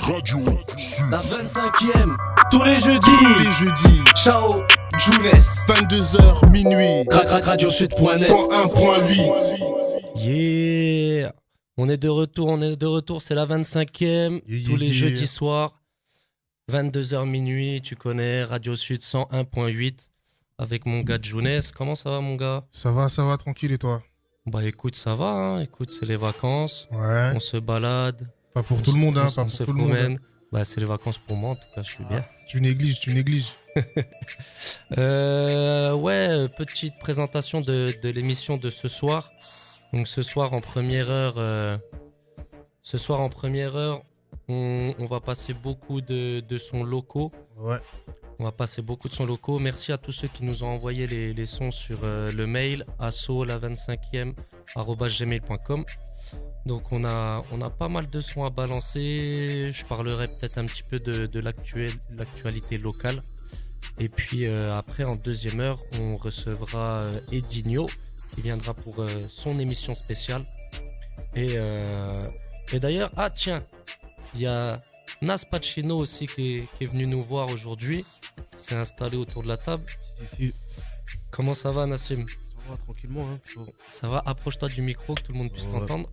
Radio Sud. La 25e, tous les jeudis. Tous les jeudis. Ciao, Jounes. 22h minuit. Radiosud.net 101.8. Yeah. On est de retour, c'est la 25e. Tous les jeudis soirs, 22h minuit, tu connais, Radio Sud 101.8 avec mon gars Jounes. Comment ça va mon gars? Ça va, tranquille et toi? Bah écoute, ça va, hein. Écoute, c'est les vacances. Ouais. On se balade. Pas pour tout le monde, hein. On se promène. Bah c'est les vacances pour moi, en tout cas, je suis bien. Tu négliges. Ouais, petite présentation de l'émission de ce soir. Donc ce soir en première heure, on va passer beaucoup de sons locaux. Ouais. On va passer beaucoup de sons locaux. Merci à tous ceux qui nous ont envoyé les sons sur le mail asso la25e@gmail.com. Donc on a pas mal de sons à balancer. Je parlerai peut-être un petit peu de l'actualité locale. Et puis après en deuxième heure, on recevra Edinho qui viendra pour son émission spéciale. Et d'ailleurs, tiens, il y a Nas Pacino aussi qui est venu nous voir aujourd'hui. Il s'est installé autour de la table. Si. Comment ça va, Nassim? Ça va tranquillement, hein. Ça va, approche-toi du micro que tout le monde puisse t'entendre.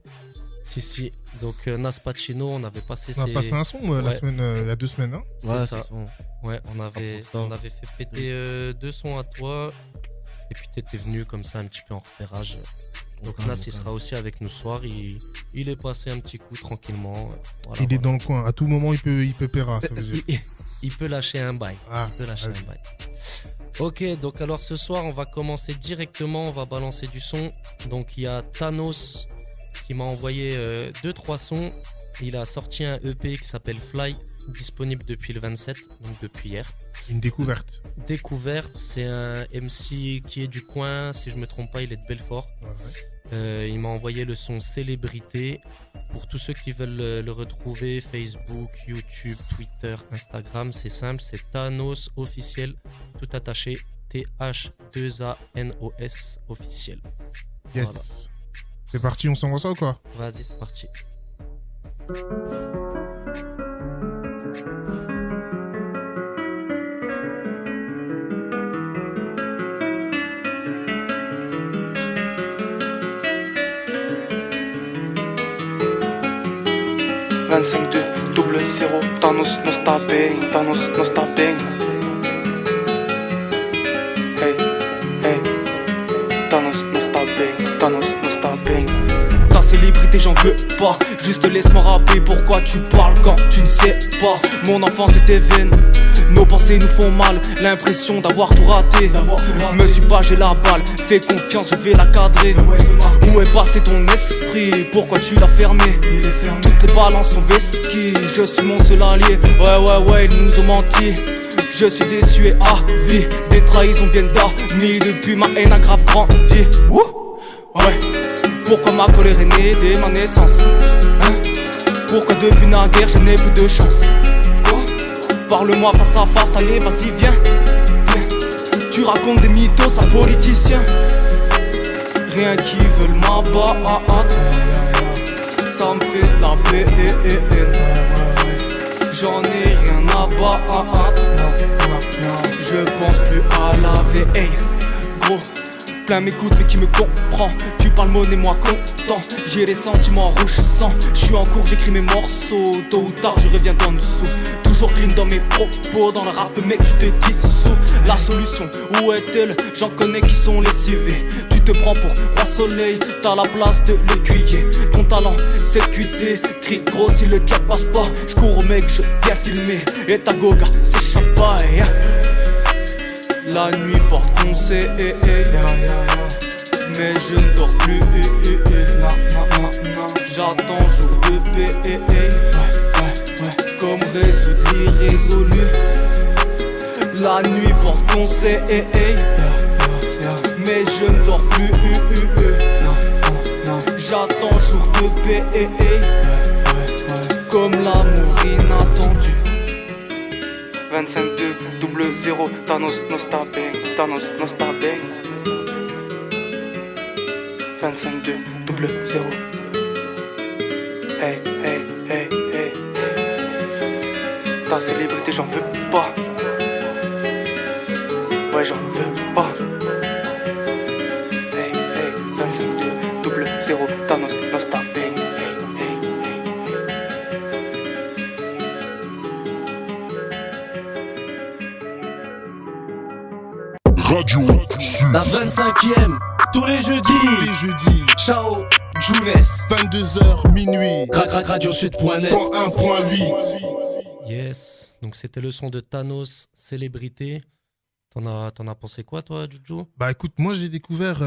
Si. Donc Nas Pacino, on avait passé on a passé un son la semaine, il y a 2 semaines, hein. C'est ça. Ouais, on avait fait péter 2 sons à toi. Et puis t'étais venu comme ça un petit peu en repérage. Donc Nas il sera aussi avec nous ce soir. Il est passé un petit coup tranquillement. Voilà, il est dans le coin. À tout moment il peut péra, ça veut dire. Il peut lâcher un bail. Ok, donc alors ce soir on va commencer directement. On va balancer du son. Donc il y a Thanos qui m'a envoyé 2-3 sons. Il a sorti un EP qui s'appelle Fly, disponible depuis le 27, donc depuis hier. Une découverte. C'est un MC qui est du coin, si je me trompe pas, il est de Belfort. Ouais. Il m'a envoyé le son Célébrité. Pour tous ceux qui veulent le retrouver, Facebook, YouTube, Twitter, Instagram, c'est simple, c'est Thanos officiel, tout attaché, TH2ANOS officiel. Yes. Voilà. C'est parti, on s'envoie ça ou quoi? Vas-y, c'est parti. 25-2-0, Thanos no stopping. Hey, Thanos no stopping. Ta célébrité j'en veux pas, juste laisse-moi rapper. Pourquoi tu parles quand tu ne sais pas? Mon enfance était vaine, nos pensées nous font mal, l'impression d'avoir tout raté. Me suis pas, j'ai la balle, fais confiance, je vais la cadrer. Où est passé ton esprit? Pourquoi tu l'as fermé? Toutes les balances sont vesquilles, je suis mon seul allié. Ouais, ils nous ont menti. Je suis déçu et à vie, des trahisons viennent d'amis. Depuis ma haine a grave grandi. Ouais. Pourquoi ma colère est née dès ma naissance? Pourquoi depuis naguère je n'ai plus de chance? Parle-moi face à face, allez vas-y viens. Tu racontes des mythos à politiciens. Rien qui veulent m'abattre. Ça me fait de la peine. J'en ai rien à battre. Je pense plus à la veille. Gros, plein m'écoute mais qui me comprend. Tu parles monnaie, moi content. J'ai les sentiments rouges sang. Je suis en cours, j'écris mes morceaux. Tôt ou tard je reviens d'en dessous. Toujours clean dans mes propos. Dans le rap mec tu te dissous. La solution, où est-elle? J'en connais qui sont lessivés. Tu te prends pour roi soleil, t'as la place de l'écuyer. Ton talent c'est QT. Crie gros si le jack passe pas. J'cours au mec, je viens filmer. Et ta goga c'est champagne. La nuit porte conseil, mais je ne dors plus. J'attends jour de paix, comme résoudre l'irrésolu. La nuit porte conseil, mais je ne dors plus. J'attends jour de paix, comme l'amour inattendu. 25-2-0, Thanos no stopping. 25-2-0. Hey. Ta célébrité, j'en veux pas. Ouais, j'en veux pas. Hey, hey, 25-2-0, Thanos, non stop. Hey, hey, hey, Radio Sud. La 25e, tous les jeudis. Tous les jeudis. Ciao, Younes. 22h minuit. Radiosud.net 101.8. Yes, donc c'était le son de Thanos, Célébrité. T'en as pensé quoi, toi, Juju? Bah écoute, moi j'ai découvert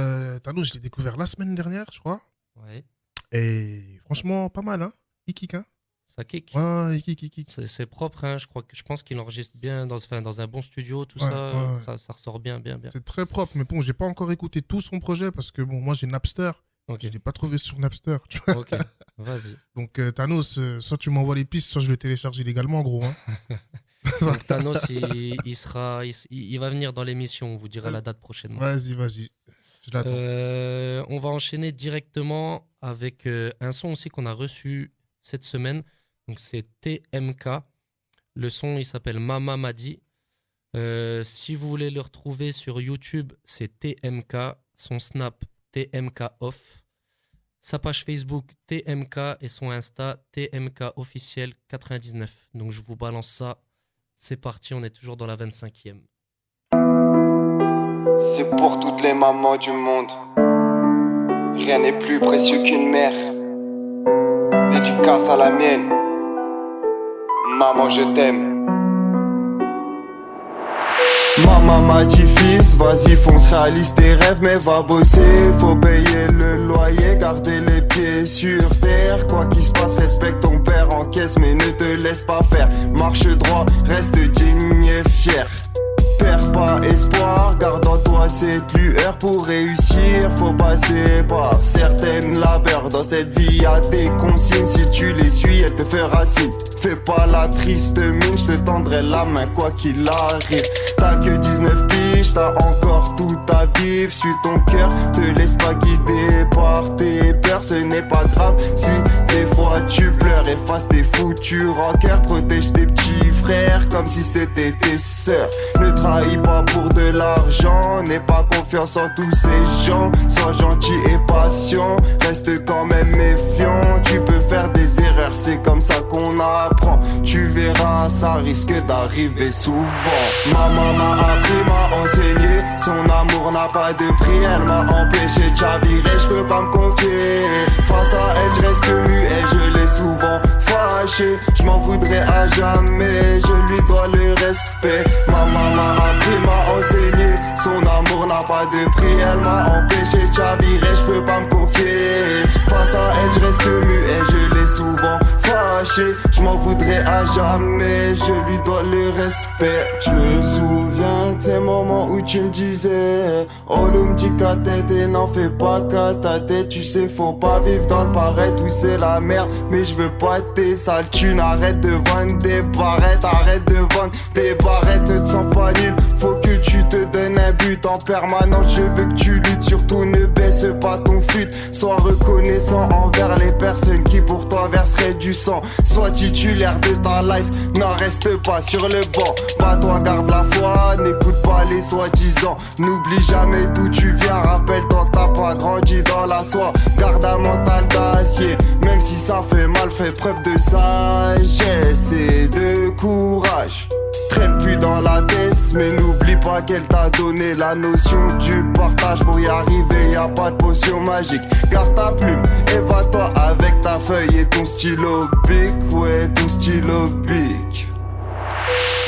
Thanos, je l'ai découvert la semaine dernière, je crois. Ouais, Et franchement, pas mal, hein. Il kick, hein. ça kick. Ouais, il kick. C'est propre, hein. Je pense qu'il enregistre bien dans un bon studio, tout Ouais, ça, ouais. ça ressort bien. C'est très propre, mais bon, j'ai pas encore écouté tout son projet parce que bon, moi j'ai Napster. Ok, Je l'ai pas trouvé sur Napster, tu vois. ok, vas-y. Donc Thanos, soit tu m'envoies les pistes, soit je le télécharge illégalement, en gros. Hein. Donc Thanos, il va venir dans l'émission, on vous dira la date prochainement. Vas-y, je l'attends. On va enchaîner directement avec un son aussi qu'on a reçu cette semaine. Donc c'est TMK. Le son, il s'appelle Mama Madi. Si vous voulez le retrouver sur YouTube, c'est TMK. Son Snap, TMK Off. Sa page Facebook, TMK. Et son Insta, TMK Officiel 99. Donc je vous balance ça. C'est parti, on est toujours dans la 25e. C'est pour toutes les mamans du monde. Rien n'est plus précieux qu'une mère. Dédicace à la mienne. Maman, je t'aime. Maman m'a dit fils, vas-y fonce, réalise tes rêves, mais va bosser. Faut payer le loyer, garder les pieds sur terre. Quoi qu'il se passe, respecte ton père, encaisse mais ne te laisse pas faire. Marche droit, reste digne et fier. Perds pas espoir, garde en toi cette lueur. Pour réussir, faut passer par certaines labeurs. Dans cette vie, y'a des consignes, si tu les suis, elle te fera signe. Fais pas la triste mine, je te tendrai la main quoi qu'il arrive. T'as que 19 piges, t'as encore tout à vivre. Suis ton cœur, te laisse pas guider par tes peurs. Ce n'est pas grave si des fois tu pleures. Efface tes foutus rancœurs, protège tes petits frères comme si c'était tes sœurs. Ne trahis pas pour de l'argent, n'aie pas confiance en tous ces gens. Sois gentil et patient, reste quand même méfiant. Tu peux faire des erreurs, c'est comme ça qu'on apprend. Tu verras, ça risque d'arriver souvent. Maman m'a appris, m'a enseigné. Son amour n'a pas de prix. Elle m'a empêché de chavirer, je peux pas me confier. Face à elle, je reste muet, je l'ai souvent fâché. Je m'en voudrais à jamais, je lui dois le respect. Maman m'a appris, m'a enseigné. Son amour n'a pas de prix. Elle m'a empêché de chavirer, je peux pas me confier. Face à elle, je reste muet, je l'ai souvent fâché. Je m'en voudrais à jamais, je lui dois le respect. Je me souviens de ces moments où tu me disais oh l'homme dit qu'à tête et n'en fais pas qu'à ta tête. Tu sais faut pas vivre dans le paraître, oui c'est la merde. Mais je veux pas tes sales thunes, arrête de vendre des barrettes. Arrête de vendre des barrettes, ne te sens pas nul. Faut que tu te donnes un but en permanence. Je veux que tu luttes, surtout ne baisse pas ton fut. Sois reconnaissant envers les personnes qui pour toi verseraient du sang. Sois titulaire de ta life, n'en reste pas sur le banc. Toi garde la foi, n'écoute pas les soi-disant. N'oublie jamais d'où tu viens, rappelle-toi que t'as pas grandi dans la soie. Garde un mental d'acier, même si ça fait mal, fais preuve de sagesse et de courage. Traîne plus dans la tête, mais n'oublie pas qu'elle t'a donné la notion du partage. Pour y arriver, y a pas de potion magique. Garde ta plume et va-toi avec ta feuille et ton stylo bic. Ouais, ton stylo bic.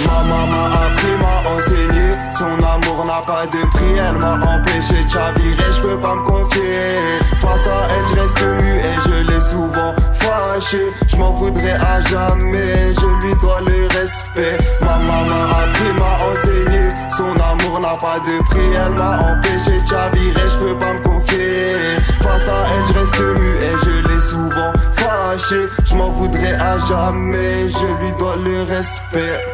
Maman m'a appris, m'a enseigné. Son amour n'a pas de prix. Elle m'a empêché de chavirer, je peux pas me confier. Face à elle, je reste muet, je l'ai souvent fâché. Je m'en voudrais à jamais, je lui dois le respect. Maman m'a appris, m'a enseigné. Son amour n'a pas de prix. Elle m'a empêché de chavirer, je peux pas me confier. Face à elle, je reste muet, je l'ai souvent fâché. Je m'en voudrais à jamais, je lui dois le respect.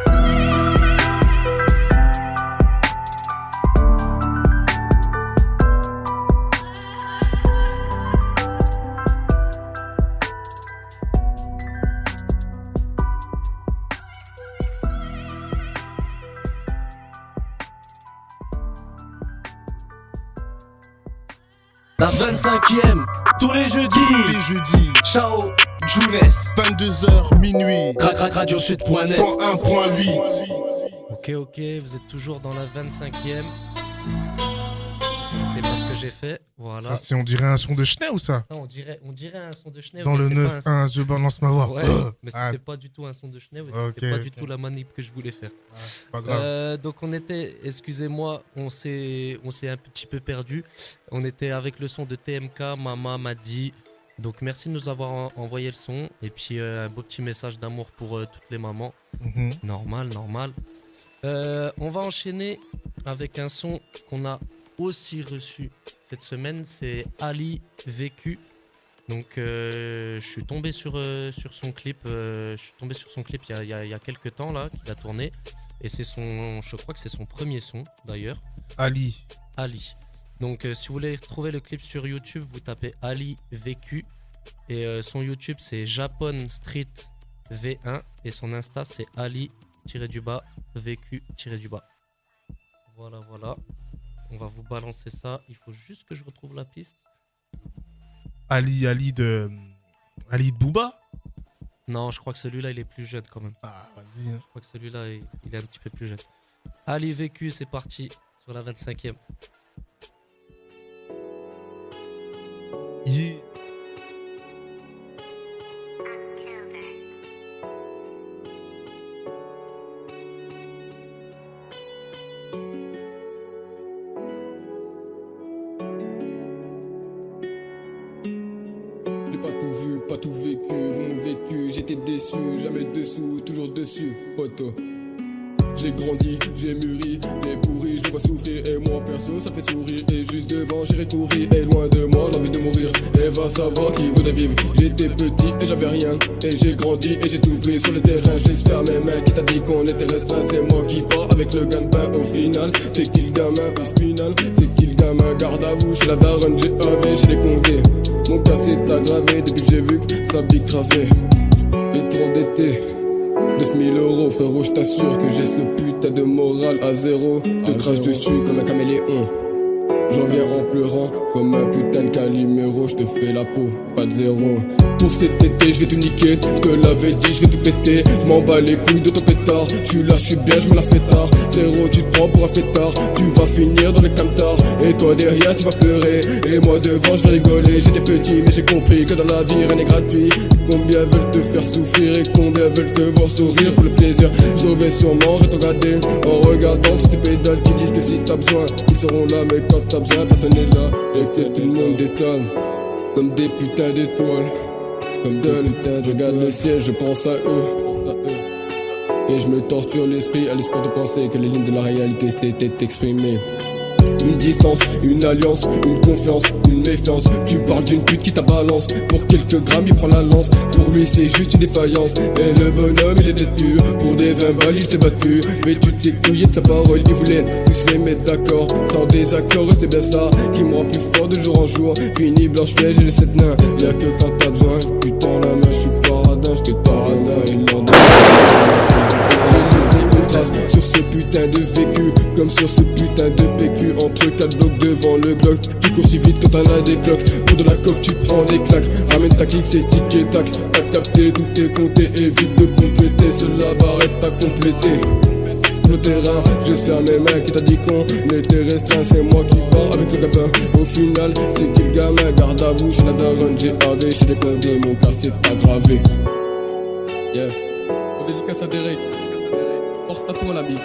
La 25e, tous les Tous jeudis. les jeudis. Ciao, Younes. 22h minuit. Radiosud.net. 101.8. Ok, vous êtes toujours dans la 25e. C'est pas ce que j'ai fait, voilà. Ça, on dirait un son de Schnee ou ça? Ça, on dirait un son de Schnee. Dans le 9-1, je balance ma voix. Ouais, mais c'était Ah, pas du tout un son de Schnee, Ok, c'était pas du ok. tout la manip que je voulais faire. c'est pas grave. Donc on était, excusez-moi, on s'est un petit peu perdu. On était avec le son de TMK, Mama m'a dit. Donc merci de nous avoir envoyé le son. Et puis un beau petit message d'amour pour toutes les mamans. Mhm. Normal. On va enchaîner avec un son qu'on a aussi reçu cette semaine. C'est Ali Vécu. Donc je suis tombé sur son clip. Il y a quelques temps là qu'il a tourné. Et je crois que c'est son premier son d'ailleurs. Ali. Donc si vous voulez trouver le clip sur YouTube, vous tapez Ali Vécu. Et son YouTube c'est Japon Street V1. Et son Insta c'est Ali-Vécu-. Voilà. On va vous balancer ça. Il faut juste que je retrouve la piste. Ali de Booba. Non, je crois que celui-là il est plus jeune quand même. Ah, vas-y. Je crois que celui-là il est un petit peu plus jeune. Ali Vécu, c'est parti sur la 25e. Yeah. J'ai pas tout vu, pas tout vécu, vu mon vécu, j'étais déçu, jamais dessous, toujours dessus, poto. J'ai grandi, j'ai mûri, les pourris, je vois souffrir, et moi perso ça fait sourire, et juste devant j'irai courir, et loin de moi l'envie de mourir, et va savoir qui voudrait vivre. J'étais petit et j'avais rien, et j'ai grandi et j'ai tout pris sur le terrain, je laisse faire mes mains, qui t'a dit qu'on était restreint, c'est moi qui pars avec le gagne-pain au final, c'est qui le gamin au final, c'est qui le gamin, garde à vous, chez la daronne, j'ai AV, j'ai les conviés. Mon cas s'est aggravé depuis que j'ai vu que ça bicrafait. Et trop d'été, 9000 €, frérot, je t'assure que j'ai ce putain de morale à zéro. Te crache dessus comme un caméléon. J'en viens en pleurant comme un putain de Calimero. Je te fais la peau, pas de zéro. Pour cet été, je vais tout niquer. Ce que l'avait dit, je vais tout péter. Je m'en bats les couilles de ton pétard. Tu là, je suis bien, je me la fais tard. Zéro, tu te prends pour un fêtard. Tu vas finir dans le camtar. Et toi derrière, tu vas pleurer. Et moi devant, je vais rigoler. J'étais petit, mais j'ai compris que dans la vie, rien n'est gratuit. Combien veulent te faire souffrir et combien veulent te voir sourire pour le plaisir. Je vais sûrement rétrograder en regardant toutes tes pédales qui disent que si t'as besoin, ils seront là, mais quand t'as besoin, personne n'est là. Et que tout le monde détonne comme des putains d'étoiles. Comme de l'état, je regarde le ciel, je pense à eux. Et je me torture l'esprit à l'espoir de penser que les lignes de la réalité s'étaient exprimées. Une distance, une alliance, une confiance, une méfiance. Tu parles d'une pute qui t'abalance. Pour quelques grammes il prend la lance. Pour lui c'est juste une défaillance. Et le bonhomme il était dur. Pour des 20 balles il s'est battu. Vêtu de ses couilles et de sa parole. Il voulait tous les mettre d'accord. Sans désaccord et c'est bien ça qui me rend plus fort de jour en jour. Fini Blanche-Neige et les 7 nains. Y'a que quand t'as besoin. Putain la main je suis paradin. J'étais parano et l'ordre. J'ai laissé une trace sur ce putain de vécu. Comme sur ce putain de PQ. Entre 4 blocs devant le Glock. Tu cours si vite quand t'en as des cloques. Pour de la coque tu prends des claques. Ramène ta clique c'est tic et tac. T'as capté, tout est compté. Évite de compléter. Seule la barrette t'as complété. Le terrain, je serre mes mains. Qui t'a dit qu'on était restreint. C'est moi qui pars avec le gamin. Au final c'est qui le gamin. Garde à vous chez la daronne. J'ai AV chez les condés. Mon cas c'est aggravé. Yeah. On dédicace à Derek. Force à toi la bif.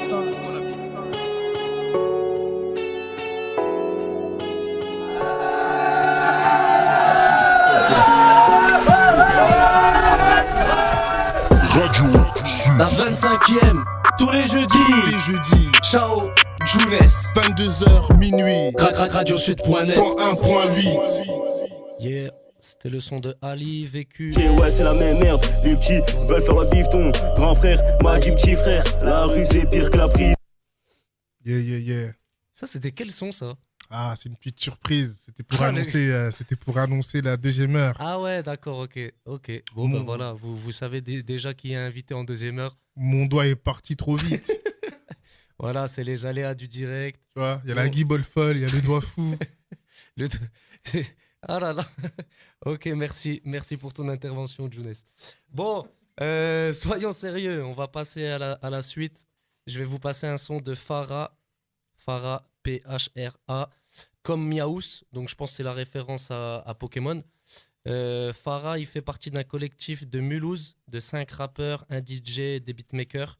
Radio Sud. La 25e, tous les Tous jeudis. les jeudis. Ciao, Younes. 22h minuit. Radiosud.net. 101.8. Yeah, c'était le son de Ali Vécu. Ouais, c'est la même merde. Les petits veulent faire le bifton. Grand frère m'a dit petit frère. La rue c'est pire que la prise. Yeah. Ça, c'était quel son ça? Ah, c'est une petite surprise. C'était pour, Ah, pour annoncer la deuxième heure. Ah ouais, d'accord, ok. Bon, bah Mon- voilà, vous savez déjà qui est invité en deuxième heure. Mon doigt est parti trop vite. Voilà, c'est les aléas du direct. Tu vois, il y a la guibole folle, il y a le doigt fou. Le, Ah là là. Ok, merci pour ton intervention, Younes. Bon, soyons sérieux, on va passer à la suite. Je vais vous passer un son de Phara, Phra, comme Miaous, donc je pense que c'est la référence à Pokémon. Phara, il fait partie d'un collectif de Mulhouse, de 5 rappeurs, un DJ, des beatmakers.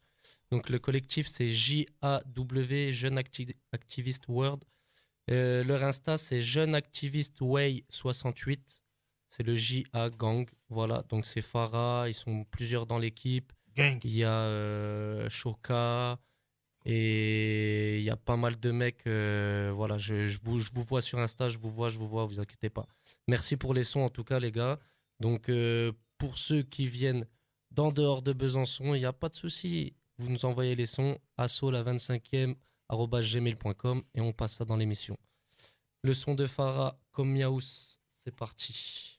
Donc le collectif c'est JAW, Jeune Activist World. Leur Insta c'est Jeune Activist Way 68. C'est le JA Gang. Voilà, donc c'est Phara, ils sont plusieurs dans l'équipe. Gang. Il y a Shoka et il y a pas mal de mecs. Voilà, je vous vois sur Insta, je vous vois, vous inquiétez pas. Merci pour les sons en tout cas, les gars. Donc pour ceux qui viennent d'en dehors de Besançon, il n'y a pas de souci. Vous nous envoyez les sons à sola25e @gmail.com et on passe ça dans l'émission. Le son de Phara comme Miaous, c'est parti.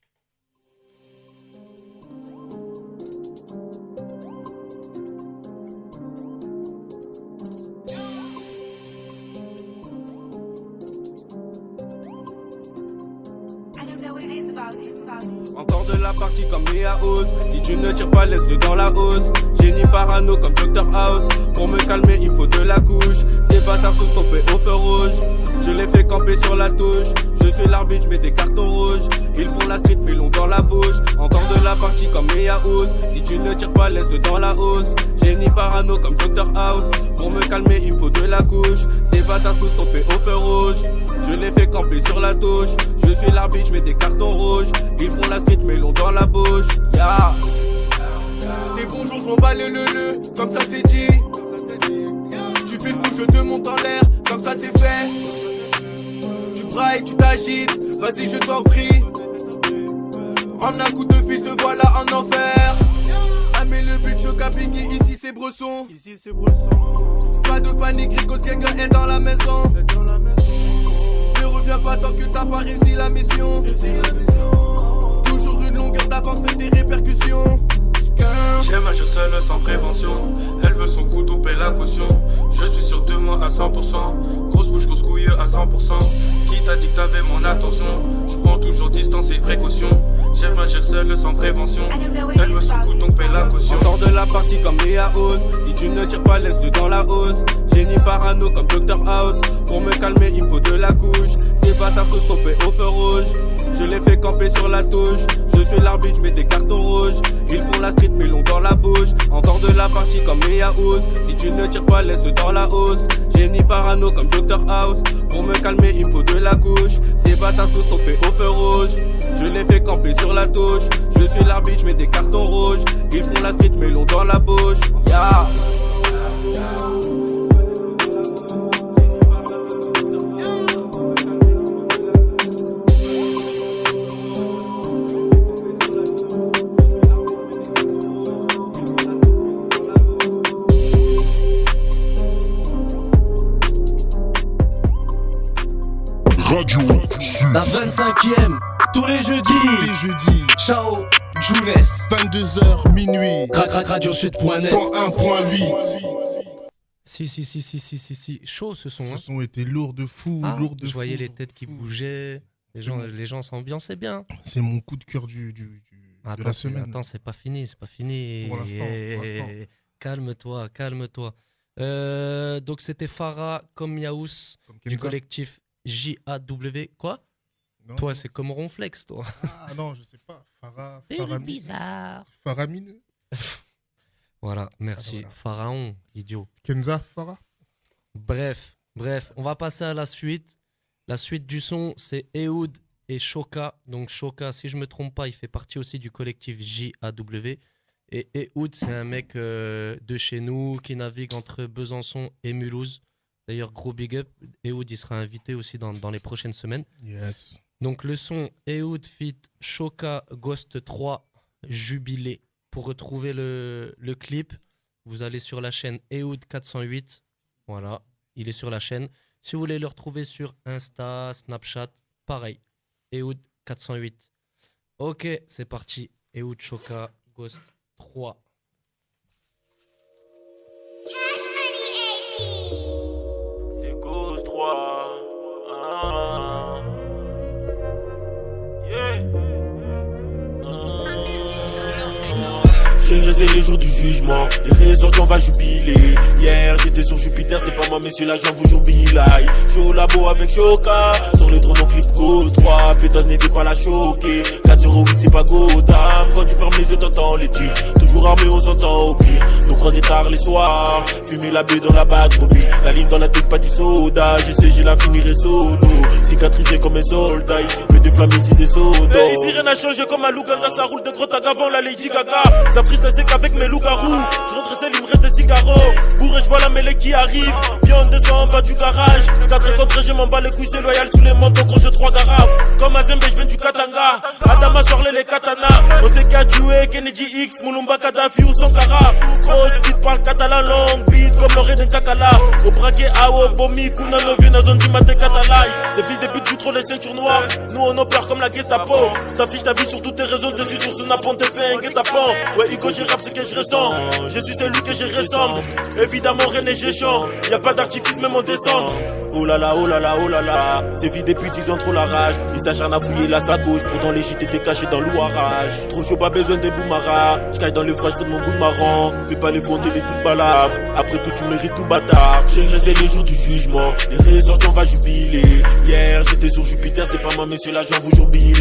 Encore de la partie comme Léa House. Si tu ne tires pas, laisse-le dans la hausse. Génie parano comme Dr House. Pour me calmer, il faut de la couche. Ces bâtards sont stoppés au feu rouge. Je les fais camper sur la touche. Je suis l'arbitre, je mets des cartons rouges. Ils font la street, mais l'ont dans la bouche. Encore de la partie comme Léa House. Si tu ne tires pas, laisse-le dans la hausse. Génie parano comme Dr House. Pour me calmer, il faut de la couche. Ces bâtards sont stoppés au feu rouge. Je les fais camper sur la touche. Je suis l'arbitre, je mets des cartons rouges. Ils font la street, mais l'ont dans la bouche. Ya. Des bonjours, je m'en bats le comme ça c'est dit. Tu fais le fou, je te monte en l'air, comme ça c'est fait. Tu brailles, tu t'agites, vas-y je t'en prie. En un coup de fil te voilà en enfer. Ah mais le but choc appliqué, ici c'est Bresson. Pas de panique, Rico Skenger est dans la maison. Ne reviens pas tant que t'as pas réussi la mission. Toujours une longueur d'avance et des répercussions. J'aime agir seul sans prévention. Elle veut son couteau, paie la caution. Je suis sûr de moi à 100%. Grosse bouche, grosse couille à 100%. Qui t'a dit que t'avais mon attention? Je prends toujours distance et précaution. J'aime agir seul sans prévention. Elle veut son couteau, paie la caution. Encore de la partie comme Léa House. Si tu ne tires pas, laisse-le dans la hausse. Génie parano comme Dr House. Pour me calmer, il faut de la couche. Ces bâtards sont stoppés au feu rouge. Je les fais camper sur la touche. Je suis l'arbitre, je mets des cartons rouges. Ils font la street, mais l'ont dans la bouche. Encore de la partie comme Léa House. Si tu ne tires pas, laisse-le dans la hausse. Génie parano comme Dr House. Pour me calmer, il faut de la couche. Ces bâtards sont stoppés au feu rouge. Je les fais camper sur la touche. Je suis l'arbitre, je mets des cartons rouges. Ils font la street, mais l'ont dans la bouche. Ya. Radio Sud. La 25e, tous les jeudis. Ciao, Younes. 22h minuit. Radiosud.net. 101.8. Si. Chaud ce son. Ce Hein. son était lourd de fou, lourd de Je fou. voyais les têtes qui bougeaient. Les gens s'ambiançaient bien. C'est mon coup de cœur de la semaine. Attends, c'est pas fini. Pour l'instant. Calme-toi. Donc c'était Phara comme Miaous Comme du Kenza. collectif JAW. Quoi? Non. Toi, c'est comme Ronflex, toi. Ah non, je sais pas. Farah. Bizarre. Faramineux. Voilà, merci. Voilà. Pharaon, idiot. Kenza, Farah. Bref, on va passer à la suite. La suite du son, c'est Ehud et Shoka. Donc Shoka, si je me trompe pas, il fait partie aussi du collectif JAW. Et Ehud, c'est un mec de chez nous qui navigue entre Besançon et Mulhouse. D'ailleurs, gros big up. Ehud, il sera invité aussi dans les prochaines semaines. Yes. Donc le son Ehud fit Shoka Ghost 3 Jubilé. Pour retrouver le clip, vous allez sur la chaîne Ehud 408. Voilà, il est sur la chaîne. Si vous voulez le retrouver sur Insta, Snapchat, pareil. Ehud 408. Ok, c'est parti. Ehud Shoka Ghost 3. C'est Ghost 3. J'ai resté les jours du jugement, les ressorties on va jubiler. Hier j'étais sur Jupiter, c'est pas moi mais c'est là j'avoue jour Billy. J'suis au labo avec Choka, sur le drone en clip Ghost 3, pétasse n'était pas la choquer. 408 c'est pas Gotham, quand tu fermes les yeux t'entends les tirs. Toujours armé on s'entend au pire, nous croiser tard les soirs. Fumer la baie dans la bague mobile, la ligne dans la tête pas du soda. J'essaie j'ai la finirai solo, cicatrisé comme un soldat. Ici peut déflammer si c'est soda. Ici rien n'a changé comme à Luganda, ça roule de gros tag avant la Lady Gaga. Ça freestyle c'est qu'avec mes loups-garous, je rentre celle il me reste des cigaros. Bourré je vois la mêlée qui arrive, viande descend en bas du garage. 4 contre je m'en bats les couilles c'est loyal sous les manteaux quand je 3 garafes. Comme Azembe je viens du Katanga, Adama sort les katanas. On sait qu'a tué Kennedy X, Moulumba Kadhafi ou Sankara. Grosse petite parle catalan long beat comme l'oreille d'un cacala. Au braquet Awo, Bomi, Kuna, Novi, na zone du maté Katalai. Ces fils des buts trop les ceintures noires, nous on opère comme la Gestapo. T'affiches ta vie sur toutes tes réseaux dessus sur ce napon t'es fait un guet-apens. Ouais Hugo j'ai rap ce que je ressens, je suis celui que je ressemble. Évidemment rien n'est géchant, y'a pas d'artifice même en décembre. Oh là là, oh là là, oh là là. Ces fils des putes ils ont trop la rage, ils s'acharnent à fouiller la sacoche. Pourtant les shit étaient cachés dans l'ouarage. Trop chaud pas besoin des boumaras, j'caille dans le froid j'fais de mon bout de marrant. Fais pas les fonds t'es les toutes balades, après tout tu mérites tout bâtard. J'ai resté les jours du jugement, les ressorties on va jubiler. Hier j'étais sur Jupiter, c'est pas moi mais c'est là j'en vous jour Billy.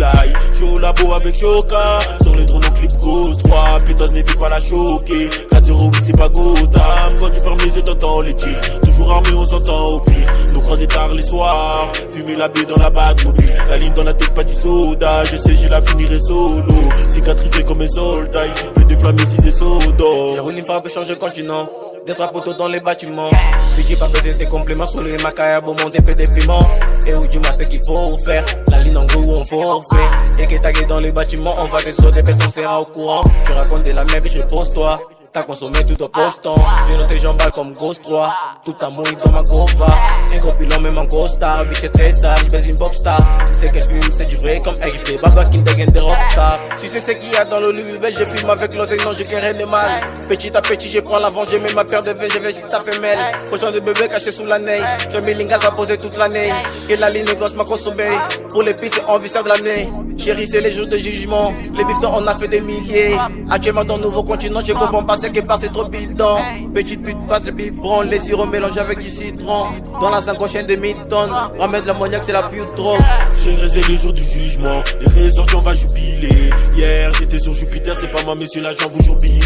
J'suis au labo avec Choka, sur les drones en clip Ghost 3, pétasse n'est fait pas la choquer. 408 c'est pas Gotham, quand tu fermes les yeux t'entends les tirs. Toujours armé on s'entend au pire, nous croiser tard les soirs. Fumer la baie dans la bague mobile, la ligne dans la tête pas du soda. Je sais j'ai la finirai solo, cicatrisé comme un soldat. Ici peut déflammer si c'est soda. J'ai roulé une fois peut changer continent, des trois poteaux dans les bâtiments. Puis pas besoin de compléments sur les macailles, bon monter peu des piments. Et où du moins ce qu'il faut faire, la ligne en gros où on forfait. Et que tagué dans les bâtiments, on va te sauter, personne sera au courant. Tu racontes de la merde, je pose toi. T'as consommé tout au postant, j'ai noté jambal comme Ghost 3. Tout à mouille dans ma gova, un gros pilon même en gros star. Bitch c'est très sage, j'baise une pop star. C'est qu'elle fume, c'est du vrai comme XD, Baba King dégaine des rockstars. Tu sais ce qu'il y a dans le Louis, je filme avec l'oseille, non j'ai rien de mal. Petit à petit je prends l'avant, j'ai mis ma paire de vin, je vais ta femelle. Potion de bébé caché sous la neige, j'ai mis l'ingas à poser toute l'année. Que la ligne grosse m'a consommé, pour les pistes on vit ça de l'année. Chérie c'est les jours de jugement, les biftons on a fait des milliers. Actuellement dans le nouveau continent, je comprends pas ce qui passe, c'est trop bidon. Petite pute passe le biberon, les sirops mélangés avec du citron. Dans la 5 chaîne de mi-tonnes, ramène de l'ammoniaque c'est la pure drogue. J'ai resté les jours du jugement, les ressorties on va jubiler. Hier j'étais sur Jupiter, c'est pas moi mais c'est là j'en vous jour Billy.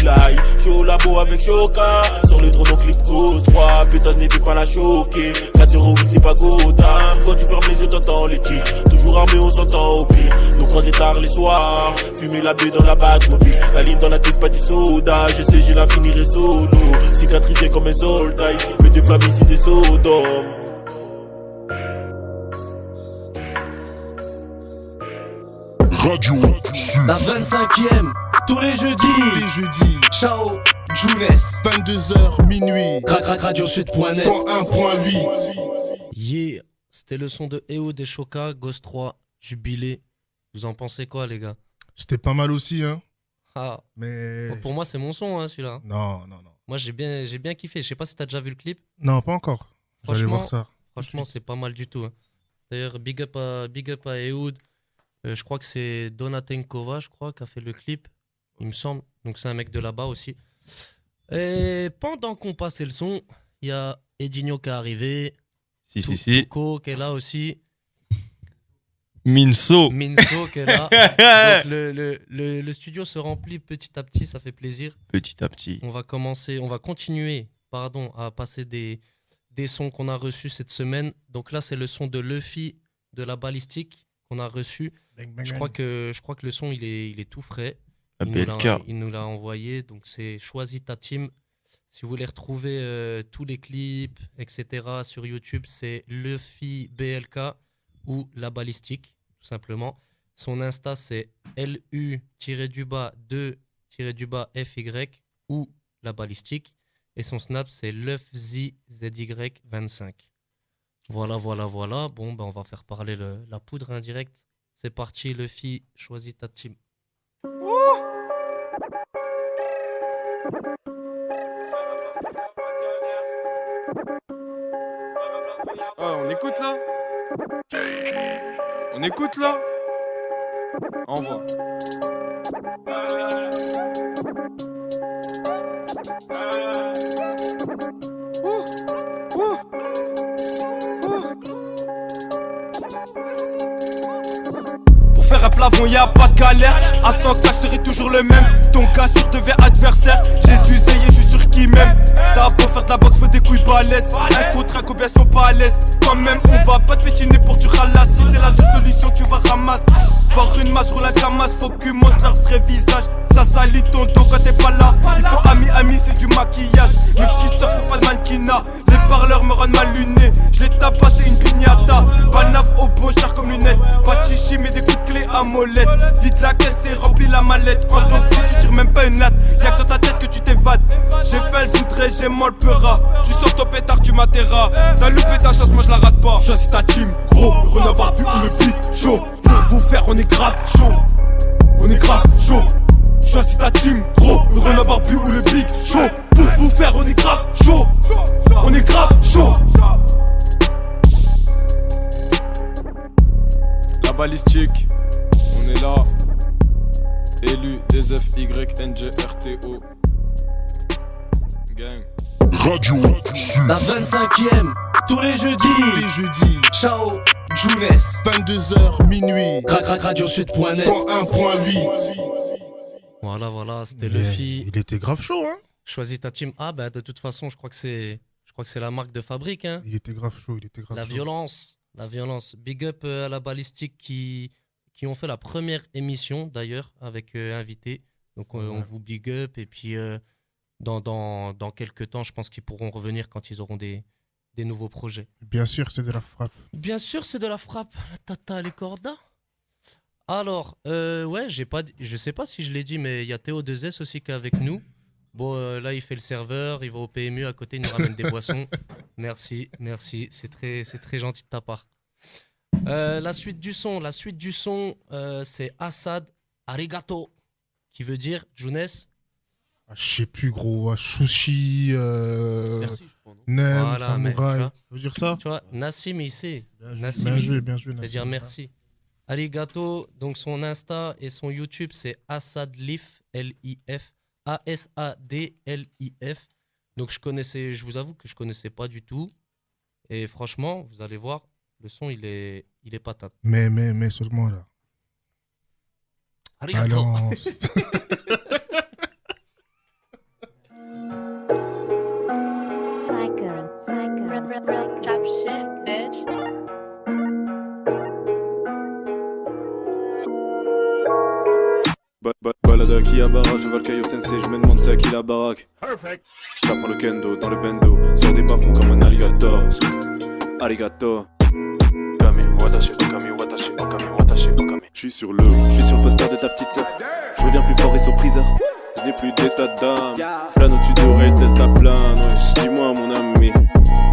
J'suis au labo avec Choka, sur le drone en clip Ghost 3, pétasse n'est fait pas la choquer. 408 c'est pas Gotham, quand tu fermes les yeux t'entends les tirs. Toujours armé on s'entend au pire, nous croiser tard les soirs. Fumer la baie dans la bague mobile, la ligne dans la tête pas du soda. Je sais j'ai la finirai solo, cicatrisé comme un soldat. Ici peut déflammer si c'est Sodome. Radio Sud. La 25e, tous les jeudis. Ciao, Junes. 22h minuit. Radiosud.net 101.8. Yeah, c'était le son de EO des Choka, Ghost 3, Jubilé. Vous en pensez quoi les gars? C'était pas mal aussi, hein. Ah, mais pour moi c'est mon son hein, celui-là. Non. Moi j'ai bien kiffé. Je sais pas si t'as déjà vu le clip. Non, pas encore. J'allais voir ça. Franchement, c'est pas mal du tout. Hein. D'ailleurs, big up à Ehud. Je crois que c'est Donatenkova, je crois, qui a fait le clip, il me semble. Donc c'est un mec de là-bas aussi. Et pendant qu'on passait le son, il y a Edinho qui est arrivé. Si. Tuko qui est là aussi. Minso qui est là. Donc le studio se remplit petit à petit, ça fait plaisir. Petit à petit. On va continuer à passer des sons qu'on a reçus cette semaine. Donc là, c'est le son de Luffy de la Balistique qu'on a reçu. Je crois que le son, il est tout frais. Il nous l'a envoyé. Donc c'est Choisis ta team. Si vous voulez retrouver tous les clips, etc. sur YouTube, c'est Luffy BLK ou La Balistique, tout simplement. Son Insta, c'est LU-2-FY ou La Balistique. Et son Snap, c'est LuffZY25. Voilà. Bon, on va faire parler la poudre indirect. C'est parti, Luffy, choisis ta team. On écoute là Envoie. rap l'avant, y'a pas de galère. À 100K, je serai toujours le même. Ton gars sur devait adversaire. J'ai dû essayer, je suis sûr qu'il m'aime. T'as beau faire de la boxe, faut des couilles balèzes. Un contre un, combien sont pas à l'aise. Quand même, on va pas te péchiner pour du ralasse. Si c'est la seule solution, tu vas ramasser. Voir une masse, roule un camas, faut que montre leur vrai visage. Ça salit ton dos quand t'es pas là. Ils font ami, c'est du maquillage. Les petites sœurs font pas de mannequinat. Les parleurs me rendent mal luné. Je les tabasse, c'est une pignata. Banaf au bon cher comme lunettes. Pas de chichi, mais des coups de clé à molette. Vide la caisse et remplis la mallette. En zone tu tires même pas une latte. Y'a que dans ta tête que tu t'évades. J'ai fait le voudrais, j'ai mal peura. Tu sors ton pétard, tu m'atterras. T'as loupé ta chance, moi je la rate pas. Choisis ta team, gros, Renaud Barbu ou le beat chaud. Pour vous faire, on est grave chaud. On est grave chaud. Choisis ta team, gros, Renaud Barbu ou le big show. Pour vous faire, on est grave chaud. On est grave chaud. La balistique, on est là. Élu des FYNGRTO. Gang. Radio Sud. La 25e, tous les jeudis. Ciao, Jounes. 22h minuit. Radiosud.net 101.8. Voilà, c'était Luffy. Il était grave chaud, hein. Choisis ta team. Ah bah de toute façon, je crois que c'est la marque de fabrique, hein. Il était grave chaud, La violence. Big up à la balistique qui ont fait la première émission d'ailleurs avec invité. Donc on vous big up et puis dans quelques temps, je pense qu'ils pourront revenir quand ils auront des nouveaux projets. Bien sûr, c'est de la frappe. La tata, les cordas. Alors, je sais pas si je l'ai dit, mais il y a Théo 2S aussi qui est avec nous. Bon, là, il fait le serveur, il va au PMU à côté, il nous ramène des boissons. Merci, c'est très gentil de ta part. La suite du son, c'est Assad Arigato, qui veut dire, Jounes. Je sais plus, gros. Sushi, Merci, je crois, non. Nem, voilà, samouraï. Ça veut dire ça? Tu vois, Nassim, il sait. Bien joué, Ça veut dire merci. Arigato, donc son Insta et son YouTube, c'est Assadlif, L-I-F, A-S-A-D-L-I-F. Donc je vous avoue que je connaissais pas du tout. Et franchement, vous allez voir, le son, il est patate. Mais seulement là. Arigato. Drop shit, bitch. Balade à Akihabara, je vois le Kaio Sensei, je me demande c'est à qui la baraque. J'apprends le kendo dans le bendo, sors des bas-fonds comme un alligator. Arigato. Okami, watashi, okami, watashi, okami, watashi, okami. J'suis sur le poster de ta petite sœur. Je reviens plus fort et sauf freezer. Je n'ai plus d'état d'âme. Plane au-dessus d'oreille, delta plane. Ouais, dis-moi mon ami,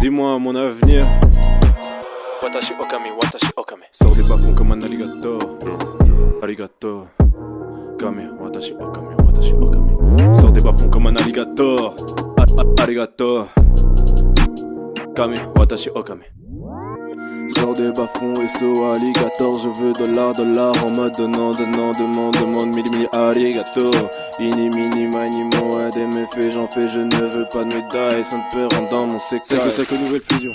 dis-moi mon avenir. Watashi, okami, watashi, okami. Sors des bas-fonds comme un alligator. Arigato. Okami, watashi, okami, watashi, okami. Sors des bas-fonds comme un alligator. Arigato. Okami, watashi, okami. Sors des bas-fonds et so alligator. Je veux dollar en mode donnant, demande, mili, arigato. Ini, mini, mani, mo, des méfaits, j'en fais, je ne veux pas de médailles. Ça ne peut rentrer dans mon secteur. C'est que nouvelle fusion.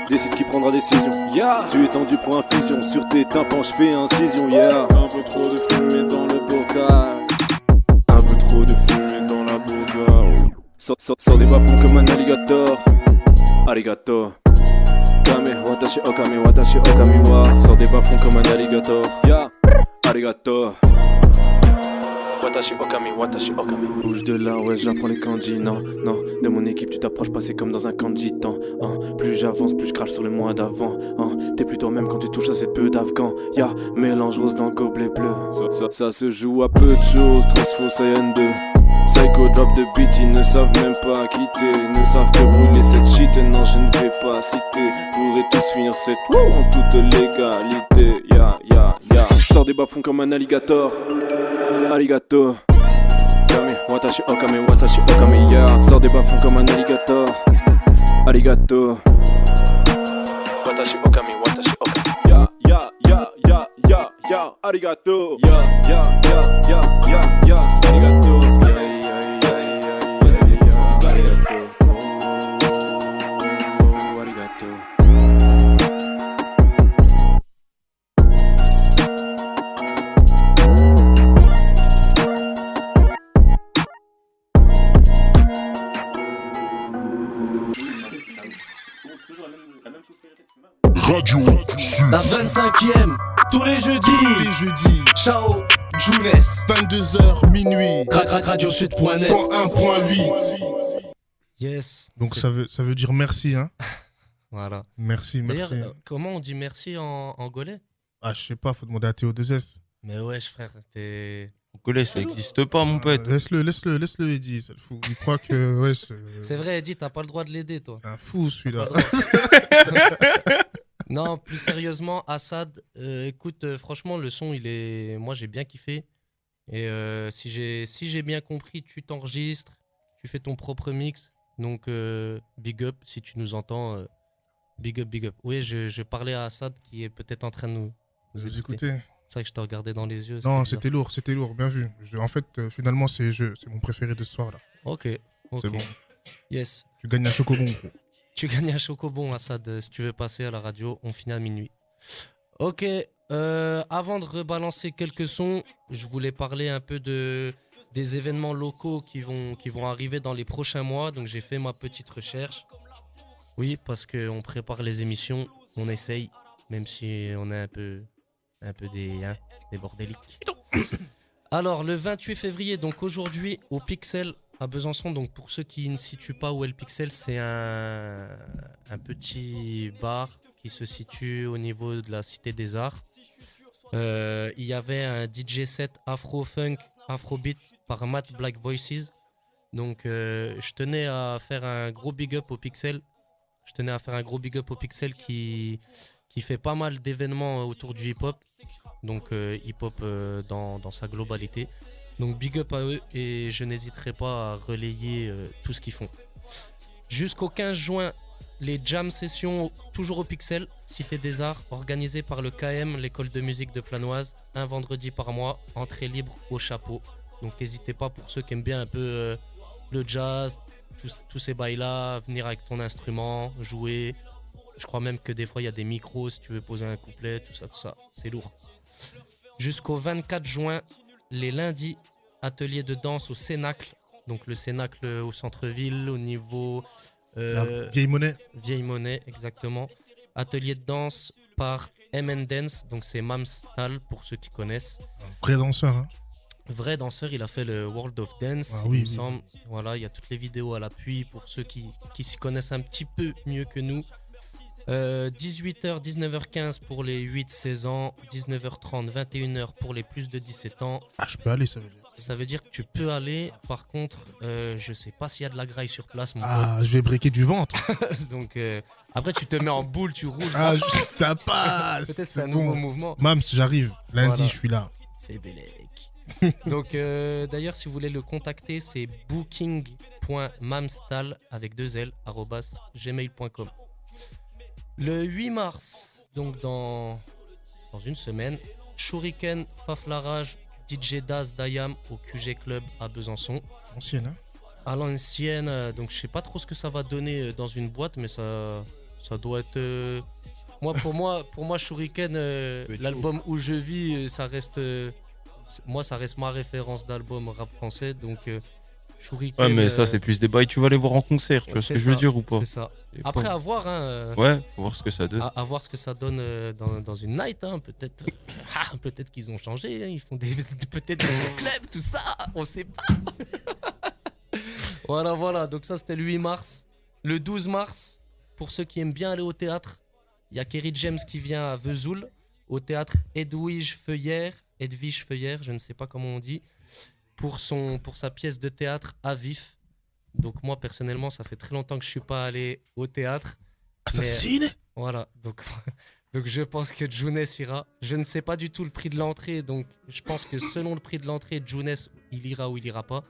Décide qui prendra décision. Yeah. Tu es tendu pour infusion. Sur tes tympans, je fais incision. Yeah. Un peu trop de fumée dans le bocal. Un peu trop de fumée dans la boca. Sors des bas-fonds comme un alligator. Arigato. Okami, watashi, okami, wa. Sors des bas-fonds comme un alligator. Yeah. Arigato. Watashi, okami. Bouge de là, ouais, j'apprends les kanji. Non, de mon équipe, tu t'approches pas, c'est comme dans un camp de gitans. Plus j'avance, plus je crache sur le mois d'avant. T'es plus toi-même quand tu touches à cette peu d'Afghans. Y'a mélange rose dans le gobelet bleu. Ça se joue à peu de choses. Transfo Saiyan 2. Psycho drop de beat, ils ne savent même pas quitter. Ne savent que brûler cette shit. Et non, je ne vais pas citer. Pourrais tous finir cette en toute légalité. Ya. Sors des bas-fonds comme un alligator. Arigato. Okami, watashi, okami, ya. Sors des bas-fonds comme un alligator. Arigato. Watashi, okami, ya. Arigato. Ya. Arigato. Radio Sud. La 25e, tous les jeudis. Ciao, Jounes. 22h minuit. Radiosud.net 101.8. Yes. Donc ça veut dire merci, hein. Voilà. Merci. D'ailleurs, comment on dit merci en angolais? Ah, je sais pas, faut demander à Théo2S. Mais wesh, frère, t'es... Angolais, ça existe pas, mon pote. Laisse-le, Eddie, ça le fout. Il croit que, ouais... C'est vrai, Eddie, t'as pas le droit de l'aider, toi. C'est un fou, celui-là. Non, plus sérieusement, Assad, écoute, franchement, le son, moi, j'ai bien kiffé. Et si j'ai bien compris, tu t'enregistres, tu fais ton propre mix. Donc, big up, si tu nous entends, big up. Oui, je parlais à Assad, qui est peut-être en train de nous écouter. C'est vrai que je te regardais dans les yeux. Non, c'était lourd, bien vu. En fait, finalement, c'est mon préféré de ce soir-là. Ok. C'est bon. Yes. Tu gagnes un chocobon. Tu gagnes un chocobon, Assad, si tu veux passer à la radio. On finit à minuit. Ok. Avant de rebalancer quelques sons, je voulais parler un peu des événements locaux qui vont arriver dans les prochains mois. Donc, j'ai fait ma petite recherche. Oui, parce qu'on prépare les émissions, on essaye, même si on est un peu des bordéliques. Alors, le 28 février, donc aujourd'hui, au Pixel, à Besançon. Donc, pour ceux qui ne situent pas où est le Pixel, c'est un petit bar qui se situe au niveau de la Cité des Arts. Il y avait un DJ set Afro-Funk, Afrobeat par Matt Black Voices. Donc, je tenais à faire un gros big up au Pixel. Qui fait pas mal d'événements autour du hip-hop. Donc hip-hop dans sa globalité. Donc big up à eux et je n'hésiterai pas à relayer tout ce qu'ils font. Jusqu'au 15 juin, les jam sessions toujours au Pixel, Cité des Arts, organisées par le KM, l'école de musique de Planoise, un vendredi par mois, entrée libre au chapeau. Donc n'hésitez pas pour ceux qui aiment bien un peu le jazz, tous ces bails-là, venir avec ton instrument, jouer. Je crois même que des fois, il y a des micros si tu veux poser un couplet, tout ça. C'est lourd. Jusqu'au 24 juin, les lundis, atelier de danse au Cénacle. Donc le Cénacle au centre-ville, au niveau... Vieille Monnaie. Vieille Monnaie, exactement. Atelier de danse par MN Dance. Donc c'est Mamstal, pour ceux qui connaissent. Vrai danseur, hein. Vrai danseur, il a fait le World of Dance, il me semble. Voilà, il y a toutes les vidéos à l'appui pour ceux qui s'y connaissent un petit peu mieux que nous. 18h, 19h15 pour les 8-16 ans, 19h30, 21h pour les plus de 17 ans. Ah, je peux aller, ça veut dire. Ça veut dire que tu peux aller. Par contre, je sais pas s'il y a de la graille sur place, mon pote. Je vais briquer du ventre. Donc, après, tu te mets en boule, tu roules. Ça passe. Peut-être c'est un nouveau mouvement. Mams, j'arrive. Lundi, je suis là. Fais bellec. Donc, d'ailleurs, si vous voulez le contacter, c'est booking.mamstal avec 2 L @gmail.com. Le 8 mars, donc dans une semaine, Shuriken, Faflarage, DJ Daz Dayam au QG Club à Besançon. Ancienne, hein? À l'ancienne, donc je sais pas trop ce que ça va donner dans une boîte, mais ça doit être... Pour moi Shuriken, l'album Où je vis, ça reste ma référence d'album rap français, donc... Shuriken, ouais, mais ça, c'est plus des bails, tu vas les voir en concert, tu vois ce que je veux dire ou pas? C'est ça. Après, à voir. Hein, ouais, faut voir ce que ça donne. À voir ce que ça donne dans une night. Hein, peut-être peut-être qu'ils ont changé. Hein, ils font peut-être des clubs, tout ça. On sait pas. Voilà. Donc, ça, c'était le 8 mars. Le 12 mars, pour ceux qui aiment bien aller au théâtre, il y a Kerry James qui vient à Vesoul, au théâtre Edwige Feuillère, je ne sais pas comment on dit. Pour sa pièce de théâtre à vif. Donc moi personnellement ça fait très longtemps que je suis pas allé au théâtre. Assassine. Voilà, donc je pense que Jounes ira. Je ne sais pas du tout le prix de l'entrée, donc je pense que selon le prix de l'entrée, Jounes il ira ou il ira pas.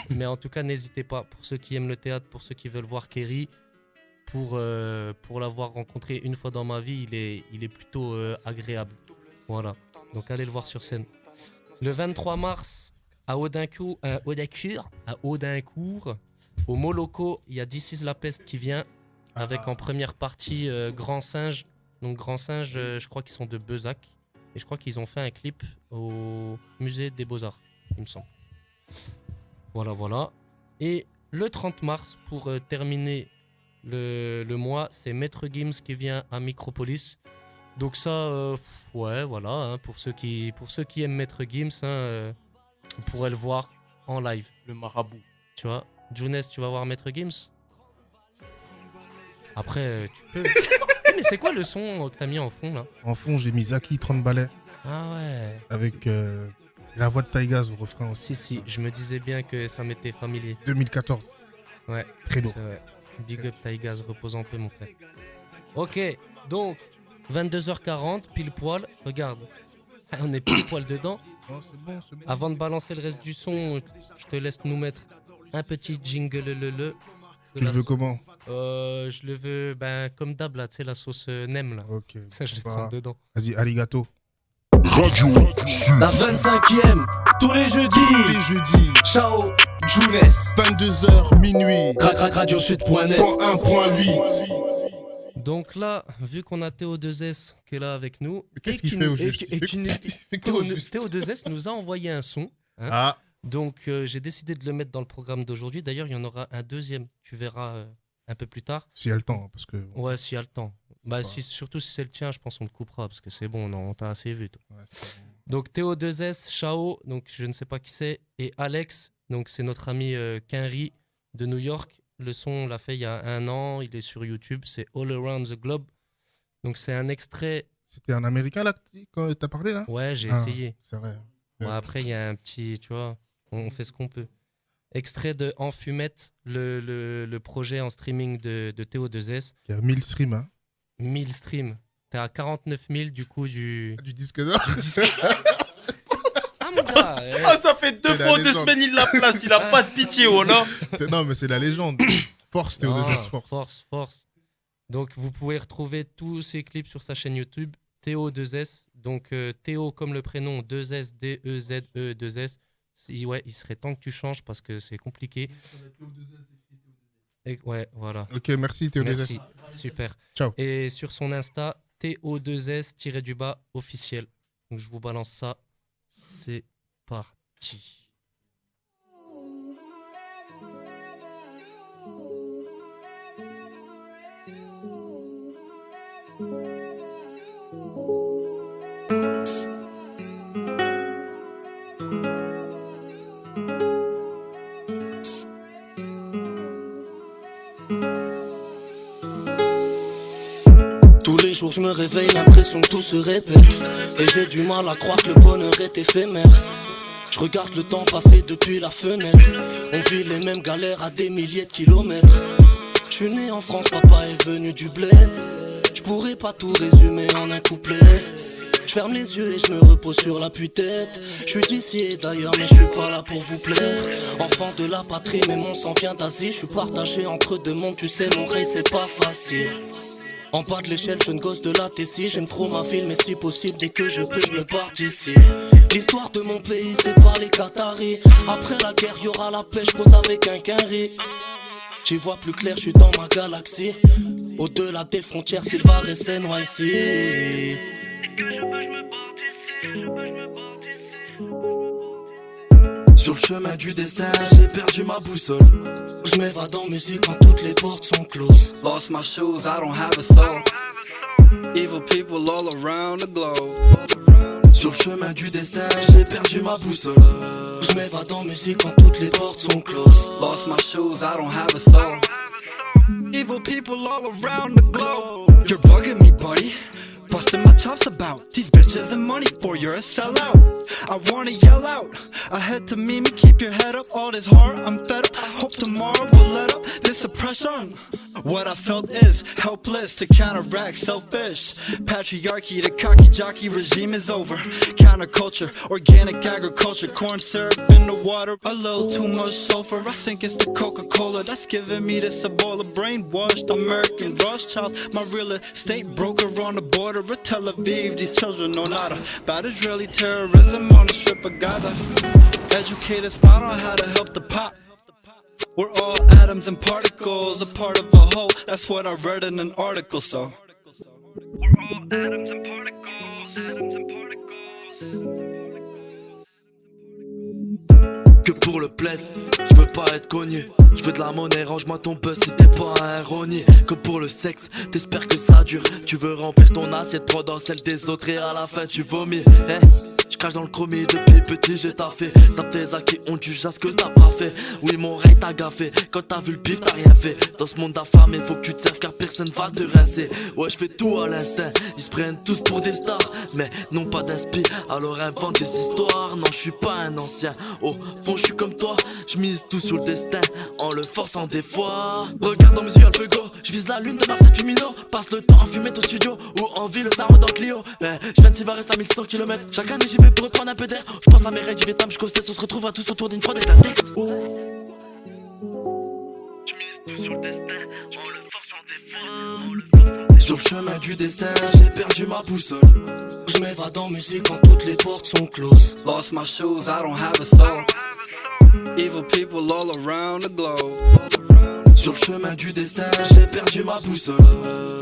Mais en tout cas n'hésitez pas, pour ceux qui aiment le théâtre, pour ceux qui veulent voir Kerry, pour l'avoir rencontré une fois dans ma vie, il est plutôt agréable. Voilà, donc allez le voir sur scène. Le 23 mars, à Audincourt, au Moloko, il y a This Is La Peste qui vient avec en première partie Grand Singe. Donc Grand Singe, je crois qu'ils sont de Bezac. Et je crois qu'ils ont fait un clip au musée des Beaux-Arts, il me semble. Voilà. Et le 30 mars, pour terminer le mois, c'est Maître Gims qui vient à Micropolis. Donc ça, ouais, voilà, hein, pour ceux qui aiment Maître Gims, hein, on pourrait le voir en live. Le marabout. Tu vois, Younes, tu vas voir Maître Gims? Après, tu peux. Mais c'est quoi le son que t'as mis en fond là? En fond, j'ai mis Zaki 30 balais. Ah ouais. Avec la voix de Taïgaz au refrain aussi. Si, je me disais bien que ça m'était familier. 2014. Ouais. Très lourd. C'est vrai. Big up Taïgaz, repose en paix mon frère. Ok, donc 22h40, pile poil. Regarde, on est pile poil dedans. Oh, c'est bon. Avant de balancer le reste du son, je te laisse nous mettre un petit jingle. Tu le veux comment? Je le veux comme d'hab là, tu sais la sauce nem là. Ok. Ça je le trempe dedans. Vas-y, arigato. Radio La 25e, tous les jeudis. Ciao, Younes. 22h minuit. Radiosud.net 101.8. Donc là, vu qu'on a Théo2S qui est là avec nous, qu'est-ce qu'il fait au juste Théo2S nous a envoyé un son. Hein. Ah. Donc j'ai décidé de le mettre dans le programme d'aujourd'hui. D'ailleurs, il y en aura un deuxième. Tu verras un peu plus tard. S'il y a le temps, parce que. Ouais, s'il y a le temps. Surtout si c'est le tien, je pense qu'on le coupera parce que c'est bon, on t'a assez vu. Toi. Ouais, donc Théo2S, Chao, donc je ne sais pas qui c'est, et Alex, donc c'est notre ami Quinry de New York. Le son, on l'a fait il y a 1 an, il est sur YouTube, c'est All Around the Globe. Donc c'est un extrait. C'était un Américain là quand t'as parlé là? Ouais, j'ai essayé. C'est vrai. Bon, après, il y a un petit, tu vois, on fait ce qu'on peut. Extrait de En Fumette, le projet en streaming de Théo2S. Il y a 1000 streams, hein. 1000 streams. T'es à 49 000 du coup du disque d'or. Ah mon gars. Ça fait 2 fois 2 semaines il la place, il a pas de pitié, oh là. Non mais c'est la légende. Force Théo2S, force. Donc vous pouvez retrouver tous ces clips sur sa chaîne YouTube Théo2S. Donc Théo comme le prénom 2S D-E-Z-E 2S. Ouais, il serait temps que tu changes parce que c'est compliqué. Et ouais, voilà. Ok, merci Théo2S. Merci, super. Ciao. Et sur son Insta, TO2S-officiel. Donc je vous balance ça. C'est parti. Tous les jours je me réveille, l'impression que tout se répète. Et j'ai du mal à croire que le bonheur est éphémère. Je regarde le temps passer depuis la fenêtre. On vit les mêmes galères à des milliers de kilomètres. Je suis né en France, papa est venu du bled. Je pourrais pas tout résumer en un couplet. Je ferme les yeux et je me repose sur la tête. Je suis d'ici et d'ailleurs mais je suis pas là pour vous plaire. Enfant de la patrie mais mon sang vient d'Asie. Je suis partagé entre deux mondes, tu sais mon rey c'est pas facile. En bas de l'échelle, jeune gosse de la Tessie. J'aime trop ma ville, mais si possible, dès que je peux, je me pars d'ici. L'histoire de mon pays, c'est pas les Qataris. Après la guerre, y'aura la paix, j'pose avec un quinri. J'y vois plus clair, j'suis dans ma galaxie. Au-delà des frontières, Sylvar et NYC. Sur le chemin du destin, j'ai perdu ma boussole. Je m'évade en musique quand toutes les portes sont closes. Lost my shoes, I don't have a soul. Evil people all around the globe. Sur le chemin du destin, j'ai perdu ma boussole. Je m'évade en musique quand toutes les portes sont closes. Lost my shoes, I don't have a soul. Evil people all around the globe. You're bugging me, buddy. Busting my chops about these bitches and money for you're a sellout. I wanna yell out ahead to me, keep your head up. All this hard, I'm fed up. Hope tomorrow will let up this oppression. What I felt is helpless to counteract selfish patriarchy. The cocky jockey regime is over. Counterculture, organic agriculture, corn syrup in the water. A little too much sulfur. I think it's the Coca-Cola that's giving me this Ebola. Brainwashed American Rothschilds. My real estate broker on the border of Tel Aviv. These children know nada about Israeli terrorism on the strip of Gaza. Educators smile on how to help the pop. We're all atoms and particles, a part of a whole. That's what I read in an article, so. We're all atoms and particles, atoms and Que pour le plaisir, je veux pas être cogné. Je veux de la monnaie, range-moi ton buzz si t'es pas un Ronnie. Comme pour le sexe, t'espères que ça dure. Tu veux remplir ton assiette pendant celle des autres et à la fin tu vomis. Je crache dans le chromie depuis petit, j'ai taffé. Ça tes acquis, on te juge à ce que t'as pas fait. Oui, mon rêve t'a gaffé. Quand t'as vu le pif, t'as rien fait. Dans ce monde d'affamé, faut que tu te serves car personne va te rincer. Ouais, je fais tout à l'instinct. Ils se prennent tous pour des stars, mais non pas d'inspi. Alors invente des histoires. Non, je suis pas un ancien. Au fond, je suis comme toi. Je mise tout sur le destin en le forçant des fois. Regarde dans mes yeux, le go. Je vise la lune de Marseille puis Mino. Passe le temps en fumette au studio ou en ville, le sarro dans Clio. Je viens de Sivares à 1100 km. Chaque année, j'y vais pour reprendre un peu d'air. Je pense à mes rêves du Vietnam, je constate, on se retrouvera tous autour d'une prod et d'un texte. Je mise tout sur le destin en le forçant des fois. Sur le chemin du destin, j'ai perdu ma boussole. Je m'évade en musique quand toutes les portes sont closes. Lost my shoes, I don't have a soul. Evil people all around the globe. Sur le chemin du destin, j'ai perdu ma boussole.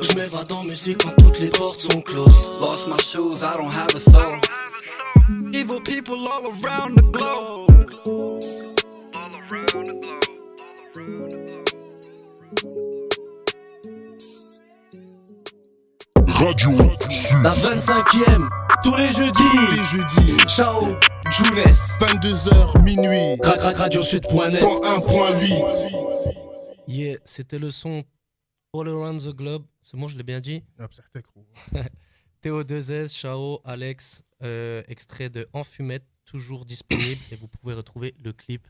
Je m'évade en musique quand toutes les portes sont closes. Lost my shoes, I don't have a soul. Evil people all around the globe. Radio Sud. La 25e, tous les jeudis. Ciao, Junes. 22h minuit. Radiosud.net 101.8. Yeah, c'était le son All Around the Globe. C'est bon, je l'ai bien dit. Théo2S, Chao, Alex, extrait de En Fumette, toujours disponible et vous pouvez retrouver le clip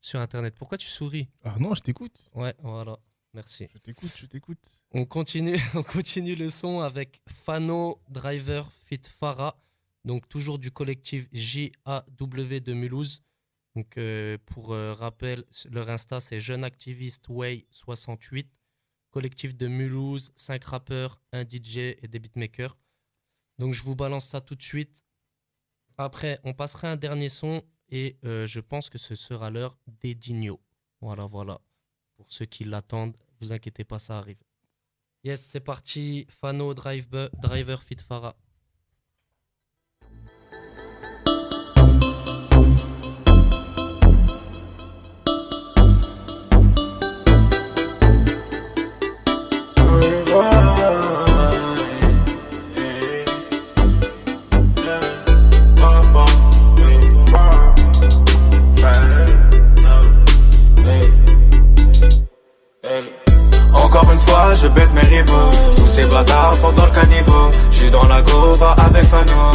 sur internet. Pourquoi tu souris? Ah non, je t'écoute. Ouais, voilà, merci. Je t'écoute. On continue le son avec Fano Driver Fit Farah, donc toujours du collectif JAW de Mulhouse. Donc pour rappel, leur Insta c'est Jeune Activiste Way 68, collectif de Mulhouse, 5 rappeurs, un DJ et des beatmakers. Donc je vous balance ça tout de suite. Après, on passera un dernier son et je pense que ce sera l'heure des Digno. Voilà. Pour ceux qui l'attendent, vous inquiétez pas, ça arrive. Yes, c'est parti. Fano Driver Fit Farah. Encore une fois, je baisse mes rivaux. Tous ces bâtards sont dans le caniveau. J'suis dans la gova avec Fano.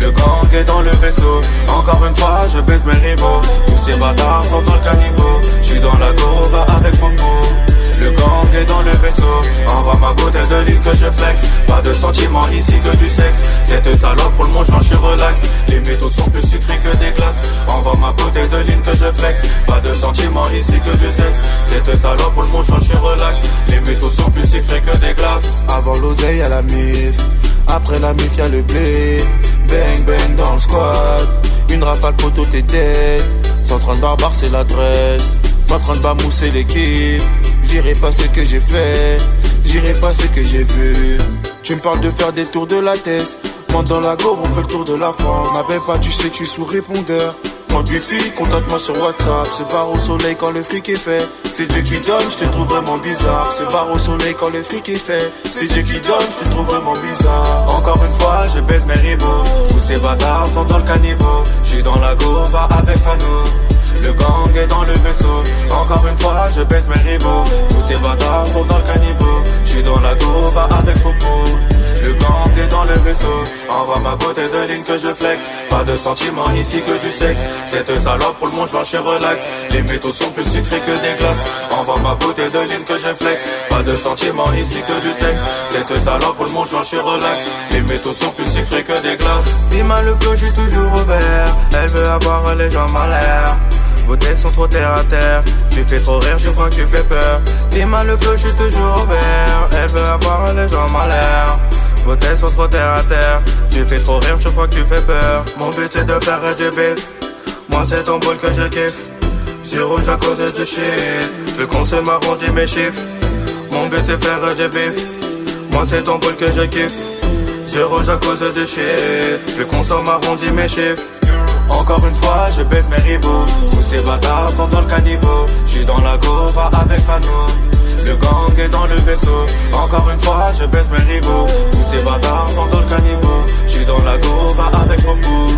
Le gang est dans le vaisseau. Encore une fois, je baisse mes rivaux. Tous ces bâtards sont dans le caniveau. J'suis dans la gova avec Popo. Le gang est dans le vaisseau. Envoie ma bouteille de ligne que je flex. Pas de sentiments ici que du sexe. Cette salope pour le mange, je suis relax. Les métaux sont plus sucrés que des glaces. Envoie ma bouteille de ligne que je flex. Pas de sentiments ici que du sexe. Cette salope pour le mange, je suis relax. Les métaux sont plus sucrés que des glaces. Avant l'oseille y'a la mif. Après la mif y'a le blé. Bang bang dans le squat. Une rafale poteau t'es dead. 130 barbares c'est l'adresse. 130 bas mousser l'équipe. J'irai pas ce que j'ai fait, j'irai pas ce que j'ai vu. Tu me parles de faire des tours de la tête. Moi dans la go, on fait le tour de la France. M'appelle pas, tu sais que je suis sous répondeur. Moi de wifi, contacte-moi sur WhatsApp. Se barre au soleil quand le fric est fait. C'est Dieu qui donne, je te trouve vraiment bizarre. Se barre au soleil quand le fric est fait. C'est Dieu qui donne, je te trouve vraiment bizarre. Encore une fois, je baisse mes rivaux. Tous ces bâtards sont dans le caniveau. J'suis dans la gova avec Fano. Le gang est dans le vaisseau. Encore une fois, je baisse mes rivaux. Tous ces bâtards sont dans le caniveau. J'suis dans la gova avec Popo. Le gang est dans le vaisseau. Envoie ma bouteille de ligne que je flex. Pas de sentiments ici que du sexe. Cette salope pour le monde, je suis relax. Les métaux sont plus sucrés que des glaces. Envoie ma bouteille de ligne que je flex. Pas de sentiments ici que du sexe. Cette salope pour le monde, je suis relax. Les métaux sont plus sucrés que des glaces. Dis-moi le flow, j'suis toujours ouvert. Elle veut avoir les jambes en l'air. Vos têtes sont trop terre à terre. Tu fais trop rire, je crois que tu fais peur. Dis-moi le flow, j'suis toujours ouvert. Elle veut avoir les jambes en l'air. Vos têtes sont trop terre à terre. Tu fais trop rire, je crois que tu fais peur. Mon but c'est de faire du bif. Moi c'est ton bol que je kiffe. Sur rouge à cause de shit. Je consomme arrondi mes chiffres. Mon but c'est faire du bif. Moi c'est ton bol que je kiffe. Sur rouge à cause de shit. Je consomme arrondi mes chiffres. Encore une fois, je baisse mes rivaux. Tous ces bâtards sont dans le caniveau. J'suis dans la go, Fano. Le gang est dans le vaisseau. Encore une fois je baisse mes rivaux. Tous ces bâtards sont dans le caniveau. J'suis dans la go, va avec mon pou.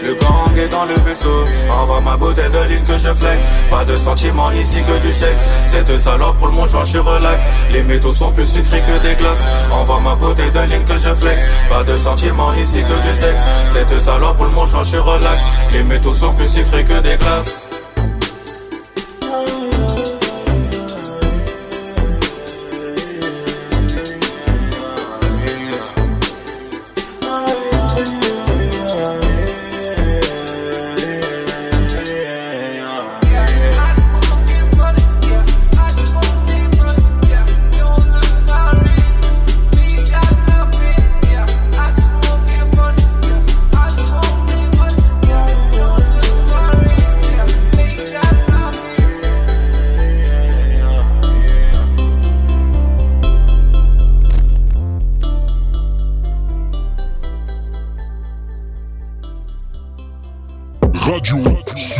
Le gang est dans le vaisseau. Envoie ma beauté de ligne que je flex. Pas de sentiments ici que du sexe. Cette salope pour le mon joint je suis relax. Les métaux sont plus sucrés que des glaces. Envoie ma beauté de ligne que je flex. Pas de sentiments ici que du sexe. Cette salope pour le mon joint je suis relax. Les métaux sont plus sucrés que des glaces.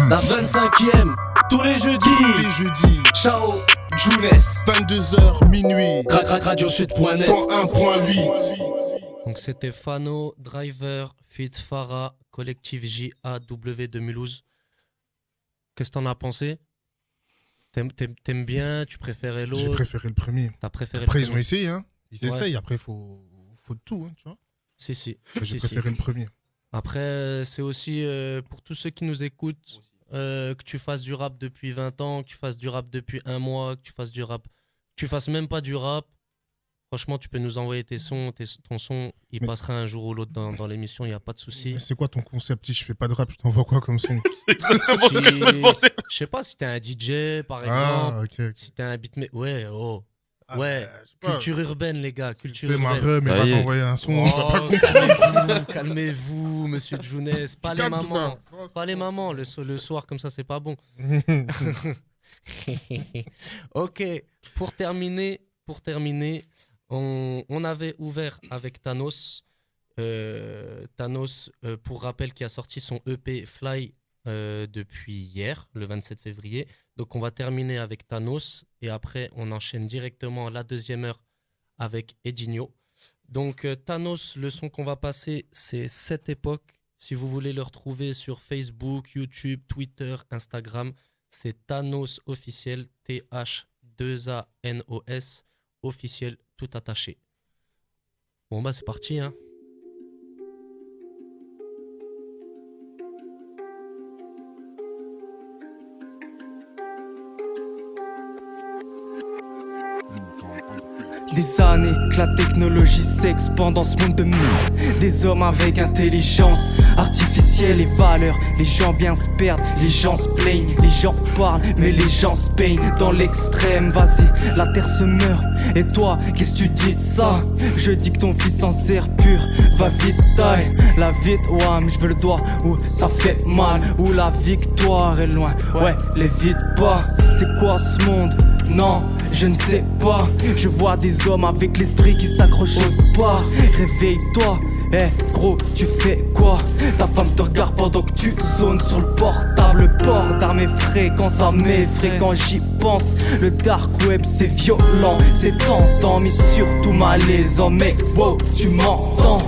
La 25e, tous les jeudis. Ciao, Jounes. 22h minuit. Radiosud.net 101.8. Donc c'était Fano, Driver, Fit Farah, Collectif JAW 2012. Qu'est-ce que t'en as pensé? T'aimes bien? Tu préférais l'autre? J'ai préféré le premier. T'as préféré après, le premier? ils ont essayé, hein. Ils essayent, après, faut tout, hein, tu vois. Si. J'ai préféré le premier. Après, c'est aussi pour tous ceux qui nous écoutent, que tu fasses du rap depuis 20 ans, que tu fasses du rap depuis un mois, que tu fasses du rap, que tu fasses même pas du rap. Franchement, tu peux nous envoyer tes sons, ton son, il passera un jour ou l'autre dans l'émission, il n'y a pas de souci. Mais c'est quoi ton concept? Si je fais pas de rap, je t'envoie quoi comme son? C'est exactement ce que je me demandais. Je sais pas, si t'es un DJ par exemple, okay. Si t'es un beatmaker, ouais, ouais, pas, culture urbaine les gars, culture urbaine. C'est ma rem, mais va t'envoyer un son, je vais pas calmez-vous, monsieur Jounès, pas les mamans, pas les mamans, le soir comme ça c'est pas bon. Ok, pour terminer, on avait ouvert avec Thanos. Thanos, pour rappel, qui a sorti son EP Fly depuis hier, le 27 février. Donc on va terminer avec Thanos et après on enchaîne directement la deuxième heure avec Edinho. Donc Thanos, le son qu'on va passer, c'est Cette Époque. Si vous voulez le retrouver sur Facebook, YouTube, Twitter, Instagram, c'est Thanos officiel, T-H-2-A-N-O-S officiel, tout attaché. Bon bah c'est parti hein. Des années que la technologie s'expand dans ce monde de merde. Des hommes avec intelligence artificielle et valeurs. Les gens bien se perdent, les gens se plaignent. Les gens parlent, mais les gens se peignent. Dans l'extrême, vas-y, la terre se meurt. Et toi, qu'est-ce que tu dis de ça? Je dis que ton fils en sert pur. Va vite, taille, la vite, ouais, mais je veux le doigt où ça fait mal. Où la victoire est loin, ouais, les vite pas. C'est quoi ce monde? Non, je ne sais pas. Je vois des hommes avec l'esprit qui s'accroche au pas. Réveille-toi, gros, tu fais quoi? Ta femme te regarde pendant que tu zones sur le portable. Le port d'armes est fréquent, ça m'effraie quand j'y pense. Le dark web c'est violent, c'est tentant, mais surtout malaisant. Mec, wow, tu m'entends?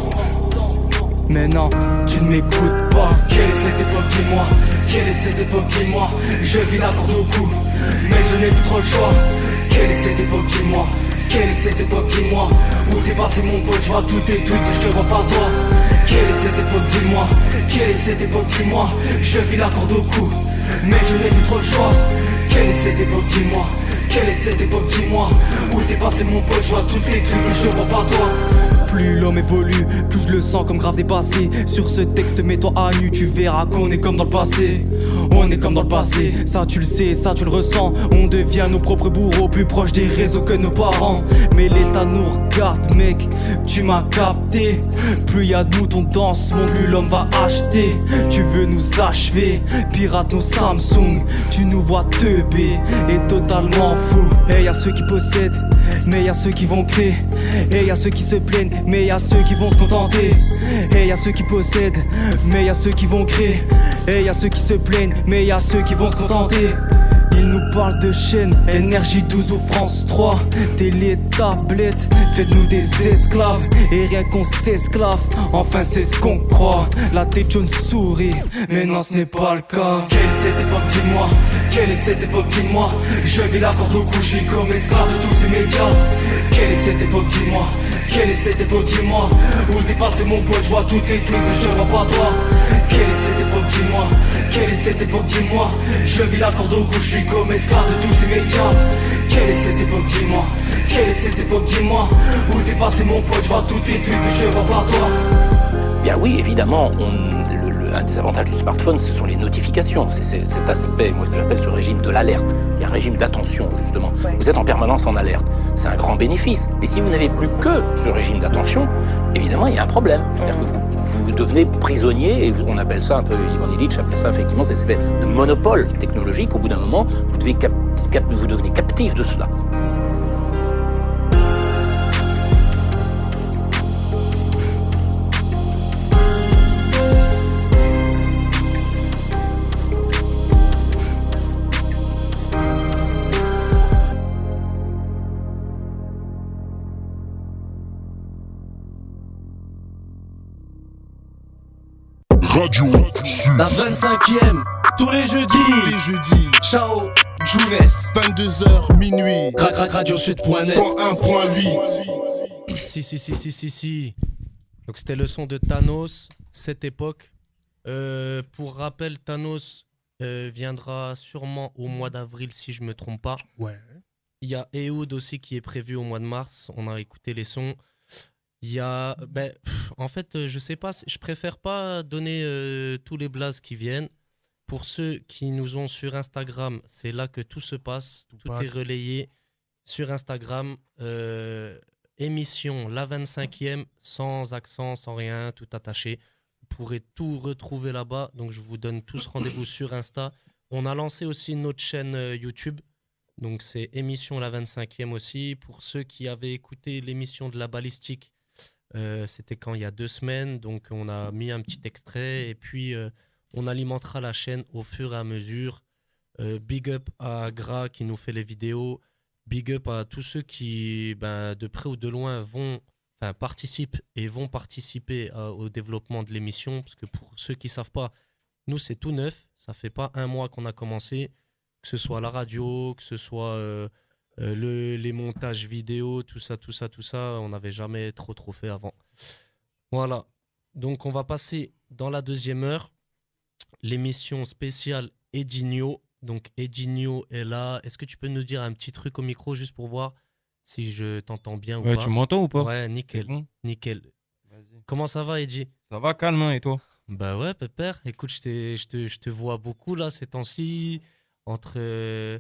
Mais non, tu ne m'écoutes pas. Quelle est cette époque, dis-moi? Quelle est cette époque, dis-moi? Je vis la corde au cou, mais je n'ai plus trop le choix. Quelle est cette époque, dis-moi? Quelle est cette époque, dis-moi? Où t'es passé mon pote, je vois tous tes tweets et je te vois pas toi. Quelle est cette époque, dis-moi? Quelle est cette époque, dis-moi? Je vis la corde au cou, mais je n'ai plus trop le choix. Quelle est cette époque, dis-moi? Quelle est cette époque, dis-moi? Où t'es passé mon pote, je vois tous tes tweets et je te vois pas toi. Plus l'homme évolue, plus je le sens comme grave dépassé. Sur ce texte, mets-toi à nu, tu verras qu'on est comme dans le passé. On est comme dans le passé, ça tu le sais, ça tu le ressens. On devient nos propres bourreaux, plus proches des réseaux que nos parents. Mais l'État nous regarde, mec, tu m'as capté. Plus y a de moutons dans ce monde, plus l'homme va acheter. Tu veux nous achever, pirate nos Samsung. Tu nous vois teubés et totalement fou. Et y'a ceux qui possèdent, mais y'a ceux qui vont créer. Et y'a ceux qui se plaignent, mais y'a ceux qui vont se contenter. Et y'a ceux qui possèdent, mais y'a ceux qui vont créer. Et y'a ceux qui se plaignent, mais y'a ceux qui vont se contenter. Ils nous parlent de chaîne, énergie 12 ou France 3. Télé, tablette, faites-nous des esclaves. Et rien qu'on s'esclave, enfin c'est ce qu'on croit. La tête jaune sourit, mais non ce n'est pas le cas. Quelle est cette époque, dis-moi? Quelle est cette époque, dis-moi? Je vis la corde au cou, je suis comme esclave de tous ces médias. Quelle est cette époque, dis-moi? Quelle est cette époque, dis-moi? Où t'es passé mon pote, je vois tous tes trucs, mais je te vois pas toi. Quelle est cette époque, dis-moi? Quelle est cette époque, dis-moi? Je vis la corde au cou, je suis comme esclave de tous ces médias. Quelle est cette époque, dis-moi? Quelle est cette époque, dis-moi? Où t'es passé mon pote, je vois tous tes trucs, mais je te vois pas toi. Bien oui, évidemment, un des avantages du smartphone, ce sont les notifications. C'est cet aspect, moi, que j'appelle ce régime de l'alerte. Il y a un régime d'attention, justement. Vous êtes en permanence en alerte. C'est un grand bénéfice. Et si vous n'avez plus que ce régime d'attention, évidemment, il y a un problème. C'est-à-dire que vous devenez prisonnier, et on appelle ça un peu, Ivan Illich appelait ça effectivement, cette espèce de monopole technologique. Au bout d'un moment, vous devenez captif de cela. Radio Sud. La 25e, tous les jeudis. Ciao, Jounes. 22h minuit. Radiosud.net 101.8. Si. Donc c'était le son de Thanos, cette époque. Pour rappel, Thanos viendra sûrement au mois d'avril si je me trompe pas. Ouais. Il y a Ehud aussi qui est prévu au mois de mars. On a écouté les sons. Il y a, en fait, je sais pas, je préfère pas donner tous les blazes qui viennent. Pour ceux qui nous ont sur Instagram, c'est là que tout se passe, tout est relayé sur Instagram. Émission la 25e, sans accent, sans rien, tout attaché. Vous pourrez tout retrouver là-bas. Donc je vous donne tous rendez-vous sur Insta. On a lancé aussi notre chaîne YouTube. Donc c'est émission la 25e aussi. Pour ceux qui avaient écouté l'émission de la balistique, c'était quand il y a 2 semaines, donc on a mis un petit extrait et puis on alimentera la chaîne au fur et à mesure. Big up à Gras qui nous fait les vidéos, big up à tous ceux qui de près ou de loin participent et vont participer au développement de l'émission, parce que pour ceux qui ne savent pas, nous c'est tout neuf, ça fait pas 1 mois qu'on a commencé, que ce soit la radio, que ce soit les montages vidéo, tout ça, on n'avait jamais trop fait avant. Voilà, donc on va passer dans la 2e heure, l'émission spéciale Edinho. Donc Edinho est là. Est-ce que tu peux nous dire un petit truc au micro juste pour voir si je t'entends bien ou pas? Tu m'entends ou pas? Ouais, nickel, nickel. Vas-y. Comment ça va, Eddy? Ça va, calme, hein, et toi? Bah ouais, pépère. Écoute, je te vois beaucoup là ces temps-ci, entre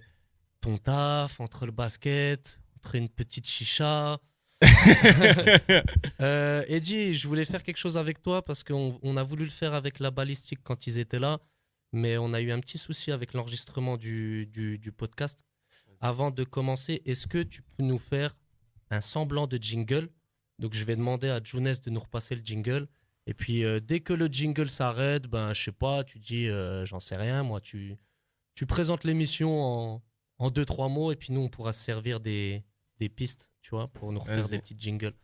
ton taf, entre le basket, entre une petite chicha. Eddy, je voulais faire quelque chose avec toi parce qu'on a voulu le faire avec la balistique quand ils étaient là, mais on a eu un petit souci avec l'enregistrement du podcast. Avant de commencer, est-ce que tu peux nous faire un semblant de jingle? Donc je vais demander à Jounes de nous repasser le jingle. Et puis dès que le jingle s'arrête, je sais pas, tu dis j'en sais rien, moi tu présentes l'émission en 2-3 mots, et puis nous on pourra se servir des pistes, tu vois, pour nous refaire des petits jingles.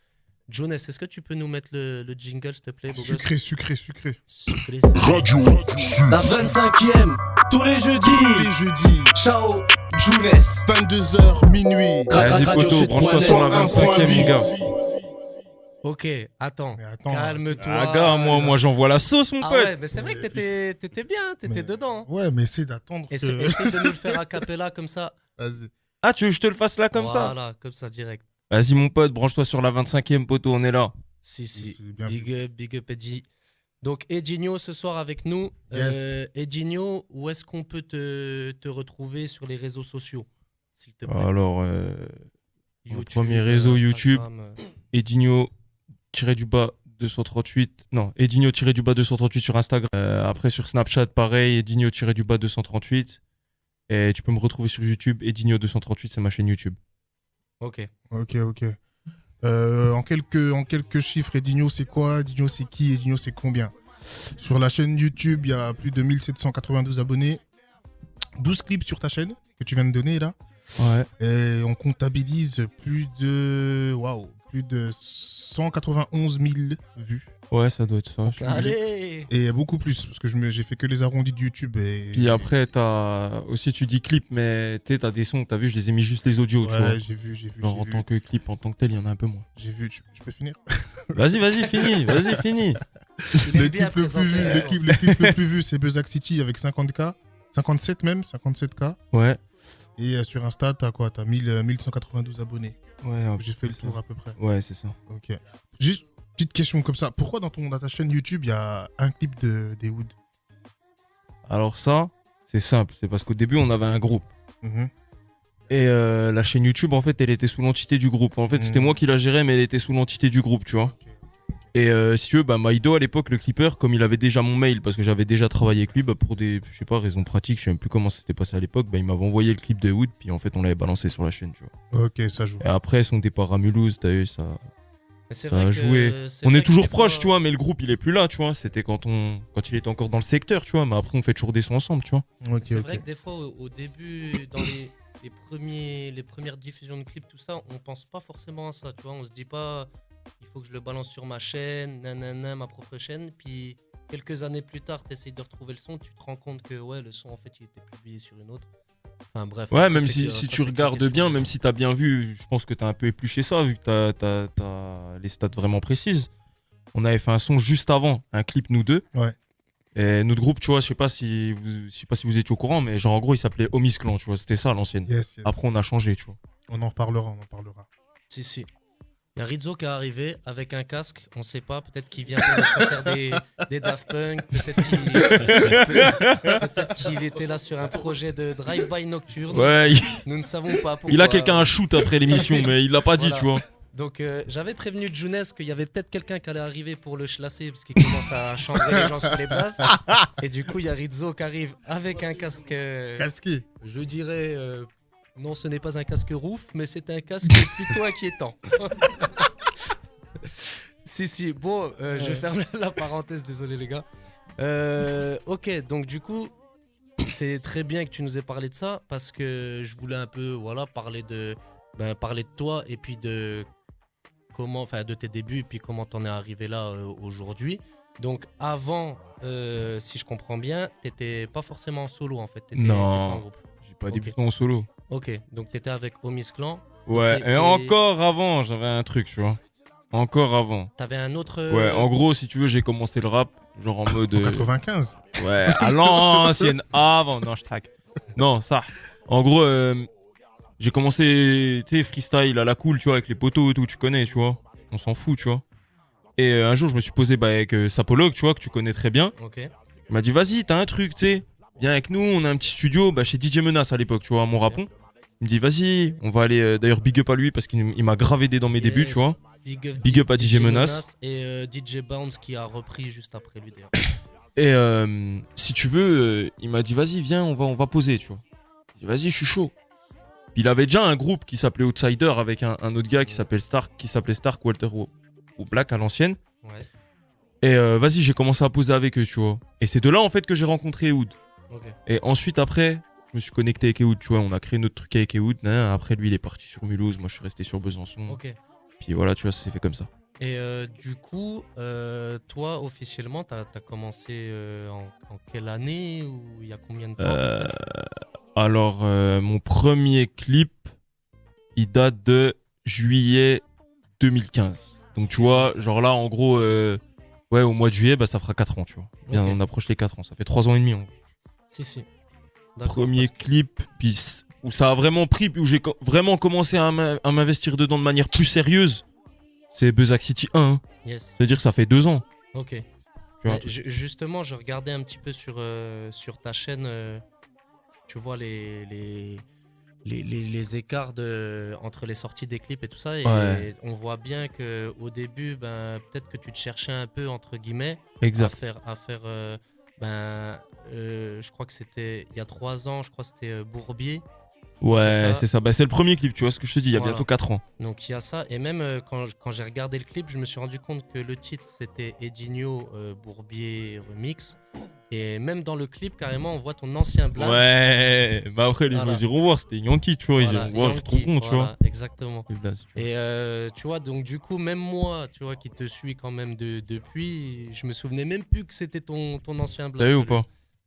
Jounes, est-ce que tu peux nous mettre le jingle, s'il te plaît, beau gosse? Sucré. Radio Sud. La 25e, tous les jeudis. Ciao, Jounes. 22h minuit. Vas-y, poto, branche-toi sur la 25e, les gars. Ok, attends, calme-toi. Ah, gars, moi j'envoie la sauce, mon pote. Ouais, mais c'est vrai que t'étais bien, t'étais dedans. Ouais, mais essaye d'attendre. Essaye de nous le faire a cappella comme ça. Vas-y. Ah, tu veux que je te le fasse là comme ça? Voilà, comme ça, direct. Vas-y, mon pote, branche-toi sur la 25e, poto, on est là. Si. Big up, Eddy. Donc, Edinho ce soir avec nous. Yes. Edinho, où est-ce qu'on peut te retrouver sur les réseaux sociaux, s'il te plaît? Alors, YouTube, premier réseau YouTube, Instagram, Edinho-238. Non, Edinho-238 sur Instagram. Après, sur Snapchat, pareil, Edinho-238. Et tu peux me retrouver sur YouTube, Edinho238, c'est ma chaîne YouTube. Ok. En quelques chiffres, Edinho c'est quoi? Edinho c'est qui? Edinho c'est combien? Sur la chaîne YouTube, il y a plus de 1792 abonnés. 12 clips sur ta chaîne. que tu viens de donner là. Ouais. Et on comptabilise plus de 191 000 vues. Ouais, ça doit être ça. Allez. Et beaucoup plus, parce que j'ai fait que les arrondis de YouTube. Et... Puis après, t'as aussi, tu dis clip, mais tu sais, t'as des sons, t'as vu, je les ai mis juste les audios. Tu vois. Ouais, j'ai vu. Genre en tant que clip, en tant que tel, il y en a un peu moins. J'ai vu, je peux finir? Vas-y, finis. Le clip le plus vu, c'est Buzzak City avec 50K. 57K. Ouais. Et sur Insta, t'as quoi? T'as 1192 abonnés. Ouais, j'ai fait le tour à peu près. Ouais, c'est ça. Ok. Juste petite question comme ça. Pourquoi dans ta chaîne YouTube, il y a un clip des Wood? Alors ça, c'est simple. C'est parce qu'au début, on avait un groupe. Mhm. Et la chaîne YouTube, en fait, elle était sous l'entité du groupe. En fait, c'était moi qui la gérais, mais elle était sous l'entité du groupe, tu vois. Et si tu veux, Maïdo, à l'époque, le clipper, comme il avait déjà mon mail, parce que j'avais déjà travaillé avec lui, pour des, je sais pas, raisons pratiques, je sais même plus comment c'était passé à l'époque, il m'avait envoyé le clip de Wood, puis en fait, on l'avait balancé sur la chaîne, tu vois. Ok, ça joue. Et après, son départ à Mulhouse, t'as vu, ça a joué. C'est On vrai est que toujours des proches, fois- tu vois, mais le groupe, il est plus là, tu vois. C'était quand il était encore dans le secteur, tu vois, mais après, on fait toujours des sons ensemble, tu vois. C'est vrai que des fois, au début, dans les premières diffusions de clips, tout ça, on pense pas forcément à ça, tu vois. On se dit pas, il faut que je le balance sur ma chaîne, nanana, ma propre chaîne. Puis quelques années plus tard, tu essayes de retrouver le son, tu te rends compte que ouais, le son, en fait, il était publié sur une autre. Enfin bref. Ouais, après, même c'est que si ça, tu c'est regardes question bien, de- même si t'as bien vu, je pense que t'as un peu épluché ça, vu que t'as les stats vraiment précises. On avait fait un son juste avant, un clip nous deux. Ouais. Et notre groupe, tu vois, je sais pas si vous étiez au courant, mais genre en gros, il s'appelait Homies Clan, tu vois, c'était ça à l'ancienne. Yes. Après, on a changé, tu vois. On en reparlera. Si. Il y a Rizzo qui est arrivé avec un casque, on sait pas, peut-être qu'il vient pour le concert des Daft Punk, peut-être qu'il était là sur un projet de drive-by nocturne. Ouais, Nous ne savons pas pourquoi. Il a quelqu'un à shoot après l'émission, mais il l'a pas dit, Voilà. tu vois. Donc j'avais prévenu Younes qu'il y avait peut-être quelqu'un qui allait arriver pour le chlasser parce qu'il commence à chambrer les gens sur les places. Et du coup, il y a Rizzo qui arrive avec un casque. Casqué. Je dirais. Non, ce n'est pas un casque roof, mais c'est un casque plutôt inquiétant. Si. Bon, je ferme la parenthèse, désolé les gars. Ok, donc du coup, c'est très bien que tu nous aies parlé de ça parce que je voulais un peu, parler de toi et puis de de tes débuts et puis comment t'en es arrivé là aujourd'hui. Donc avant, si je comprends bien, t'étais pas forcément en solo en fait. T'étais en Non, groupe. j'ai pas débuté en solo. Ok, donc t'étais avec Homies Clan. Ouais, Ok, et encore avant, j'avais un truc, tu vois. Encore avant. T'avais un autre. Ouais, en gros, si tu veux, j'ai commencé le rap, genre en mode. 95. Ouais, à l'ancienne, avant. Non, je traque. Non, ça. En gros, j'ai commencé, tu sais, freestyle à la cool, tu vois, avec les potos et tout, tu connais, tu vois. On s'en fout, tu vois. Et un jour, je me suis posé avec Sapologue, tu vois, que tu connais très bien. Ok. Il m'a dit, vas-y, t'as un truc, tu sais. Viens avec nous, on a un petit studio chez DJ Menace à l'époque, tu vois, à Montrapon. Il me dit, vas-y, on va aller. D'ailleurs, big up à lui parce qu'il m'a grave aidé dans mes débuts, tu vois. Big up à DJ Menace. Et DJ Bounce qui a repris juste après lui d'ailleurs. Et si tu veux, il m'a dit, vas-y, viens, on va poser, tu vois. J'ai dit, vas-y, je suis chaud. Puis il avait déjà un groupe qui s'appelait Outsider avec un autre gars qui s'appelait Stark, Walter ou Black à l'ancienne. Ouais. Et vas-y, j'ai commencé à poser avec eux, tu vois. Et c'est de là en fait que j'ai rencontré Ewood. Okay. Et ensuite, après, je me suis connecté avec Ewood, tu vois. On a créé notre truc avec Ewood. Après, lui, il est parti sur Mulhouse. Moi, je suis resté sur Besançon. Ok. Puis voilà, tu vois, ça s'est fait comme ça. Et du coup, toi, officiellement, t'as commencé en quelle année ou il y a combien de temps Alors, mon premier clip, il date de juillet 2015. Donc, tu vois, genre là, en gros, ouais, au mois de juillet, ça fera 4 ans, tu vois. Bien, Okay. on approche les 4 ans. Ça fait 3 ans et demi. Si. Premier clip, puis où ça a vraiment pris, puis où j'ai vraiment commencé à m'investir dedans de manière plus sérieuse, c'est Buzzak City 1. Hein. Yes. C'est-à-dire que ça fait 2 ans. Ok. Tu vois, justement, je regardais un petit peu sur ta chaîne, tu vois les écarts entre les sorties des clips et tout ça. Et ouais. on voit bien qu'au début, peut-être que tu te cherchais un peu, entre guillemets, exact. à faire je crois que c'était il y a 3 ans, je crois que c'était Bourbier. Ouais, c'est ça. C'est le premier clip, tu vois ce que je te dis, il y a bientôt 4 ans. Donc il y a ça, et même quand j'ai regardé le clip, je me suis rendu compte que le titre c'était Edinho Bourbier Remix, Et même dans le clip, carrément, on voit ton ancien blaze. Ouais, bah après, Voilà. ils iront voir, c'était Yankee, tu vois, Voilà, ils iront voir, ils Yankee, trouveront, tu voilà, vois. Exactement. Le blaze, tu vois. Et tu vois, donc du coup, même moi, tu vois, qui te suis quand même depuis, je me souvenais même plus que c'était ton ancien blaze. T'as vu ou celui. pas?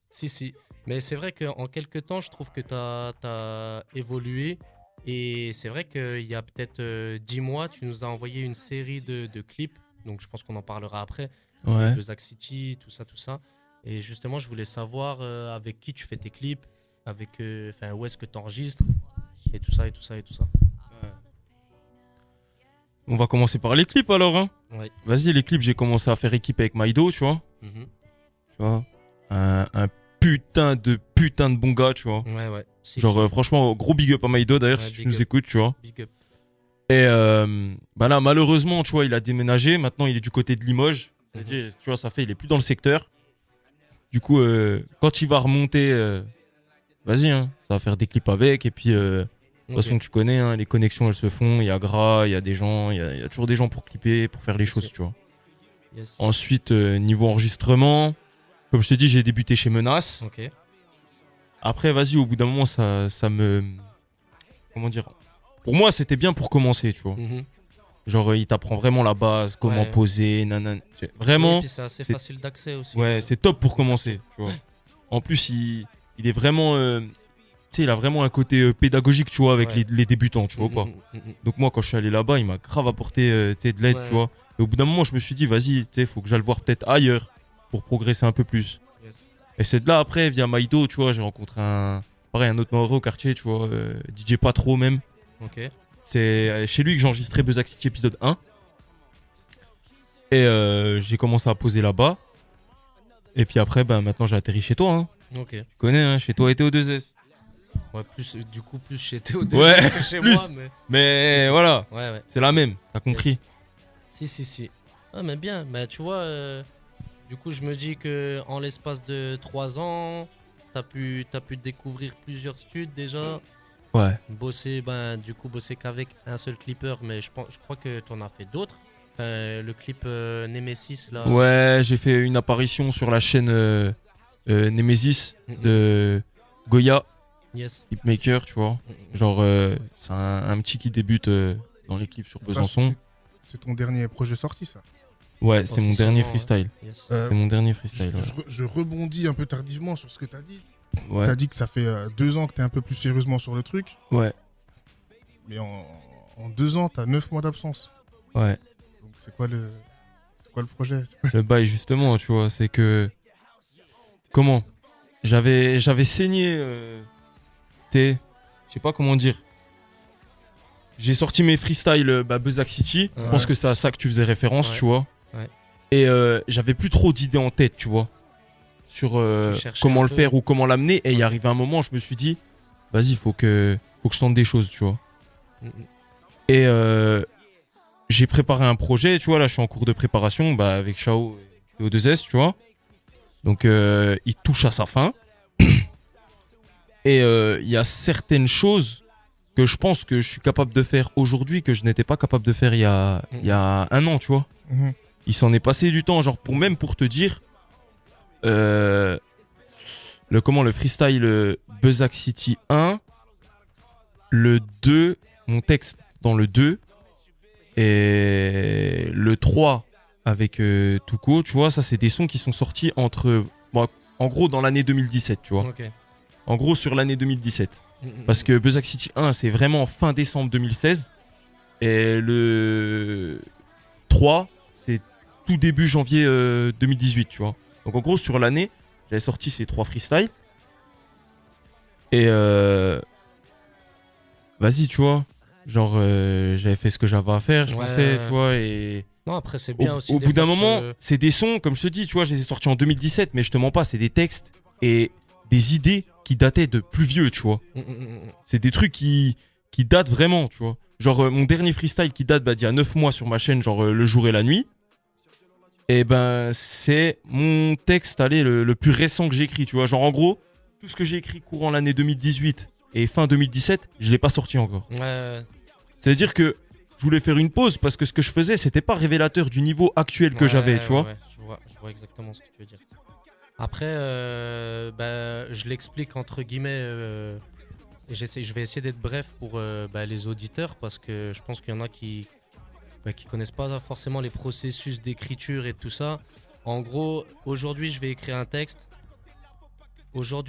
Si. Mais c'est vrai qu'en quelques temps, je trouve que t'as évolué. Et c'est vrai qu'il y a peut-être 10 mois, tu nous as envoyé une série de clips. Donc je pense qu'on en parlera après. Ouais. De Zack City, tout ça. Et justement, je voulais savoir avec qui tu fais tes clips, avec, où est-ce que tu enregistres, et tout ça. On va commencer par les clips alors, hein. Ouais. Vas-y, les clips, j'ai commencé à faire équipe avec Maido, tu vois. Mhm. Tu vois, un putain de bon gars, tu vois. Ouais. Genre, franchement, gros big up à Maido d'ailleurs, si tu nous écoutes, tu vois. Big up. Et bah là, malheureusement, tu vois, il a déménagé. Maintenant, il est du côté de Limoges. C'est-à-dire, tu vois, il est plus dans le secteur. Du coup, quand il va remonter, vas-y, hein, ça va faire des clips avec. Et puis, de toute façon, tu connais, hein, les connexions, elles se font. Il y a Gras, il y a des gens, il y a toujours des gens pour clipper, pour faire les choses, tu vois. Yes. Ensuite, niveau enregistrement, comme je te dis, j'ai débuté chez Menace. Ok. Après, vas-y, au bout d'un moment, ça me... Comment dire? Pour moi, c'était bien pour commencer, tu vois. Mhm. Genre, il t'apprend vraiment la base, comment poser, nanana. Vraiment. Oui, et puis c'est assez facile d'accès aussi. Ouais, c'est top pour commencer, tu vois. En plus, il est vraiment... tu sais, il a vraiment un côté pédagogique, tu vois, avec les débutants, tu vois pas. Donc moi, quand je suis allé là-bas, il m'a grave apporté tu sais, de l'aide, tu vois. Et au bout d'un moment, je me suis dit, vas-y, tu sais, faut que j'aille le voir peut-être ailleurs pour progresser un peu plus. Yes. Et c'est de là, après, via Maido, tu vois, j'ai rencontré un autre Mauro au quartier, tu vois, DJ Patro même. Ok. C'est chez lui que j'ai enregistré Buzzak City épisode 1. Et j'ai commencé à poser là-bas. Et puis après, maintenant j'ai atterri chez toi. Hein. Ok. Tu connais, hein, chez toi et Théo2S. Ouais, plus chez Théo2S ouais, que chez plus. moi. Mais si. voilà, ouais. C'est la même, t'as compris. Yes. Si. Ah, mais bien. Mais tu vois, du coup, je me dis que en l'espace de 3 ans, t'as pu découvrir plusieurs studs déjà. Ouais. Bosser qu'avec un seul clipper, mais je crois que t'en as fait d'autres. Le clip Nemesis là. Ouais, j'ai fait une apparition sur la chaîne Nemesis de Goya, Hitmaker, tu vois. Genre, c'est un petit qui débute dans les clips sur Besançon. C'est ton dernier projet sorti, ça? Ouais, c'est mon dernier freestyle. Yes. C'est mon dernier freestyle. Je rebondis un peu tardivement sur ce que t'as dit. Ouais. T'as dit que ça fait 2 ans que t'es un peu plus sérieusement sur le truc. Ouais. Mais en 2 ans, t'as 9 mois d'absence. Ouais. Donc c'est quoi le projet? Le bail, justement, tu vois, c'est que... Comment? J'avais saigné... je sais pas comment dire. J'ai sorti mes freestyles Buzzak City. Je pense que c'est à ça que tu faisais référence, tu vois. Ouais. Et j'avais plus trop d'idées en tête, tu vois. Sur comment le faire ou comment l'amener. Et il y arrivait un moment, je me suis dit, vas-y, faut que je tente des choses, tu vois. Et j'ai préparé un projet, tu vois. Là, je suis en cours de préparation avec Chao et Théo2S, tu vois. Donc, il touche à sa fin. Et il y a certaines choses que je pense que je suis capable de faire aujourd'hui que je n'étais pas capable de faire il y a 1 an, tu vois. Il s'en est passé du temps, genre pour te dire, le freestyle Buzzak City 1, le 2, mon texte dans le 2, et le 3 avec Tuko, tu vois, ça c'est des sons qui sont sortis entre, en gros dans l'année 2017, tu vois. Okay. En gros sur l'année 2017. Parce que Buzzak City 1 c'est vraiment fin décembre 2016 et le 3 c'est tout début janvier 2018, tu vois. Donc en gros sur l'année j'avais sorti ces 3 freestyles et vas-y, tu vois, genre j'avais fait ce que j'avais à faire, je pensais, tu vois, et non, après c'est bien aussi au bout d'un moment c'est des sons, comme je te dis, tu vois, je les ai sortis en 2017 mais je te mens pas, c'est des textes et des idées qui dataient de plus vieux, tu vois. C'est des trucs qui datent vraiment, tu vois. Genre mon dernier freestyle qui date d'il y a 9 mois sur ma chaîne, genre le jour et la nuit. Et c'est mon texte, le plus récent que j'ai écrit, tu vois. Genre en gros, tout ce que j'ai écrit courant l'année 2018 et fin 2017, je l'ai pas sorti encore. C'est-à-dire que je voulais faire une pause parce que ce que je faisais, c'était pas révélateur du niveau actuel que j'avais, tu vois. Je vois exactement ce que tu veux dire. Après, je l'explique entre guillemets. Je vais essayer d'être bref pour les auditeurs parce que je pense qu'il y en a qui connaissent pas forcément les processus d'écriture et tout ça. En gros, aujourd'hui, je vais écrire un texte. Demain,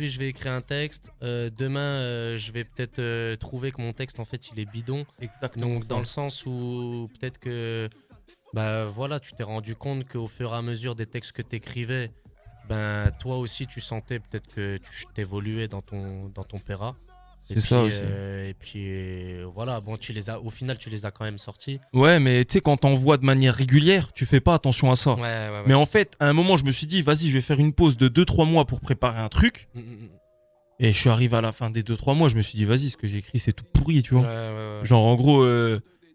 je vais peut-être trouver que mon texte, en fait, il est bidon. Exactement. Donc, dans le sens où peut-être que tu t'es rendu compte qu'au fur et à mesure des textes que tu écrivais, toi aussi, tu sentais peut-être que tu t'évoluais dans ton péra. C'est ça aussi. Et puis voilà, bon, au final, tu les as quand même sortis. Ouais, mais tu sais, quand t'envoies de manière régulière, tu fais pas attention à ça. Ouais. Mais en fait, à un moment, je me suis dit, vas-y, je vais faire une pause de 2-3 mois pour préparer un truc. Et je suis arrivé à la fin des 2-3 mois, je me suis dit, vas-y, ce que j'ai écrit, c'est tout pourri, tu vois. Ouais. Genre, en gros,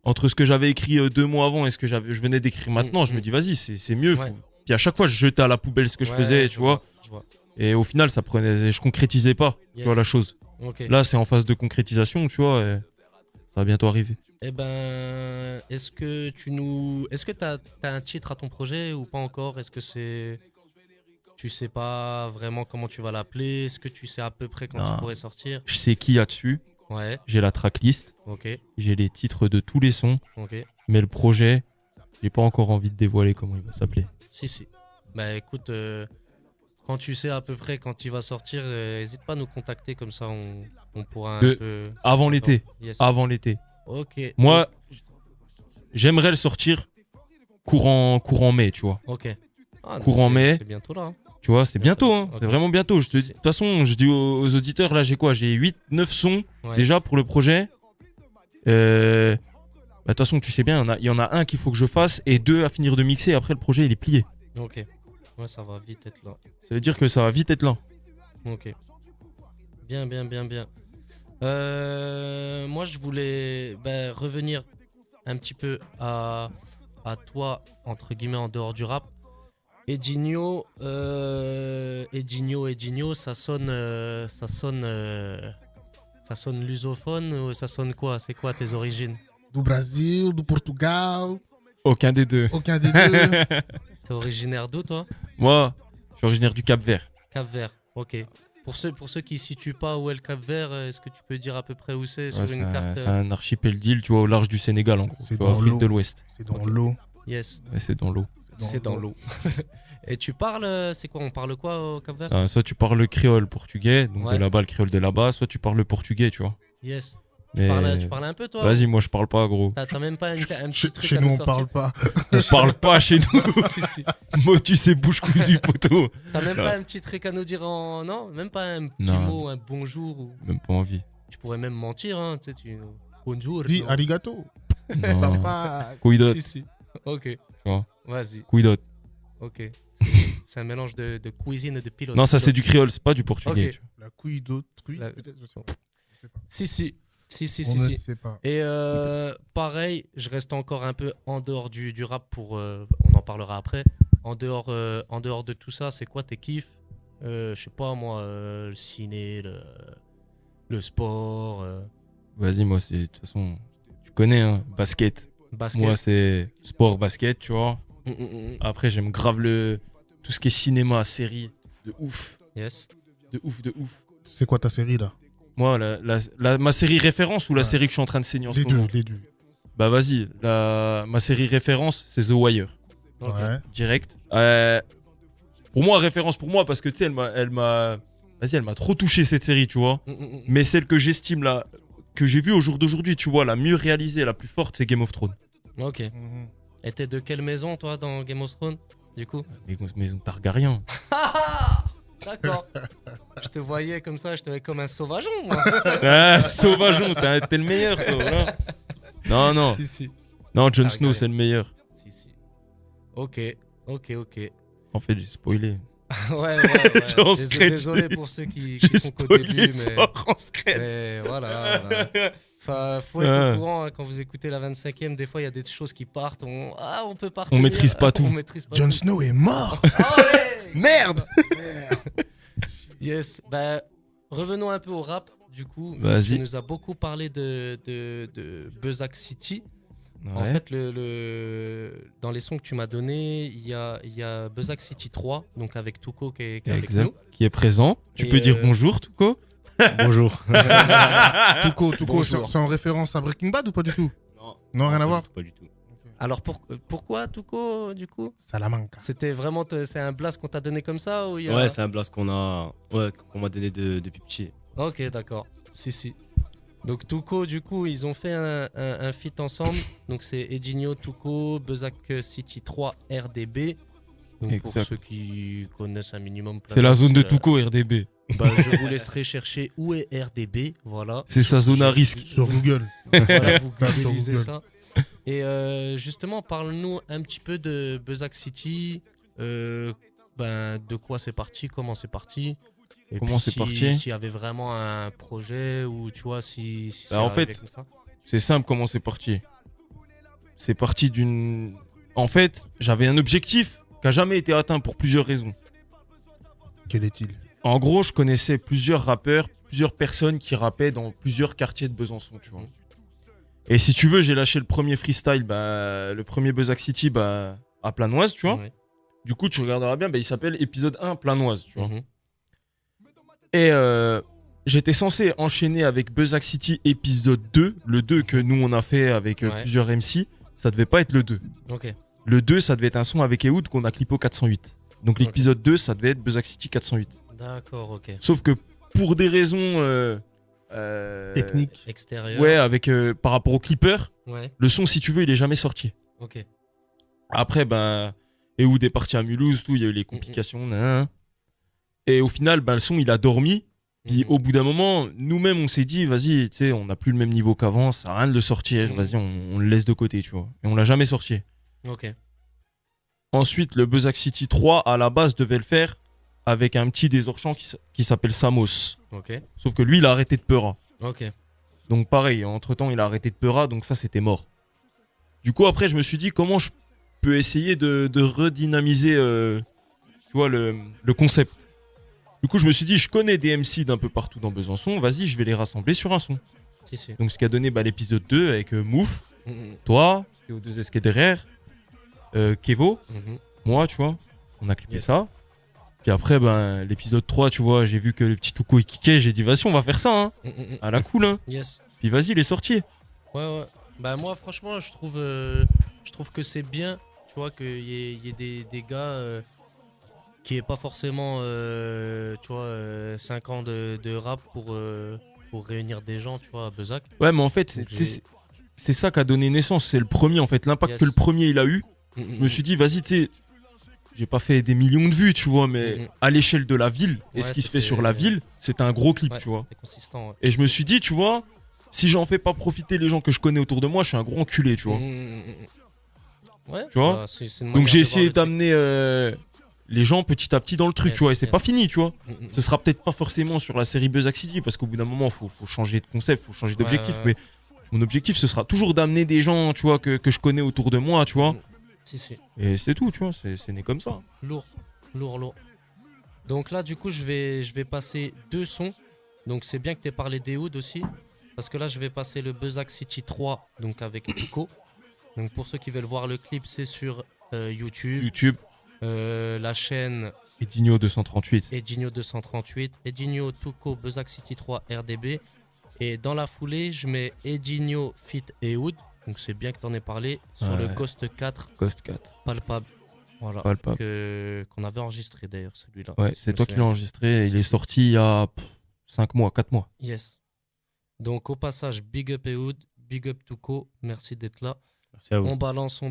entre ce que j'avais écrit 2 mois avant et ce que je venais d'écrire maintenant, je me dis, vas-y, c'est mieux. Ouais. Puis à chaque fois, je jetais à la poubelle ce que je faisais, tu vois. Je vois. Et au final, je concrétisais pas, tu vois, la chose. Okay. Là, c'est en phase de concrétisation, tu vois, et ça va bientôt arriver. Est-ce que t'as un titre à ton projet ou pas encore? Est-ce que tu sais pas vraiment comment tu vas l'appeler? Est-ce que tu sais à peu près quand tu pourrais sortir? Je sais qui y a dessus. Ouais. J'ai la tracklist. Ok. J'ai les titres de tous les sons. Ok. Mais le projet, j'ai pas encore envie de dévoiler comment il va s'appeler. Si. Bah écoute, quand tu sais à peu près quand il va sortir, n'hésite pas à nous contacter, comme ça on pourra un peu... Avant l'été. Yes. Avant l'été. Ok. Moi, j'aimerais le sortir courant mai, tu vois. Ok. Courant mai. C'est bientôt là. Hein. Tu vois, c'est bientôt, hein. Okay. C'est vraiment bientôt. De toute façon, je dis aux auditeurs, là, j'ai quoi? J'ai 8-9 sons déjà pour le projet. De toute façon, tu sais bien, il y en a un qu'il faut que je fasse et 2 à finir de mixer. Après, le projet, il est plié. Ok. Ouais, ça va vite être là. Ça veut dire que ça va vite être là. Ok. Bien. Moi, je voulais revenir un petit peu à toi, entre guillemets, en dehors du rap. Edinho, ça sonne lusophone ou ça sonne quoi? C'est quoi tes origines? Du Brésil, du Portugal. Aucun des deux. T'es originaire d'où, toi? Moi, je suis originaire du Cap-Vert. Cap-Vert, ok. Pour ceux qui ne situent pas où est le Cap-Vert, est-ce que tu peux dire à peu près où c'est sur une carte? C'est un archipel d'île, tu vois, au large du Sénégal, en gros. C'est dans l'Afrique de l'Ouest. C'est dans l'eau. Yes. Ouais, c'est dans l'eau. C'est dans l'eau. Et tu parles, c'est quoi? On parle quoi au Cap-Vert? Soit tu parles le créole portugais, donc de là-bas, le créole de là-bas, soit tu parles le portugais, tu vois. Yes. Mais... Tu parles un peu, toi? Vas-y, moi je parle pas, gros. T'as même pas un petit truc chez à nous, nous on sortir? parle pas. On parle pas chez nous. Si. Motus et bouche cousue, poteau. T'as même pas un petit truc à nous dire en... Non? Même pas un petit mot, un bonjour ou... Même pas envie. Tu pourrais même mentir, hein. Tu sais, bonjour. Dis arigato. Papa. Cuidot. Si. Ok. Tu vois? Vas-y. Cuidot. Ok. C'est un mélange de cuisine et de pilote. Non, ça c'est du créole, c'est pas du portugais. Okay. La couille d'autrui, peut-être, je sais pas. Si. On ne sait pas. Et pareil, je reste encore un peu en dehors du rap pour... on en parlera après. En dehors de tout ça, c'est quoi tes kiffs? Je sais pas moi, le ciné, le sport. Vas-y, moi c'est... De toute façon, tu connais, hein, basket. Moi c'est sport, basket, tu vois. Après j'aime grave tout ce qui est cinéma, série, de ouf. Yes. De ouf. C'est quoi ta série là? Moi, ma série référence ou la série que je suis en train de saigner en ce moment? Les deux. Bah vas-y, ma série référence, c'est The Wire. Okay. Ouais. Direct. Pour moi, référence pour moi, parce que tu sais, elle m'a trop touché cette série, tu vois. Mais celle que j'estime là, que j'ai vue au jour d'aujourd'hui, tu vois, la mieux réalisée, la plus forte, c'est Game of Thrones. Ok. Et t'es de quelle maison, toi, dans Game of Thrones, du coup? Maison Targaryen. D'accord. Je te voyais comme ça, je te voyais comme un sauvageon, moi. Ah, sauvageon, t'es le meilleur, toi. Là. Non. Si. Non, Jon Snow, c'est le meilleur. Si. Ok. En fait, j'ai spoilé. Ouais. Désolé pour ceux qui sont qu'au début, mais voilà. Enfin, faut être au courant, hein, quand vous écoutez la 25e, des fois il y a des choses qui partent. On peut partir. On maîtrise pas tout. Jon Snow est mort. Merde. Yes. Bah, revenons un peu au rap. Du coup, vas-y. tu nous as beaucoup parlé de Buzzak City. En fait, dans les sons que tu m'as donnés, il y a Buzzak City 3, donc avec Tuko qui est avec nous. Qui est présent. Tu peux dire bonjour, Tuko. Bonjour. Tuko, c'est en référence à Breaking Bad ou pas du tout? Non, rien à voir. Pas du tout. Alors pourquoi Tuko du coup? Salamanca. C'était vraiment c'est un blast qu'on t'a donné comme ça ou Ouais, c'est un blast qu'on m'a donné depuis petit. Ok, d'accord. Si. Donc Tuko, du coup, ils ont fait un feat ensemble. Donc c'est Edinho, Tuko, Buzzak City 3, RDB. Donc pour ceux qui connaissent un minimum. C'est la zone de Tuko, RDB. Je vous laisserai chercher où est RDB. Voilà. C'est sa zone à risque. Sur Google. Voilà, vous googliser ça. Et justement, parle-nous un petit peu de Buzzak City. De quoi c'est parti, comment c'est parti. Et comment c'est parti? S'il y avait vraiment un projet ou tu vois si c'est en fait, comme ça. C'est simple comment c'est parti. C'est parti d'une. En fait, j'avais un objectif qui n'a jamais été atteint pour plusieurs raisons. Quel est-il? En gros, je connaissais plusieurs rappeurs, plusieurs personnes qui rappaient dans plusieurs quartiers de Besançon, tu vois. Et si tu veux, j'ai lâché le premier freestyle, le premier Buzzak City à Planoise, tu vois. Ouais. Du coup, tu regarderas bien, il s'appelle épisode 1 Planoise, tu vois. Et j'étais censé enchaîner avec Buzzak City épisode 2, le 2 que nous on a fait avec plusieurs MC, ça devait pas être le 2. Okay. Le 2, ça devait être un son avec Ehud qu'on a clippé au 408. Donc l'épisode 2, ça devait être Buzzak City 408. D'accord, ok. Sauf que pour des raisons techniques, extérieures, ouais, avec par rapport au clipper, le son, si tu veux, il est jamais sorti. Ok. Après, Ehud est parti à Mulhouse, tout, il y a eu les complications. Et au final, le son, il a dormi. Puis au bout d'un moment, nous-mêmes, on s'est dit, vas-y, tu sais, on n'a plus le même niveau qu'avant, ça sert à rien de le sortir, vas-y, on le laisse de côté, tu vois. Et on l'a jamais sorti. Ok. Ensuite, le Buzzak City 3, à la base, devait le faire avec un petit des Orchamps qui s'appelle Samos. Ok. Sauf que lui, il a arrêté de Peura. Ok. Donc pareil, entre-temps, il a arrêté de Peura, donc ça, c'était mort. Du coup, après, je me suis dit, comment je peux essayer de redynamiser, tu vois, le concept. Du coup, je me suis dit, je connais des MC d'un peu partout dans Besançon, vas-y, je vais les rassembler sur un son. Si. Donc, ce qui a donné l'épisode 2 avec Mouf, toi, Théo2S qui est derrière, Kevo, moi, tu vois, on a clippé ça. Puis après, l'épisode 3, tu vois, j'ai vu que le petit Tuko il kickait, j'ai dit, vas-y, on va faire ça, hein. À la cool, hein. Yes. Puis vas-y, il est sorti. Ouais. Moi, franchement, je trouve que c'est bien, tu vois, qu'il y ait des gars qui n'aient pas forcément, tu vois, 5 ans de rap pour réunir des gens, tu vois, à Buzzak. Ouais, mais en fait, c'est ça qui a donné naissance. C'est le premier, en fait. L'impact que le premier, il a eu. Je me suis dit, vas-y, tu sais, j'ai pas fait des millions de vues, tu vois, mais à l'échelle de la ville, et ce qui se fait sur la ville, c'est un gros clip, tu vois. Consistant, ouais. Et je me suis dit, tu vois, si j'en fais pas profiter les gens que je connais autour de moi, je suis un gros enculé, tu vois. Ouais, tu vois. Donc j'ai essayé d'amener les gens petit à petit dans le truc, tu vois, et c'est pas fini, tu vois. Ce sera peut-être pas forcément sur la série Buzzak City, parce qu'au bout d'un moment, faut changer de concept, faut changer d'objectif, mais mon objectif, ce sera toujours d'amener des gens, tu vois, que je connais autour de moi, tu vois. Si. Et c'est tout, tu vois, c'est né comme ça. Lourd. Donc là, du coup, je vais passer 2 sons. Donc c'est bien que tu aies parlé d'Ehud aussi, parce que là, je vais passer le Buzzak City 3, donc avec Tuko. Donc pour ceux qui veulent voir le clip, c'est sur YouTube. La chaîne Edinho 238. Edinho Tuko Buzzak City 3 RDB. Et dans la foulée, je mets Edinho Fit Ehud. Donc c'est bien que tu en aies parlé sur le Ghost 4. Palpable. Voilà. Qu'on avait enregistré d'ailleurs, celui-là. Ouais, c'est toi qui l'as enregistré. Il est sorti il y a 5 mois, 4 mois. Yes. Donc au passage, big up Ehud, big up Tuko. Merci d'être là. Merci à vous. On balance.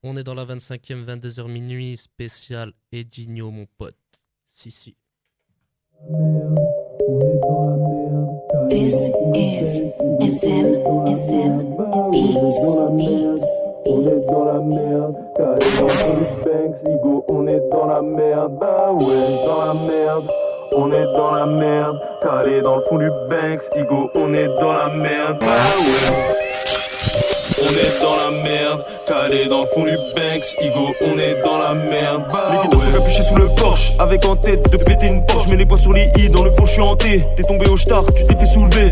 On est dans la 25e, 22h minuit, spécial Edinho, mon pote. Si. This is SM Beats. On est dans la merde, calé dans le Banks, Igo, on est dans la merde, bah ouais, dans la merde. On est dans la merde, calé dans le fond du Banks, Igo, on est dans la merde, bah ouais. On est dans la merde. merde, calé dans le fond du Banks, Igo, on est dans la merde. Les guitares sont capuchés sous le Porsche, avec en tête de péter une Porsche. Mets les poings sur les i, dans le fond je suis hanté. T'es tombé au star, tu t'es fait soulever.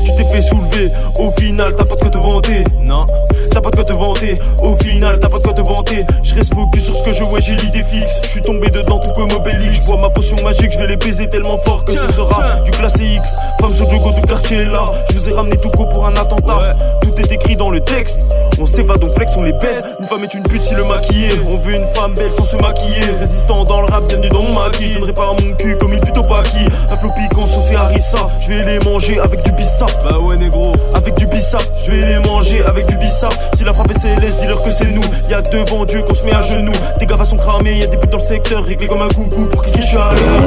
Tu t'es fait soulever, au final t'as pas de quoi te vanter. Non, t'as pas de quoi te vanter, au final t'as pas de quoi te vanter. Je reste focus sur ce que je vois, j'ai l'idée fixe. Je suis tombé dedans tout comme Obélix. Je vois ma potion magique, je vais les baiser tellement fort que ce sera du classé X. Femme sur Jogo, tout quartier là. Je vous ai ramené tout co pour un attentat. Tout est écrit dans le texte. On s'évade, on flex, on les baise. Une femme est une pute si le maquillé. On veut une femme belle sans se maquiller. Résistant dans le rap, bienvenue dans mon maquis. Je donnerai pas à mon cul comme une pute au paquis. Un flow piquant saucé harissa. Je vais les manger avec du bissap. Bah ouais négro, avec du bissap. Je vais les manger avec du bissap. Si la frappe est céleste, dis-leur que c'est nous. Y'a que devant Dieu qu'on se met à genoux. Tes gars sont cramés, y'a des putes dans le secteur. Réglés comme un coucou pour qui je suis à l'heure.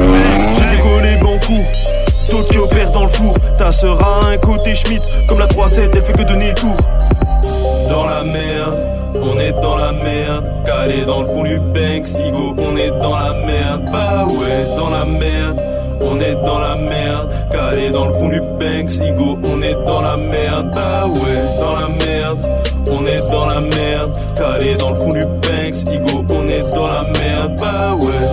J'ai décollé Bancourt. Tokyo perd dans le four. Ta sœur a un côté Schmitt. Comme la 3-7, elle fait que donner le tour. Dans la merde, on est dans la merde, calé dans le fond du Banks, Igo, on est dans la merde, bah ouais, dans la merde, on est dans la merde, calé dans le fond du Banks, Igo, on est dans la merde, bah ouais, dans la merde, on est dans la merde, calé dans le fond du Banks, Igo, on est dans la merde, bah ouais,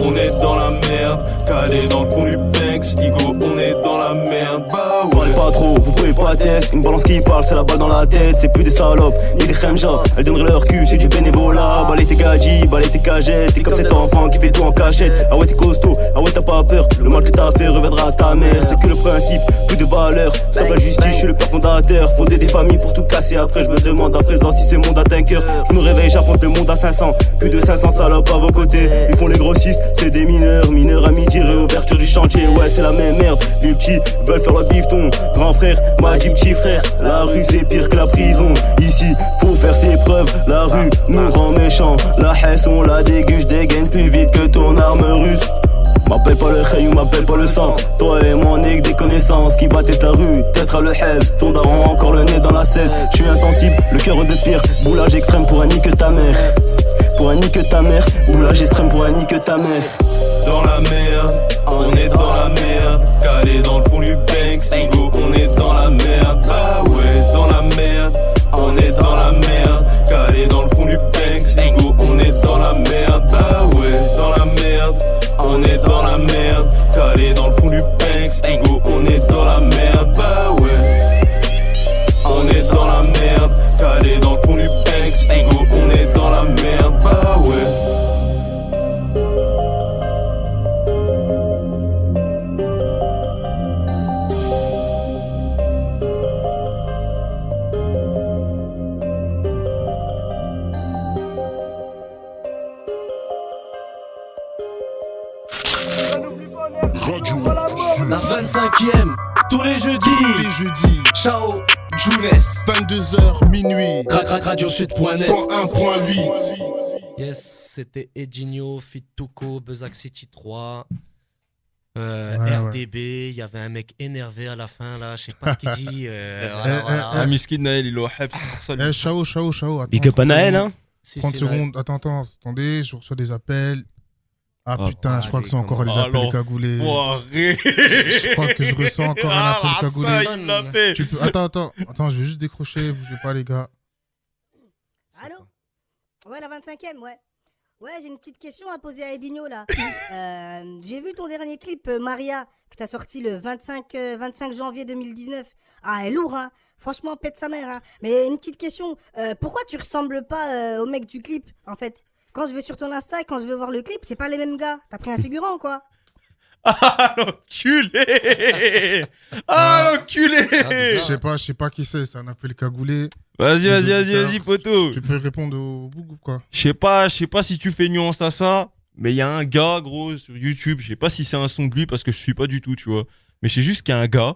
on est dans la merde, calé dans le fond du Banks, Igo, on est dans la merde, bah ouais. Parlez pas trop, vous pouvez pas tester. Une balance qui parle, c'est la balle dans la tête. C'est plus des salopes, ni des khemja. Elles donneraient leur cul, c'est du bénévolat. Balai tes gadgets, balai tes cagettes. T'es comme cet enfant qui fait tout en cachette. Ah ouais t'es costaud, ah ouais t'as pas peur. Le mal que t'as fait reviendra à ta mère. C'est que le principe, plus de valeur. Stop la justice, je suis le père fondateur. Fonder des familles pour tout casser. Après je me demande à présent si ce monde a un cœur. Je me réveille, j'affronte le monde à 500. Plus de 500 salopes à vos côtés. Ils font les grossistes, c'est des mineurs. Mineurs à midi, réouverture du chantier. Ouais c'est la même merde. Les petits veulent faire le bifton. Grand frère, Majib petit frère. La rue c'est pire que la prison. Ici faut faire ses preuves. La rue nous rend méchants. La haisse on la déguste, dégaine plus vite que ton arme russe. M'appelle pas le khayou, m'appelle pas le sang. Toi et moi on est que des connaissances. Qui va tester la rue, testera le hebs. Ton daron encore le nez dans la cesse. Je suis insensible, le cœur de pierre. Boulage extrême pour un nique ta mère. Pour un nique ta mère. Boulage extrême pour un nique ta mère. Dans la merde, on est dans la merde, calé dans le fond du Banks, Igo, on est dans la merde, bah ouais, dans la merde, on est dans la merde, calé dans le fond du Banks, Igo, on est dans la merde, bah ouais, dans la merde, on est dans la merde, calé dans le fond du Banks, Igo, on est dans la merde, bah ouais, on est dans la merde, calé dans le fond du Banks, Igo, on est dans la merde, bah ouais. La 25e, tous les jeudis. Ciao, Jounes. 22h, minuit. Radiosud.net 101.8. Yes, c'était Edinho, Fit Tuko, Buzzak City 3. RDB, il y avait un mec énervé à la fin là, je sais pas ce qu'il dit. Voilà. Miskin Naël, il est au hype, c'est pour ça. Chao. Big up à Naël, hein. 30 secondes, attendez, je reçois des appels. Ah putain, je crois que c'est encore les appels cagoulés. Je crois que je reçois encore un appel cagoulé. Ça, il l'a fait. Attends, je vais juste décrocher, bougez pas les gars. Allô? Ouais, la 25e, ouais. Ouais, j'ai une petite question à poser à Edinho là. J'ai vu ton dernier clip, Maria, que t'as sorti le 25 janvier 2019. Ah, elle est lourd, hein. Franchement, pète sa mère, hein. Mais une petite question, pourquoi tu ressembles pas au mec du clip, en fait? Quand je vais sur ton Insta et quand je veux voir le clip, c'est pas les mêmes gars. T'as pris un figurant, quoi? Ah, l'enculé! Ah, l'enculé! Je sais pas qui c'est un appel cagoulé. Vas-y, poto. Tu peux répondre au boug ou quoi? Je sais pas si tu fais nuance à ça, mais il y a un gars, gros, sur YouTube. Je sais pas si c'est un son de lui parce que je suis pas du tout, tu vois. Mais je sais juste qu'il y a un gars.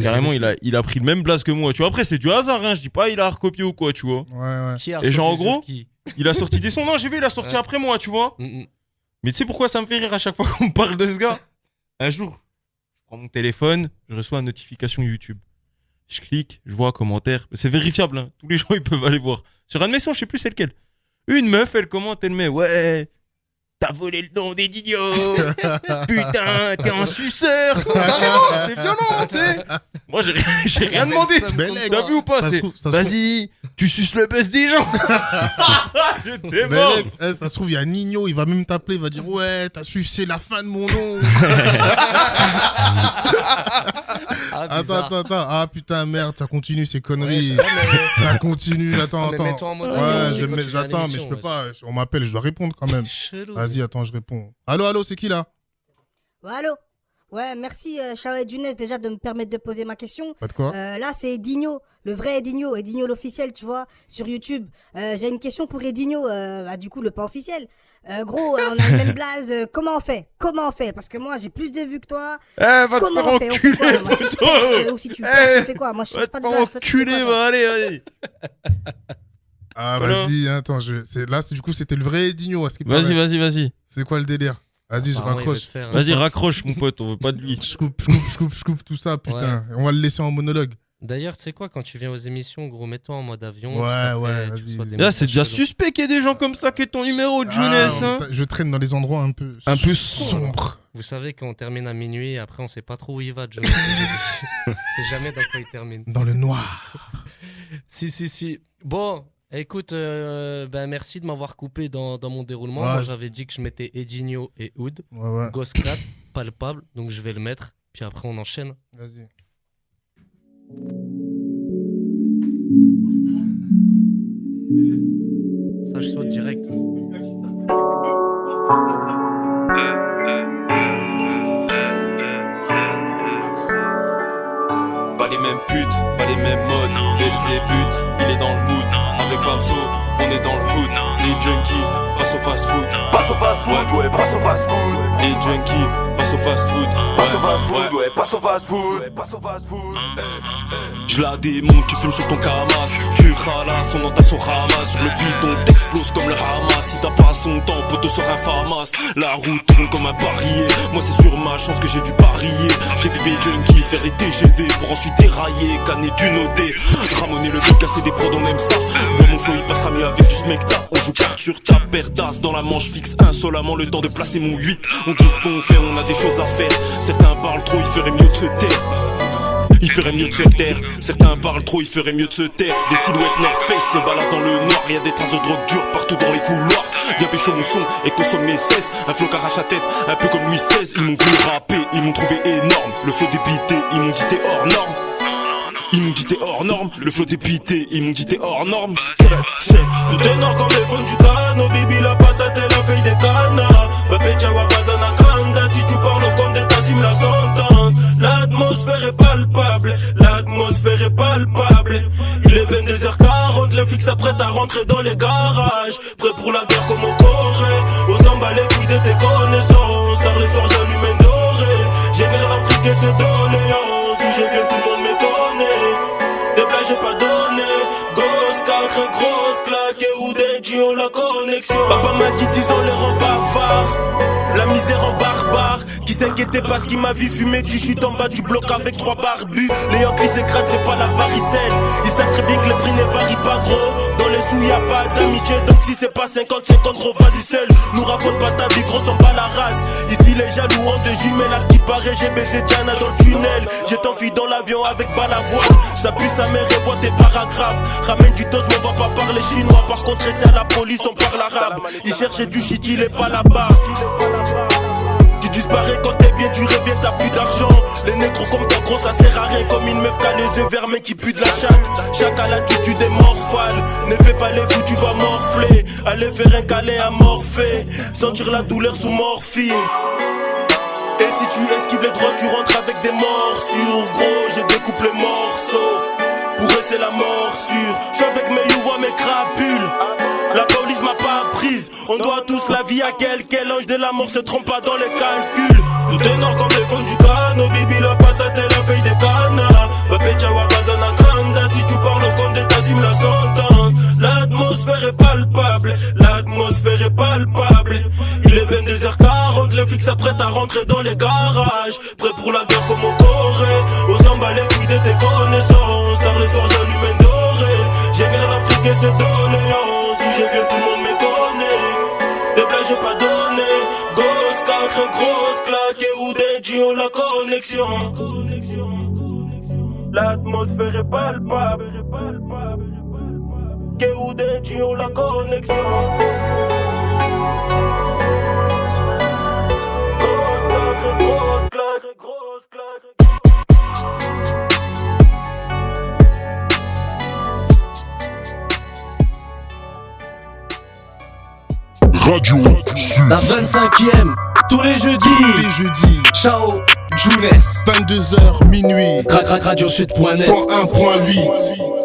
Carrément, il a pris le même blaze que moi, tu vois. Après, c'est du hasard, hein. Je dis pas il a recopié ou quoi, tu vois. Ouais. Et genre, en gros, il a sorti des sons. Non, j'ai vu, il a sorti après moi, tu vois. Mais tu sais pourquoi ça me fait rire à chaque fois qu'on me parle de ce gars? Un jour, je prends mon téléphone, je reçois une notification YouTube. Je clique, je vois un commentaire. C'est vérifiable, hein. Tous les gens ils peuvent aller voir. Sur un de mes sons, je sais plus c'est lequel. Une meuf, elle commente, elle met ouais. t'as volé le nom des Digno. Putain, t'es un suceur. Carrément, c'était violent, tu sais. Moi, j'ai rien demandé. T'as vu ou pas? Vas-y, tu suces le buzz des gens. J'étais mort. Ça se trouve, il y a Nino, il va même t'appeler, il va dire ouais, t'as sucé la fin de mon nom. Attends. Ah putain, merde, ça continue ces conneries. Ça continue, attends. Ouais, j'attends, mais je peux pas. On m'appelle, je dois répondre quand même. Vas-y, attends, je réponds. Allô, c'est qui là? Ouais, allô? Ouais, merci Chao et Younes déjà de me permettre de poser ma question. Pas de quoi? Là, c'est Edinho, le vrai Edinho l'officiel, tu vois, sur YouTube. J'ai une question pour Edinho, du coup, le pas officiel. Gros, on a le même blaze, comment on fait? Parce que moi, j'ai plus de vues que toi. Va te faire enculer, ou si tu fais quoi? Moi, je cherche pas de blaze. Enculé, allez. Ah, voilà. Vas-y, attends, du coup, c'était le vrai Edinho. Vas-y. C'est quoi le délire? Vas-y, je raccroche. Vas-y, raccroche, mon pote, on veut pas de lui. Je coupe tout ça, putain. Ouais. On va le laisser en monologue. D'ailleurs, tu sais quoi, quand tu viens aux émissions, gros, mets-toi en mode avion. Ouais, vas-y. Là, c'est déjà suspect qu'il y ait des gens comme ça qui aient ton numéro, Younes. Hein. Je traîne dans les endroits un peu sombres. Vous savez qu'on termine à minuit, après on sait pas trop où il va, Younes. C'est jamais dans quoi il termine. Dans le noir. Si. Bon, écoute, merci de m'avoir coupé dans mon déroulement. Moi, j'avais dit que je mettais Edinho et Oud. Ghost 4, palpable, donc je vais le mettre. Puis après, on enchaîne. Vas-y. Ça, je saute direct. Pas les mêmes putes, pas les mêmes modes. Belzébuth, il est dans le mood. Avec Famso, on est dans le hood. Les junkies passent au fast food. Passe au fast food. Les junkies passent au fast food. Passe au fast food. Je la démonte, tu fumes sur ton camas. Tu ralasses, on entasse au ramas. Sur le bidon, t'exploses comme le Hamas. Si t'as pas son temps, poteau sera un famas. La route tourne comme un barillet. Moi c'est sur ma chance que j'ai dû parier. J'ai vu des junkies faire des TGV pour ensuite dérailler, canner du nodé. Ramoner le but, casser des prods, on aime ça. Bon, mon flow il passera mieux avec du smecta. On joue carte sur ta paire d'as. Dans la manche fixe insolemment le temps de placer mon 8. On dit ce qu'on fait, on a des choses à faire. Certains parlent trop, il ferait mieux de se taire. Certains parlent trop, il ferait mieux de se taire. Des silhouettes nerd face se baladent dans le noir. Y'a des traces de drogue dure partout dans les couloirs. Viens pécho mon son et consomme mes 16. Un flow qu'arrache la tête, un peu comme Louis XVI. Ils m'ont vu rapper, ils m'ont trouvé énorme. Le flow dépité, ils m'ont dit t'es hors norme. Le flow dépité, ils m'ont dit t'es hors norme. Tout est nord comme les fonds du cano. Bibi la patate et la feuille des canards. Bébé Jawa Bazana Kanda. Si tu parles au compte d'état, sim la sentence. L'atmosphère est palpable. Il est 22h40, le fixe s'apprête à rentrer dans les garages. Prêt pour la guerre comme au Corée. Aux emballés les couilles de tes connaissances. Tard les soirs j'allume un doré. J'ai vers l'Afrique et ses doléances. D'où je viens tout le monde m'étonne. Des blagues j'ai pas donné. Gosse 4, grosse claque et où des G ont la connexion. Papa m'a dit disons les rangs bavards. La misère en barbare. Qui s'inquiétait parce qu'il m'a vu fumer du chute en bas du bloc avec 3 barbus. Les Yankees s'écratent, c'est pas la varicelle. Ils savent très bien que le prix ne varie pas gros. Dans les sous y'a pas d'amitié. Donc si c'est pas 50-50 gros vas-y seul. Nous raconte pas ta vie gros sans pas la race. Ici les jaloux ont deux jumelles. À ce qui paraît j'ai baisé Diana dans le tunnel. J'ai t'enfui dans l'avion avec balavoine. Ça pue sa mère et voit tes paragraphes. Ramène du tos mais on va pas parler chinois. Par contre c'est à la police on parle arabe. Il cherchait du shit il est pas là-bas. Tu disparais quand t'es bien, tu reviens, t'as plus d'argent. Les négros comme toi gros ça sert à rien. Comme une meuf t'as les yeux verts mais qui pue de la chatte. Chaque à la tu des morphales. Ne fais pas les fous tu vas morfler. Allez faire un câlin à morpher. Sentir la douleur sous morphine. Et si tu esquives les droits tu rentres avec des morsures. Gros je découpe les morceaux. Pour eux c'est la morsure. J'suis avec mes youvois mes crapules. La police m'a pas prise. On doit tous la vie à quel ange de la mort se trompe pas dans les calculs. Tout est nord comme les fonds du cano. Bibi la patate et la feuille des canards. Bébé Jawa Bazana Kanda. Si tu parles au compte d'état, sim la sentence. L'atmosphère est palpable. Il est 22h40, le flic s'apprête à rentrer dans les garages. Prêt pour la guerre comme au Corée. Aux emballés couilles de tes connaissances. Tard les soirs j'allume un doré. J'ai vers l'Afrique et ses doléances. D'où je viens tout le monde me connaît. Des blagues j'ai pas donné. la connexion. L'atmosphère est palpable. Keoudé, on la connexion. Grosse claque. Radio Sud. La 25e, tous les jeudis. Ciao, Jounes. 22h minuit. Radiosud.net 101.8.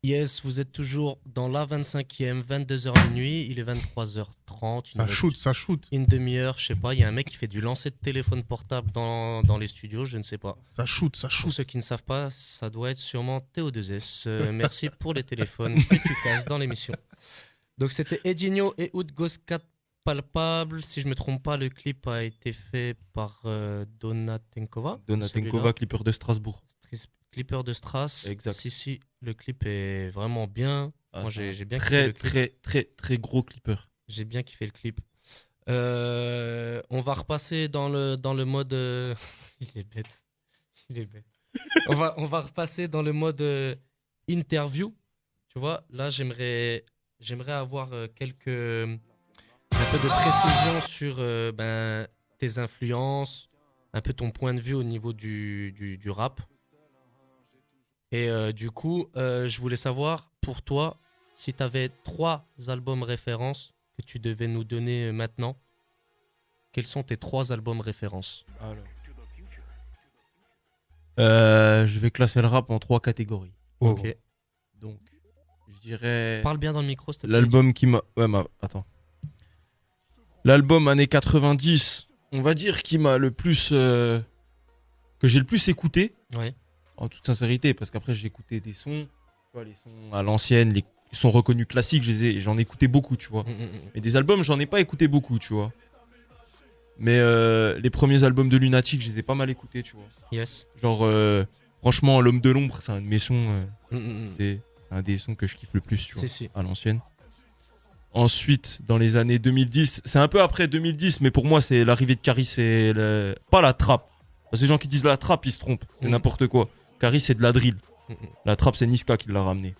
Yes, vous êtes toujours dans la 25e, 22h minuit, il est 23h30. Ça shoot. Une demi-heure, je sais pas, il y a un mec qui fait du lancer de téléphone portable dans les studios, je ne sais pas. Ça shoot. Pour ceux qui ne savent pas, ça doit être sûrement Théo2S. Merci pour les téléphones que tu casses dans l'émission. Donc c'était Edinho et Oud Goscat Palpable. Si je me trompe pas, le clip a été fait par Donatenkova. Donatenkova, clipper de Strasbourg. Clipper de Stras. Exact. Si, le clip est vraiment bien. Moi, j'ai bien kiffé le clip. Très gros clipper. J'ai bien kiffé le clip. On va repasser dans le mode. Il est bête. on va repasser dans le mode interview. Tu vois, là, j'aimerais avoir un peu de précision sur tes influences, un peu ton point de vue au niveau du rap. Et du coup, je voulais savoir, pour toi, si tu avais 3 albums références que tu devais nous donner maintenant, quels sont tes 3 albums références ? Je vais classer le rap en 3 catégories. Ok. Donc, je dirais... Parle bien dans le micro, s'il te plaît. L'album qui m'a... Attends. L'album années 90, on va dire qui m'a le plus... que j'ai le plus écouté. Ouais. En toute sincérité, parce qu'après j'ai écouté des sons, tu vois, les sons à l'ancienne, les sons reconnus classiques, j'en ai écouté beaucoup, tu vois. Mais des albums, j'en ai pas écouté beaucoup, tu vois. Mais les premiers albums de Lunatic, je les ai pas mal écoutés, tu vois. Yes. Genre, franchement, L'Homme de l'Ombre, c'est un de mes sons. C'est un des sons que je kiffe le plus, tu vois, à l'ancienne. Ensuite, dans les années 2010, c'est un peu après 2010, mais pour moi, c'est l'arrivée de Caris et pas la trappe. Parce que les gens qui disent la trappe, ils se trompent. C'est n'importe quoi. Caris, c'est de la drill. La trappe, c'est Niska qui l'a ramené.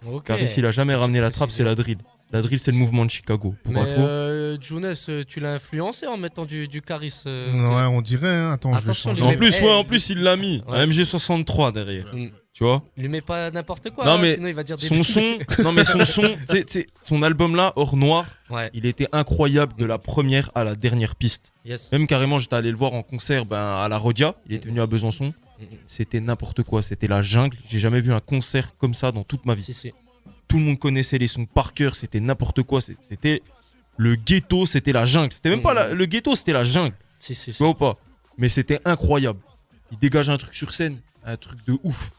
Okay. Caris, il a jamais ramené la trappe, c'est la drill. La drill, c'est le mouvement de Chicago. Pour info. Jounes, tu l'as influencé en mettant du Caris. Ouais, on dirait. Hein. Attends, je vais changer. En plus, il l'a mis. Un MG63 derrière. Tu vois ? Il lui met pas n'importe quoi. Non, mais sinon il va dire des son son, son album là, Hors Noir, il était incroyable de la première à la dernière piste. Yes. Même carrément, j'étais allé le voir en concert à la Rodia. Il était venu à Besançon. C'était n'importe quoi. C'était la jungle. J'ai jamais vu un concert comme ça dans toute ma vie. Si. Tout le monde connaissait les sons par cœur. C'était n'importe quoi. C'était le ghetto. C'était la jungle. C'était même pas le ghetto. C'était la jungle. Si. Tu vois ou pas ? Mais c'était incroyable. Il dégage un truc sur scène, un truc de ouf.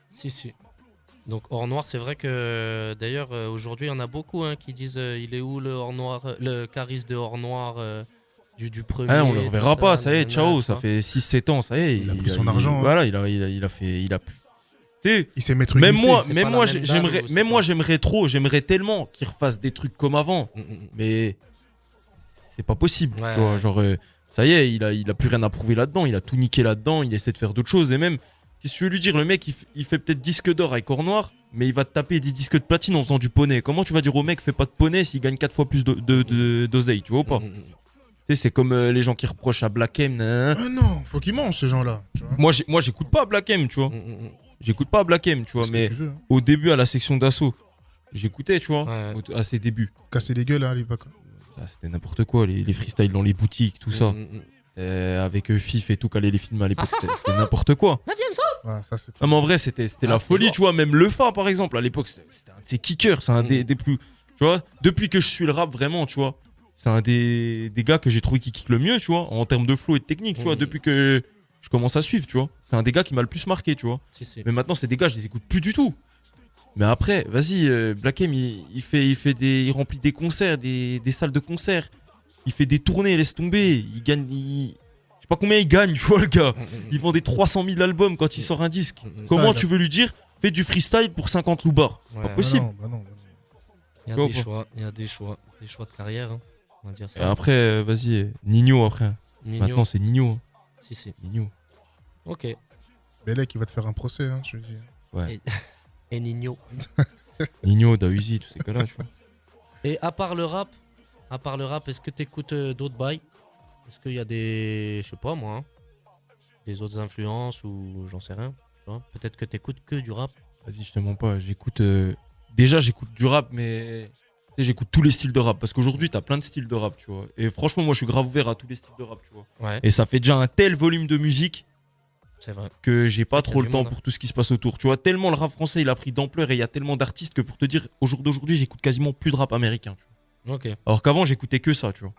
Si. Donc Hors Noir, c'est vrai que d'ailleurs aujourd'hui il y en a beaucoup qui disent il est où le Hors Noir, le Caris de Hors Noir du premier. On le reverra pas, ça y est, ciao, ça fait 6-7 ans, ça y est. Il a pris son argent. Voilà, il a fait. Il s'est mettre une même moi j'aimerais tellement qu'il refasse des trucs comme avant. Mais c'est pas possible. Tu vois, genre ça y est, il a plus rien à prouver là-dedans, il a tout niqué là-dedans, il essaie de faire d'autres choses et même. Qu'est-ce que tu veux lui dire ? Le mec, il fait peut-être disque d'or avec Hors Noir, mais il va te taper des disques de platine en faisant du poney. Comment tu vas dire au mec, fais pas de poney s'il gagne 4 fois plus d'oseille, tu vois ou pas ? Tu sais, c'est comme les gens qui reprochent à Black M. Non, faut qu'ils mangent ces gens-là. Moi, j'écoute pas Black M, tu vois. J'écoute pas Black M, tu vois, mais au début, à la section d'assaut, j'écoutais, tu vois, à ses débuts. Casser des gueules à l'époque. C'était n'importe quoi, les freestyles dans les boutiques, tout ça. Avec FIF et tout, qu'aller les films à l'époque, c'était n'importe quoi. Non, mais en vrai, c'était la folie, tu vois. Même Lefa, par exemple, à l'époque, c'était un de ses kickers, c'est un des plus. Tu vois, depuis que je suis le rap, vraiment, tu vois, c'est un des gars que j'ai trouvé qui kick le mieux, tu vois, en termes de flow et de technique, tu vois, depuis que je commence à suivre, tu vois. C'est un des gars qui m'a le plus marqué, tu vois. Mais maintenant, c'est des gars, je les écoute plus du tout. Mais après, vas-y, Black M, il remplit des concerts, des salles de concert. Il fait des tournées, laisse tomber. Il gagne. Je sais pas combien il gagne, tu vois, le gars. Il vend des 300 000 albums quand il sort un disque. Comment tu veux lui dire fais du freestyle pour 50 loubards ? Pas possible. Il y a des choix de carrière. On va dire ça. Et après, vas-y, Nino après. Nino. Maintenant, c'est Nino. Si. Nino. Ok. Belek, il va te faire un procès, hein, je te dis. Ouais. Et Nino. Nino, Dausi, tous ces gars-là, tu vois. Et à part le rap, est-ce que t'écoutes d'autres bails? Est-ce qu'il y a des, je sais pas moi, hein, des autres influences ou j'en sais rien, tu vois? Peut-être que t'écoutes que du rap. Vas-y, je te mens pas, j'écoute... Déjà, j'écoute du rap, mais... Tu sais, j'écoute tous les styles de rap, parce qu'aujourd'hui, t'as plein de styles de rap, tu vois. Et franchement, moi, je suis grave ouvert à tous les styles de rap, tu vois. Ouais. Et ça fait déjà un tel volume de musique... C'est vrai. Que j'ai pas trop le temps monde, pour tout ce qui se passe autour. Tu vois, tellement le rap français, il a pris d'ampleur et il y a tellement d'artistes que pour te dire, au jour d'aujourd'hui, j'écoute quasiment plus de rap américain, tu vois. Ok. Alors qu'avant, j'écoutais que ça, tu vois.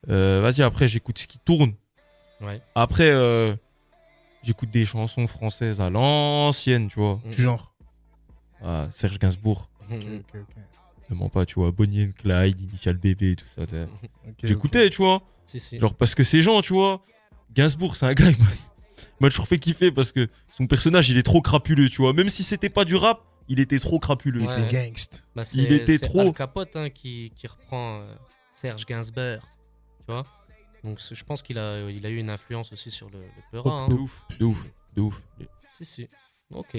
Vas-y, après, j'écoute ce qui tourne. Ouais. Après, j'écoute des chansons françaises à l'ancienne, tu vois. Du genre. Ah, Serge Gainsbourg. Ok. Ne mens pas, tu vois. Bonnie and Clyde, Initial Bébé, tout ça. J'écoutais, tu vois. Si. Genre, parce que ces gens, tu vois. Gainsbourg, c'est un gars, il m'a toujours fait kiffer parce que son personnage, il est trop crapuleux, tu vois. Même si c'était pas du rap, il était trop crapuleux. Il était gangst. Bah, il était trop. Al Capote hein, qui reprend Serge Gainsbourg, tu vois. Donc je pense qu'il a eu une influence aussi sur le Peura. De ouf. Si. Ok.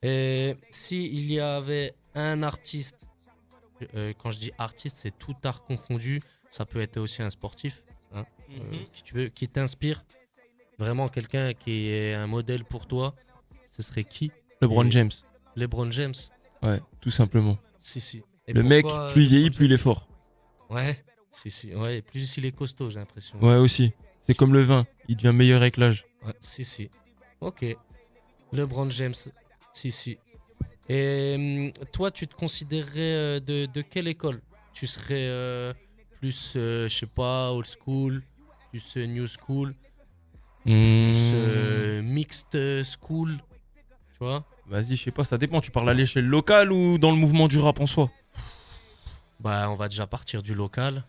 Et si il y avait un artiste, quand je dis artiste, c'est tout art confondu. Ça peut être aussi un sportif, hein, qui t'inspire. Vraiment quelqu'un qui est un modèle pour toi, ce serait qui? LeBron James. LeBron James. Ouais, tout simplement. Si. Et le mec, plus il vieillit, plus il est fort. Ouais, si. Ouais, plus il est costaud, j'ai l'impression. Ouais, aussi. C'est comme le vin, il devient meilleur avec l'âge. Ouais, si. Ok. LeBron James, si. Et toi, tu te considérerais de quelle école? Tu serais plus, je sais pas, old school, plus new school, plus mixed school, tu vois? Vas-y, je sais pas, ça dépend. Tu parles à l'échelle locale ou dans le mouvement du rap en soi? Bah, on va déjà partir du local.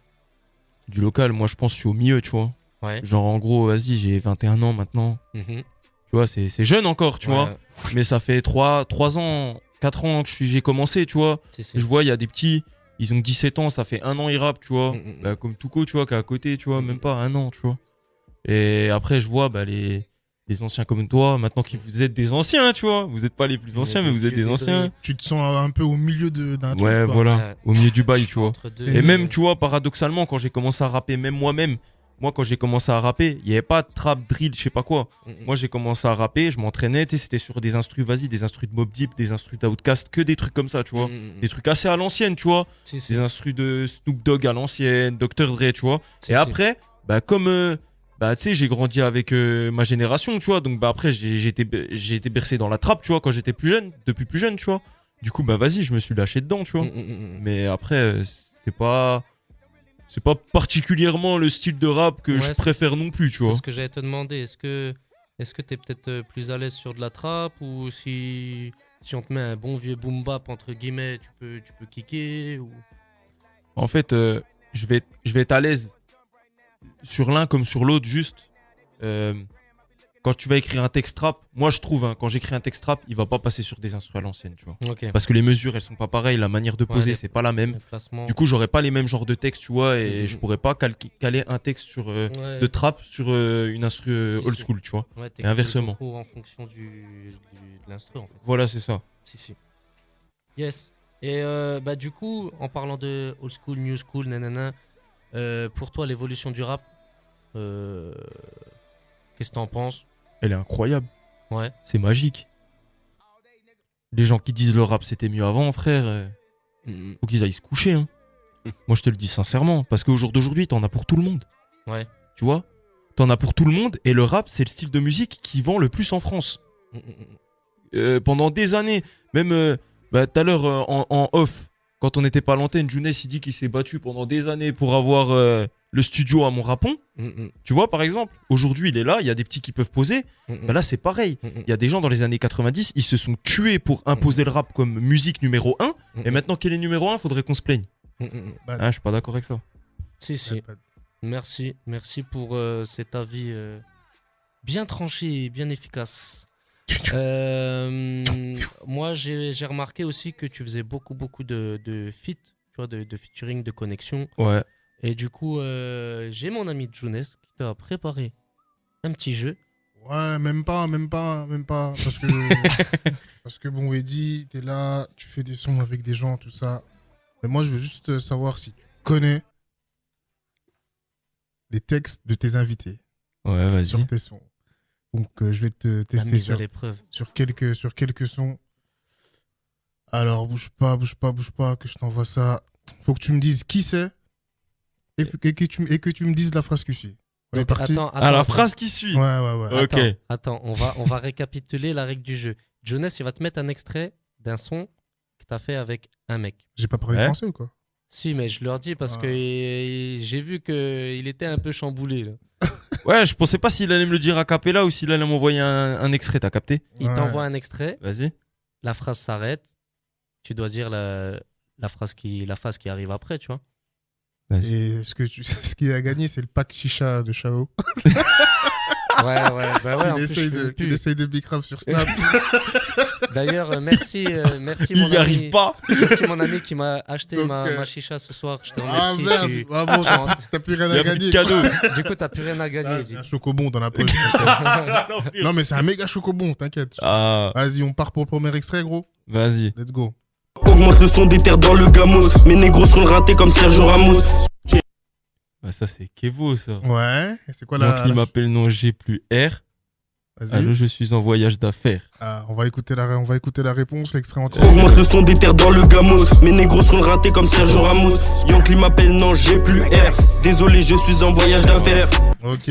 Du local, moi je pense que je suis au milieu, tu vois. Ouais. Genre en gros, vas-y, j'ai 21 ans maintenant. Tu vois, c'est jeune encore, tu vois. Mais ça fait 3 ans, 4 ans que j'ai commencé, tu vois. Je vois, il y a des petits, ils ont 17 ans, ça fait 1 an ils rappent, tu vois. Bah, comme Touko, tu vois, qui est à côté, tu vois, même pas 1 an, tu vois. Et après, je vois bah, les anciens comme toi, maintenant que vous êtes des anciens, tu vois. Vous n'êtes pas les plus anciens, mais vous êtes des anciens. Tu te sens un peu au milieu d'un truc. Ouais, voilà, au milieu du bail, tu vois. deux, et même, tu vois, paradoxalement, quand j'ai commencé à rapper, même moi-même, quand j'ai commencé à rapper, il n'y avait pas de trap, drill, je sais pas quoi. Moi, j'ai commencé à rapper, je m'entraînais, tu sais, c'était sur des instrus, des instrus de Mobb Deep, des instrus d'Outkast, que des trucs comme ça, tu vois. Des trucs assez à l'ancienne, tu vois. Des instrus de Snoop Dogg à l'ancienne, Dr. Dre, tu vois. Et après, bah, comme... bah tu sais j'ai grandi avec ma génération tu vois donc bah après j'ai été bercé dans la trappe tu vois quand j'étais depuis plus jeune tu vois du coup bah vas-y je me suis lâché dedans tu vois mais après c'est pas particulièrement le style de rap que je préfère non plus tu vois. C'est ce que j'allais te demander, est-ce que t'es peut-être plus à l'aise sur de la trappe ou si on te met un bon vieux boom bap entre guillemets tu peux kicker ou... En fait je vais être à l'aise sur l'un comme sur l'autre, juste quand tu vas écrire un texte rap, moi je trouve quand j'écris un texte rap, il va pas passer sur des instruments à l'ancienne, tu vois. Parce que les mesures elles sont pas pareilles, la manière de poser c'est pas la même. Du coup, j'aurais pas les mêmes genres de textes, tu vois, et je pourrais pas caler un texte sur de trap sur une instru old school, tu vois. Et inversement. En fonction de l'instru en fait. Voilà, c'est ça. Si. Yes. Et bah du coup, en parlant de old school, new school, nanana. Pour toi, l'évolution du rap, qu'est-ce que t'en penses? Elle est incroyable. Ouais. C'est magique. Les gens qui disent le rap c'était mieux avant, frère, faut qu'ils aillent se coucher. Hein. Moi, je te le dis sincèrement, parce qu'au jour d'aujourd'hui, t'en as pour tout le monde. Ouais. Tu vois? T'en as pour tout le monde, et le rap, c'est le style de musique qui vend le plus en France. Pendant des années, même tout à l'heure en off. Quand on n'était pas à l'antenne, Younes il dit qu'il s'est battu pendant des années pour avoir le studio à Montrapon. Tu vois, par exemple, aujourd'hui il est là, il y a des petits qui peuvent poser. Bah là c'est pareil. Il y a des gens dans les années 90, ils se sont tués pour imposer le rap comme musique numéro 1. Et maintenant qu'il est numéro 1, faudrait qu'on se plaigne. Je suis pas d'accord avec ça. Si. Merci pour cet avis bien tranché et bien efficace. Moi j'ai remarqué aussi que tu faisais beaucoup de feat, tu vois, de featuring, de connexion. Ouais. Et du coup j'ai mon ami Younes qui t'a préparé un petit jeu. Ouais, même pas. Parce que bon, Eddy, t'es là, tu fais des sons avec des gens, tout ça. Mais moi, je veux juste savoir si tu connais les textes de tes invités. Ouais, vas-y. Sur tes sons. Donc, je vais te tester sur quelques sons. Alors, bouge pas, que je t'envoie ça. Faut que tu me dises qui c'est et que tu me dises la phrase qui suit. On est parti. Attends, la phrase qui suit. Ouais. Ok. Attends, on va récapituler la règle du jeu. Jonas, il va te mettre un extrait d'un son que t'as fait avec un mec. J'ai pas parlé français ou quoi? Si, mais je leur dis parce que j'ai vu qu'il était un peu chamboulé. Là. Ouais, je pensais pas s'il allait me le dire a cappella ou s'il allait m'envoyer un extrait, t'as capté? Il t'envoie un extrait. Vas-y. La phrase s'arrête. Tu dois dire la phase qui arrive après, tu vois. Et ce qui a gagné, c'est le pack chicha de Chao. Ouais. Il essaye de bicrave sur Snap. D'ailleurs, merci il n'y arrive pas. Merci mon ami qui m'a acheté ma chicha ce soir. Je te remercie. Ah merde, t'as plus rien à gagner. Cadeau. Du coup, t'as plus rien à gagner. Un chocobon dans la poche. Non, mais c'est un méga chocobon, t'inquiète. Vas-y, on part pour le premier extrait, gros. Vas-y. Let's go. Augmente le son des terres dans le gamos. Mes négros seront ratés comme Sergio Ramos. Bah ça c'est Kevo ça. Ouais, et c'est quoi Donc il m'appelle non G plus R. Allô, je suis en voyage d'affaires. On va écouter la réponse, l'extrait entier. Augmente le son des terres dans le gamos. Mes négros seront ratés comme Sergio Ramos. Yankee m'appelle non G plus R. Désolé, je suis en voyage d'affaires. Ok.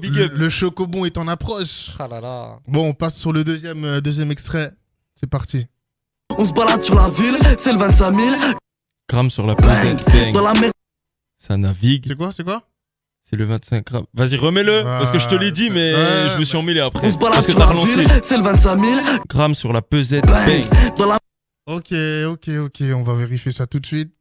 Big up. Le chocobon est en approche. Ah là là. Bon, on passe sur le deuxième extrait. C'est parti. On se balade sur la ville, c'est le 25 000. Grammes sur la pesette, bang. Dans la mer. Ça navigue. C'est quoi C'est le 25 grammes. Vas-y, remets-le. Parce que je te l'ai dit, mais je me suis emmêlé après. On se balade parce que sur t'as la relancé. ville, c'est le 25 000. Grammes sur la pesette, bang. Dans la... Ok. On va vérifier ça tout de suite.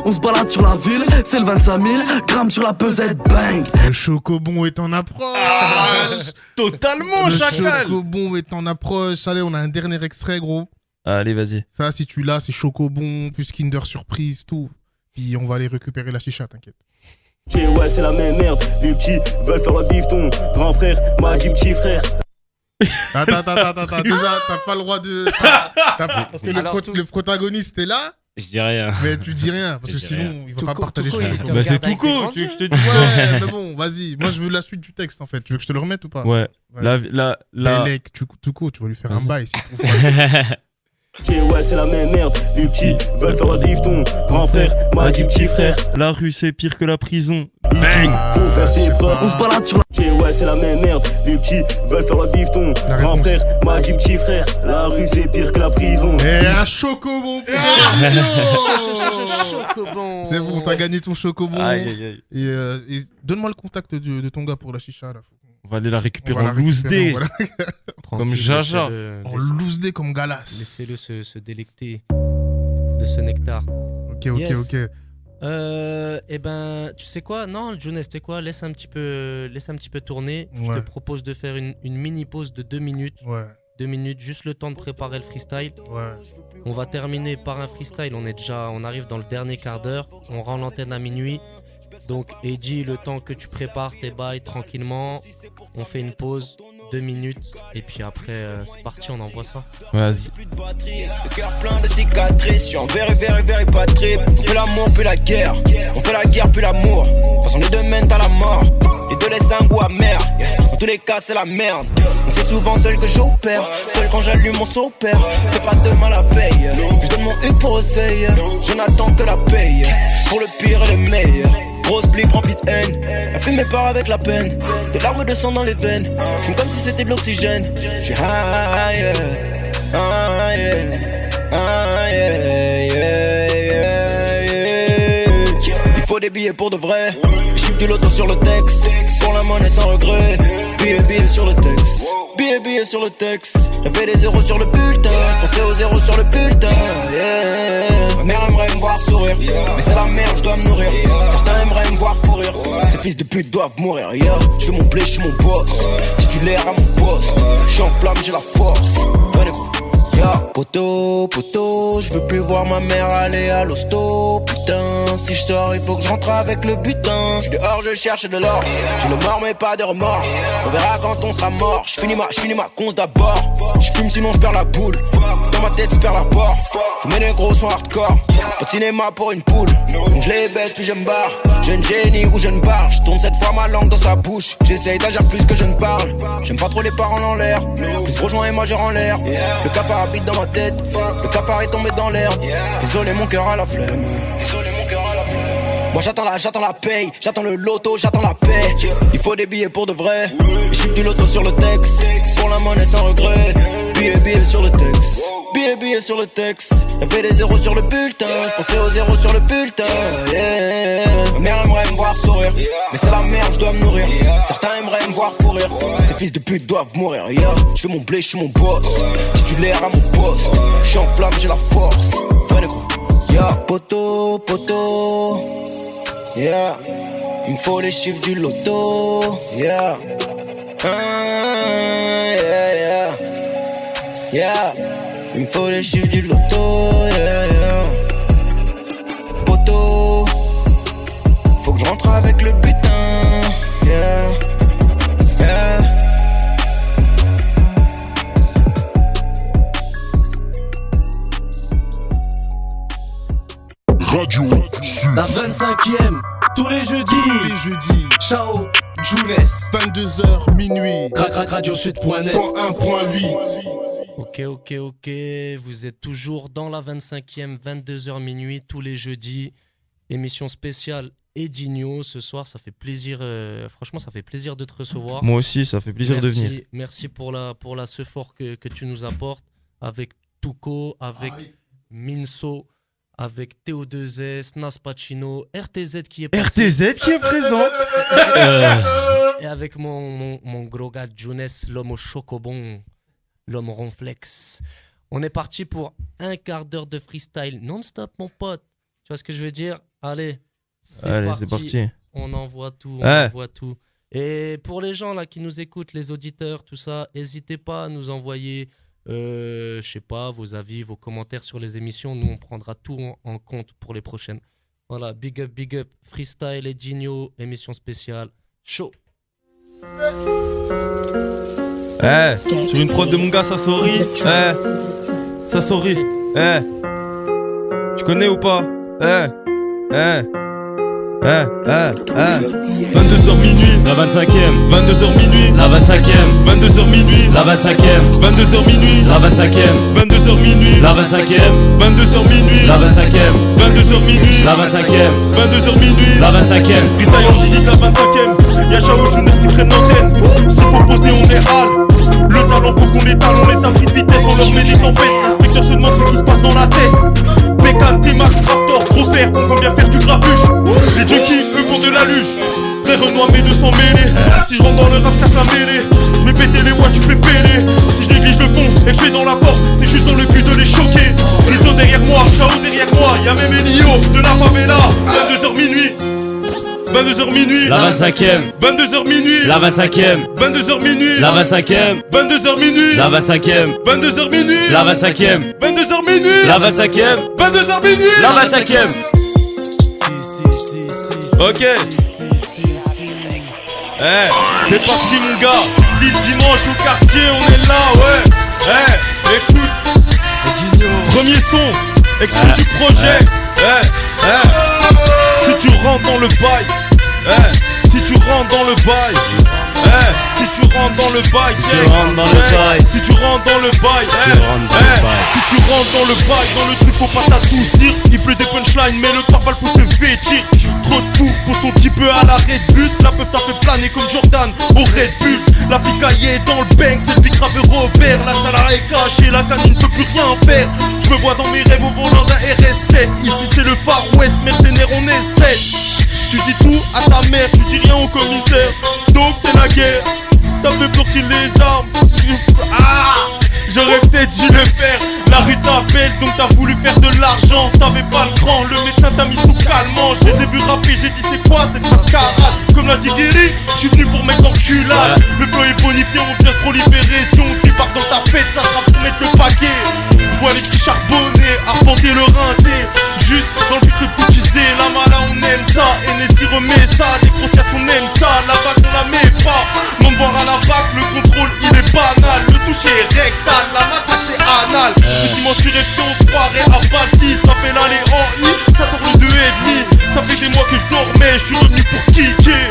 On se balade sur la ville, c'est le 25 000. Grammes sur la pesette, bang. Le chocobon est en approche. Totalement, chacal. Le chocobon est en approche. Allez, on a un dernier extrait, gros. Allez, vas-y. Ça, si tu l'as, c'est chocobon, plus Kinder Surprise, tout. Puis on va aller récupérer la chicha, t'inquiète. Ouais, c'est la même merde. Les petits veulent faire le bifton. Grand frère m'a dit petit frère. Attends. Déjà, t'as pas le droit de. Parce que le protagoniste est là. Je dis rien. Mais tu dis rien, parce que sinon, il va pas partager son Bah, c'est tout court, tu veux que je te dise. Ouais, mais bon, vas-y. Moi, je veux la suite du texte, en fait. Tu veux que je te le remette ou pas? Ouais. La... Mec, tout court, tu vas lui faire un bail. Ouais, c'est la même merde. Les petits veulent faire le bifton. Grand frère m'a dit petit frère. La rue, c'est pire que la prison. Ici, faut faire ses preuves. On se balade sur la... Ouais, c'est la même merde. Les petits veulent faire le bifton. Grand frère m'a dit petit frère. La rue, c'est pire que la prison. Et un chocobon. Chocobon. C'est bon, t'as gagné ton chocobon. Aïe. Et donne-moi le contact de ton gars pour la chicha, là. On va aller la récupérer en loose day. Comme Jaja. En loose day comme Galas. Laissez-le se délecter de ce nectar. Ok. Eh ben, tu sais quoi? Non, Jonas, tu sais quoi? Laisse un petit peu tourner. Je te propose de faire une mini pause de 2 minutes. Ouais. 2 minutes, juste le temps de préparer le freestyle. Ouais. On va terminer par un freestyle. On arrive dans le dernier quart d'heure. On rend l'antenne à minuit. Donc, Eddy, le temps que tu prépares tes bails tranquillement, on fait une pause, 2 minutes, et puis après, c'est parti, on envoie ça. Vas-y. Le cœur plein de cicatrices, je suis en very pas de trip. On fait l'amour puis la guerre, on fait la guerre puis l'amour. De toute façon, les deux mènent à la mort, les deux laissent un goût amer. Dans tous les cas, c'est la merde. Donc c'est souvent seul que j'opère, seul quand j'allume mon sopère. C'est pas demain la veille, je donne mon huc pour oseille. Je n'attends que la paye, pour le pire et le meilleur. Grosse blip remplie de haine, la fumée part avec la peine. Des larmes de sang dans les veines, j'fume comme si c'était de l'oxygène. J'suis high, Il faut des billets pour de vrai, chiffre du loto sur le texte. Pour la monnaie sans regret, billets sur le texte. Billets sur le texte, j'avais des zéros sur le bulletin. J'pensais aux zéros sur le bulletin, yeah. Ma mère aimerait me voir sourire, mais c'est la merde, j'dois me nourrir. Certains aimeraient me voir pourrir, ces fils de pute doivent mourir, yeah. J'fais mon blé, j'suis mon boss, titulaire à mon poste. J'suis en flamme, j'ai la force, venez, yeah. Poto, poto, je veux plus voir ma mère aller à l'hosto. Putain, si je sors, il faut que je rentre avec le butin. Je suis dehors, je cherche de l'or. J'ai le mort, mais pas de remords. On verra quand on sera mort. Je finis ma conce d'abord. Je fume, sinon je perds la boule. Dans ma tête, je perds la porte. Tous mes négros sont hardcore. Pas de cinéma pour une poule. Donc je les baisse, puis je me barre. Jeune génie ou jeune barre. Je tourne cette fois ma langue dans sa bouche. J'essaye d'agir plus que je ne parle. J'aime pas trop les paroles en l'air. Plus gros joint et majeur en l'air. Le cafard habite dans ma tête. Le cafard est tombé dans l'air. Désolé, mon cœur à la flemme. Moi j'attends la paye, j'attends le loto, j'attends la paix. Il faut des billets pour de vrai. Les chiffres du loto sur le texte. Pour la monnaie sans regret. Billets sur le texte. Billets sur le texte. Y'avait des zéros sur le bulletin. J'pensais aux zéros sur le bulletin. Yeah. Ma mère aimerait me voir sourire. Mais c'est la merde, je dois me nourrir. Certains aimeraient me voir courir. Ces fils de pute doivent mourir. Yeah. J'fais mon blé, j'suis mon boss. Titulaire à mon poste. J'suis en flamme, j'ai la force. Venez quoi. Yeah. Poto, poto. Yeah. Il me faut les chiffres du loto. Yeah. Yeah, yeah. Yeah. Il me faut les chiffres du loto, yeah, yeah. Poto, faut que je rentre avec le butin, yeah, yeah. Radio Sud. La 25e, tous les jeudis. Ciao, Jounes. 22h minuit. Radiosud.net 101.8. Ok, vous êtes toujours dans la 25e, 22h minuit, tous les jeudis. Émission spéciale Edinho ce soir, ça fait plaisir, franchement ça fait plaisir de te recevoir. Moi aussi, ça fait plaisir de venir. Merci pour la ce fort que tu nous apportes, avec Tuco, avec Minso, avec Théo2S, Nas Pacino, RTZ qui est passé. RTZ qui est présent. Et avec mon gros gars Jounes, l'homme au chocobon. L'homme ronflex. On est parti pour un quart d'heure de freestyle non-stop, mon pote. Tu vois ce que je veux dire? Allez, c'est parti. On envoie tout, envoie tout. Et pour les gens là qui nous écoutent, les auditeurs, tout ça, n'hésitez pas à nous envoyer, je sais pas, vos avis, vos commentaires sur les émissions. Nous, on prendra tout en compte pour les prochaines. Voilà, big up, freestyle et Gino, émission spéciale, chaud. Sur une prod de mon gars Sassori. Sassori. Tu connais ou pas? 22h minuit, la 25e. 22h minuit, la 25e. 22h minuit, la 25e. 22h minuit, la 25e. 22h minuit, la 25e. 22h minuit, la 25e. 22h minuit, la 25e. 22h minuit, la 25e. Freestyle on dit la 25e. Y'a Chao Jounes qui traîne l'antenne. S'il faut poser on est hal. Le talent faut qu'on étale, on les a pris de vitesse, on leur met des tempêtes. L'inspecteur se demande ce qui se passe dans la tête. Bécane, T-Max, Raptor, gros fer, on va bien faire du grabuge. Les junkies, eux font de la luge. Frère Renoir, mes 200 mêlés. Si je rentre dans le rap, casse la mêlée. Je vais péter les watts, tu fais péler. Si je néglige le fond et que je fais dans la force, c'est juste dans le but de les choquer. Rizzo derrière moi, Chao derrière moi, y'a même Elio de la favela. 22h minuit. 22h minuit, la 25e. 22h minuit, la 25e. 22h minuit, la 25e. 22h minuit, la 25e. 22h minuit, la 25e. 22h minuit, la 25e. 22h minuit, la 25e. Ok. C'est parti mon gars. Libre dimanche au quartier, on est là, ouais. Écoute. Premier son, extrait du projet. Si tu rentres dans le bail, si tu rentres dans le bail, si tu rentres dans le bail, si tu rentres dans le bail, si tu rentres dans le bail, si tu rentres dans le bail, dans le truc faut pas t'adoucir. Il pleut des punchlines mais le pare-balles faut te vêtir. Trop de fous, pose ton petit peu à l'arrêt de bus. La peuf t'a fait planer comme Jordan au Red Bull. La fille est dans le bang, c'est le big rapper Robert. La salle est cachée, la canine ne peut plus rien faire. Je me vois dans mes rêves au volant d'un RS7. Ici c'est le Far West, mercenaire on essaie. Tu dis tout à ta mère, tu dis rien au commissaire. Donc c'est la guerre, t'as fait bloquer les armes. J'aurais peut-être dû le faire. La rue t'appelle donc t'as voulu faire de l'argent. T'avais pas le cran, le médecin t'a mis sous calmant. Je les ai vus rapper, j'ai dit c'est quoi cette mascarade. Comme l'a dit Guéry, je suis venu pour mettre l'enculade. Le flow est bonifié, on vient se proliférer. Si on débarque dans ta fête, ça sera pour mettre le paquet. Je vois les petits charbonnés arpenter le rinté. Juste dans le but de se coutiser. La mala on aime ça. NSI remet ça. Les grosses cartes on aime ça. La bague on la met pas. Non de voir à la bague, le contrôle il est banal. Le toucher est rectal, la matraque c'est anal. Le dimanche sur FC on se croirait à Balti. Ça fait l'aller en I, ça tourne 2,5. Ça fait des mois que je dormais, je suis revenu pour kicker.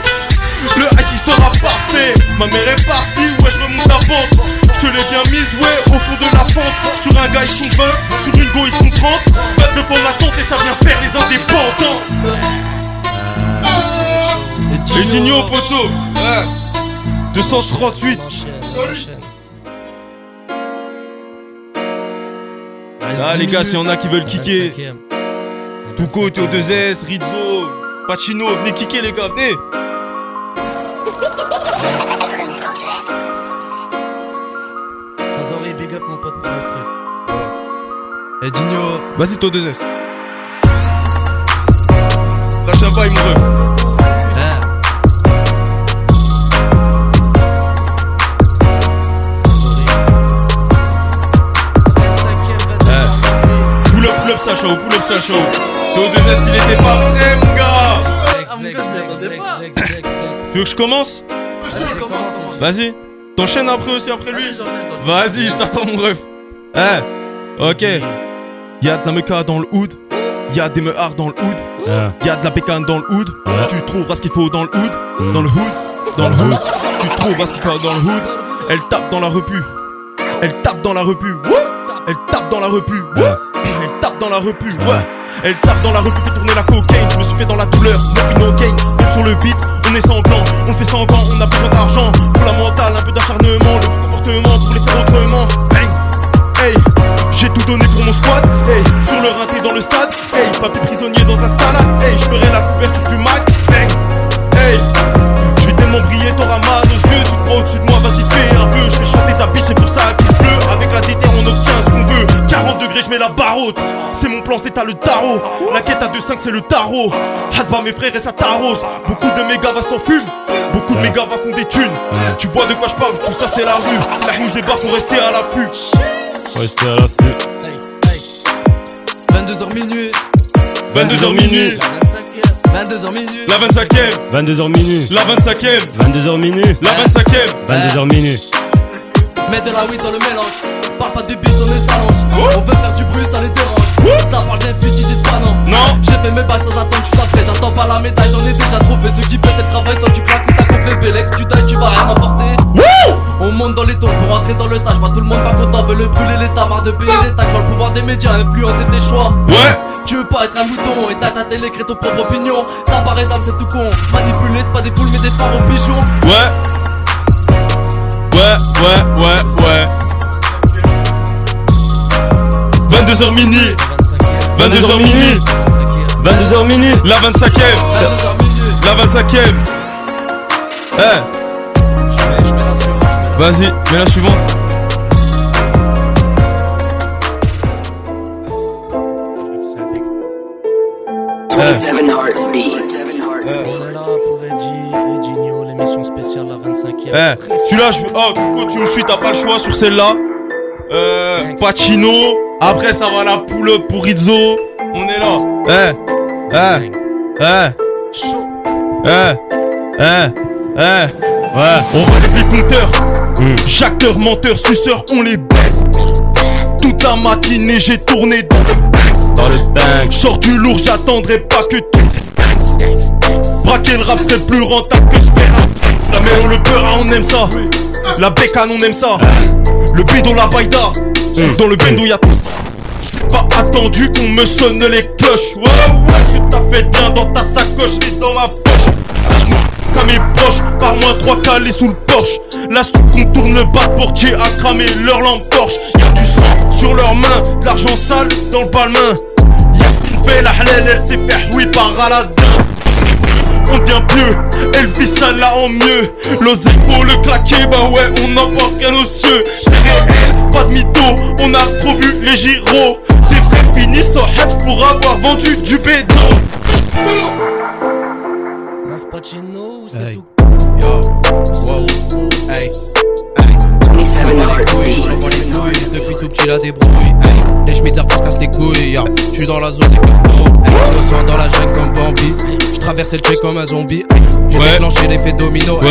Le hack il sera parfait. Ma mère est partie, ouais je remonte la pente. Je te l'ai bien mise, ouais, au fond de la fente. Sur un gars ils sont 20, sur une go ils sont 30. 29 en attente et ça vient faire les indépendants. Et Digno poteau, ouais. 238. Ah les gars, s'il y en a qui veulent kicker, Touko, t'es au 2S, Rizzo, Pacino, venez kicker les gars, venez. Sazori, big up mon pote pour l'instru. Eh Digno, vas-y toi 2S. Lâche un bail mon ref. Pull up ça chaud, pull up ça chaud. Toi 2S il était pas prêt mon gars. Mon gars je m'y attendais pas. Tu veux que je commence? Vas-y. T'enchaînes après aussi après lui. Vas-y, je t'attends mon ref. Ok. Y'a de la meca dans le hood. Y'a des meuhards dans le hood. Y'a de la bécane dans le hood. Tu trouveras ce qu'il faut dans le hood. Dans le hood. Dans le hood. Tu trouveras ce qu'il faut dans le hood. Elle tape dans la repu. Elle tape dans la repu. Elle tape dans la repu. Elle tape dans la repu. Ouais. Elle tape dans la repu, fait tourner la cocaine. Je me suis fait dans la douleur, no gain. Même sur le beat, on est sanglant. On fait sanglant, on a besoin d'argent. Pour la mentale, un peu d'acharnement. Le comportement pour les faire autrement. Bang. Hey, j'ai tout donné pour mon squad. Hey, sur le rinté dans le stade. Hey, papy prisonnier dans un stade. Hey, je ferai la couverture du Mac. Bang. Hey, je vais tellement briller, t'auras mal aux yeux. Tu te crois au-dessus de moi, vas-y fais un peu. Je vais chanter ta biche, c'est pour ça qu'il pleut. Avec la déter, on obtient ce qu'on veut. 40 degrés, je mets la barre. C'est mon plan, c'est à le tarot. La quête à 2,5 c'est le tarot. Hasba mes frères et ça t'arrose. Beaucoup de mégas va s'en fumer. Beaucoup de mégas va font des thunes. Tu vois de quoi je parle, tout ça c'est la rue. C'est la mouche des bars, faut rester à l'affût. Rester à l'affût. 22h minuit. 22h minuit. 22h minuit. La 25ème. 22h minuit. La 25ème. 22h minuit. La 25ème. 22h minuit. Mets de la weed dans le mélange. Parle pas de bits, on est s'allonge. On veut faire du bruit, ça les dérange. Ça parle bien fuite, ils disent pas non. Non. J'ai fait mes bails sans attendre, tu t'apprêtes. J'attends pas la médaille, j'en ai déjà trouvé. Ceux qui fait c'est le travail, toi tu claques ou t'as coffré Bélex. Tu tailles, tu vas rien emporter. On monte dans les tours pour rentrer dans le tas. J'vois tout le monde pas content, veut le brûler l'état. Marre de payer les taxes, le pouvoir des médias, influencer tes choix. Ouais. Tu veux pas être un mouton et t'as ta télé, crée ton propre opinion. Ça paraît simple, c'est tout con. Manipuler, c'est pas des poules mais des phares aux pigeons. Ouais. Ouais. 22h minuit. 22h minuit. 22h minuit. La 25ème. La 25ème. Vas-y, mets la suivante. On est là pour Eddie, Edinho, l'émission spéciale la 25ème. Celui-là, tu me suis, t'as pas le choix sur celle-là. Pacino. Après, ça va la pull-up pour Rizzo. On est là. Ouais. On relève les compteurs. Jacteur, menteur, suceur, on les baisse. Toute la matinée, j'ai tourné dans le bang. J'sors du lourd, j'attendrai pas que tu braquer le rap serait plus rentable que la mélo, le beurre, on aime ça. La bécane, on aime ça. Le bédo, la baïda. Dans le bendo, y'a tout. Pas attendu qu'on me sonne les cloches. Ouais, tu t'as fait bien dans ta sacoche et dans ma poche. T'as mes poches, par moins 3 calés sous le Porsche. La soupe qu'on tourne le bas portier a cramé leur lampe torche. Y'a du sang sur leurs mains, de l'argent sale dans le balmain. Y'a ce qu'on fait, la halal elle s'est fait oui par Aladin. On devient pieux, elle vit ça là en mieux. L'oseille faut le claquer, bah ouais on n'emporte qu'un aux cieux. C'est réel, pas de mytho, on a trop vu les gyros. Des vrais finissent au Hebs pour avoir vendu du bédo. Nas Pacino ou c'est tout? Yo, wow, hey, 27 Hearts Beats. Depuis tout petit la débrouille, hey. misère parce casse les couilles, yeah. J'suis dans la zone des cartons, innocent dans la jungle comme Bambi. J'traversais le check comme un zombie, j'ai déclenché l'effet domino. J'ai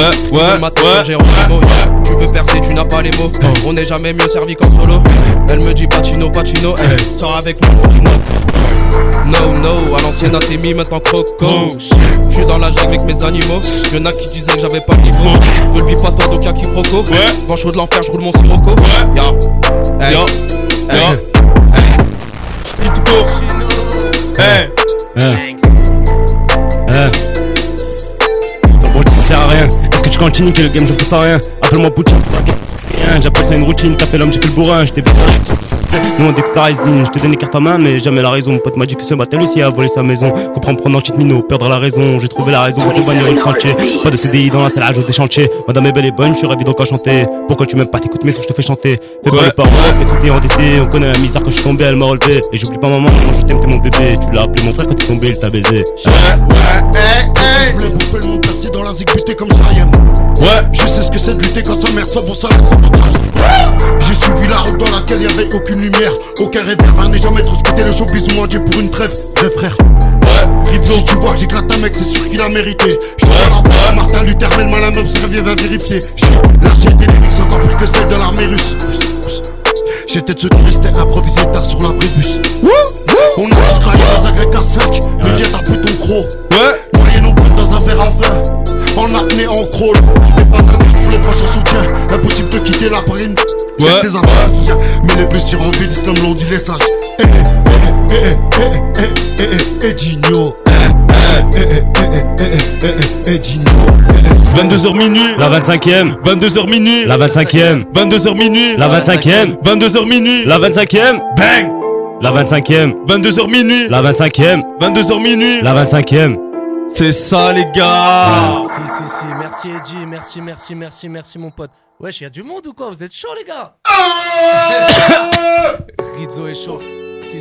tu veux percer, tu n'as pas les mots. On n'est jamais mieux servi qu'en solo. Elle me dit Pacino, sors avec moi, je dis non. No, à l'ancienne Athémie, maintenant Croco. J'suis dans la jungle avec mes animaux. Y'en a qui disaient que j'avais pas le niveau. Je le vis pas toi, donc y'a quiproquo. Vent chaud de l'enfer, j'roule mon sirocco. Ton bro, ça sert à rien. Est-ce que tu continues que le game je ferai sans rien? Appelle-moi Poutine, j'appelle ça une routine. T'as fait l'homme, j'ai fait le bourrin, j'étais bizarre. Nous on découpe la résine, je te donne les cartes en main mais jamais la raison. Mon pote m'a dit que ce matin aussi a volé sa maison. Comprends prendre un cheat minot, perdre la raison. J'ai trouvé la raison pour te bannir le sentier. Pas de CDI dans la salle à jour des chantiers. Madame est belle et bonne, je suis ravi donc à chanter. Pourquoi tu m'aimes pas, t'écoutes mes sons, je te fais chanter. Fais pas les paroles, que tout est endetté. On connaît la misère quand je suis tombé, elle m'a relevé. Et j'oublie pas maman, je t'aime, t'es mon bébé. Tu l'as appelé mon frère quand t'es tombé, il t'a baisé. Je voulais bouffer le monde percé dans la zig buté comme Cheyenne. Je sais ce que c'est de lutter quand sa mère soit bon salaire sans poutrage. J'ai suivi la route dans laquelle y'avait aucune lumière, aucun réverbère, n'est jamais trop scruté le showbiz ou mendier pour une trêve. Vrai frère. Si tu vois que j'éclate un mec, c'est sûr qu'il a mérité. Je suis dans la boîte, Martin Luther, mais le malin observé va vérifier. J'ai lâché des lyrics encore plus que celles de l'armée russe. J'étais de ceux qui restaient improvisés tard sur l'abribus. On a tous craqué dans un grec à 5, mais viens t'as plus ton croc. Noyer nos potes dans un verre à vin, en apnée, en crawl. J'étais pas un disque pour les proches en soutien. Impossible de quitter la prime. J'ai des affaires, mais les blessures en ville, l'islam l'ont dit les sages. Digno. Digno. 22h minuit, la 25ème. 22h minuit, la 25ème. 22h minuit, la 25ème. 22h minuit, la 25ème. Bang! La 25ème. 22h minuit, la 25ème. 22h minuit, la 25ème. C'est ça les gars. Si, merci Eddie, merci mon pote. Wesh, y'a du monde ou quoi? Vous êtes chaud les gars? Rizzo est chaud. Si.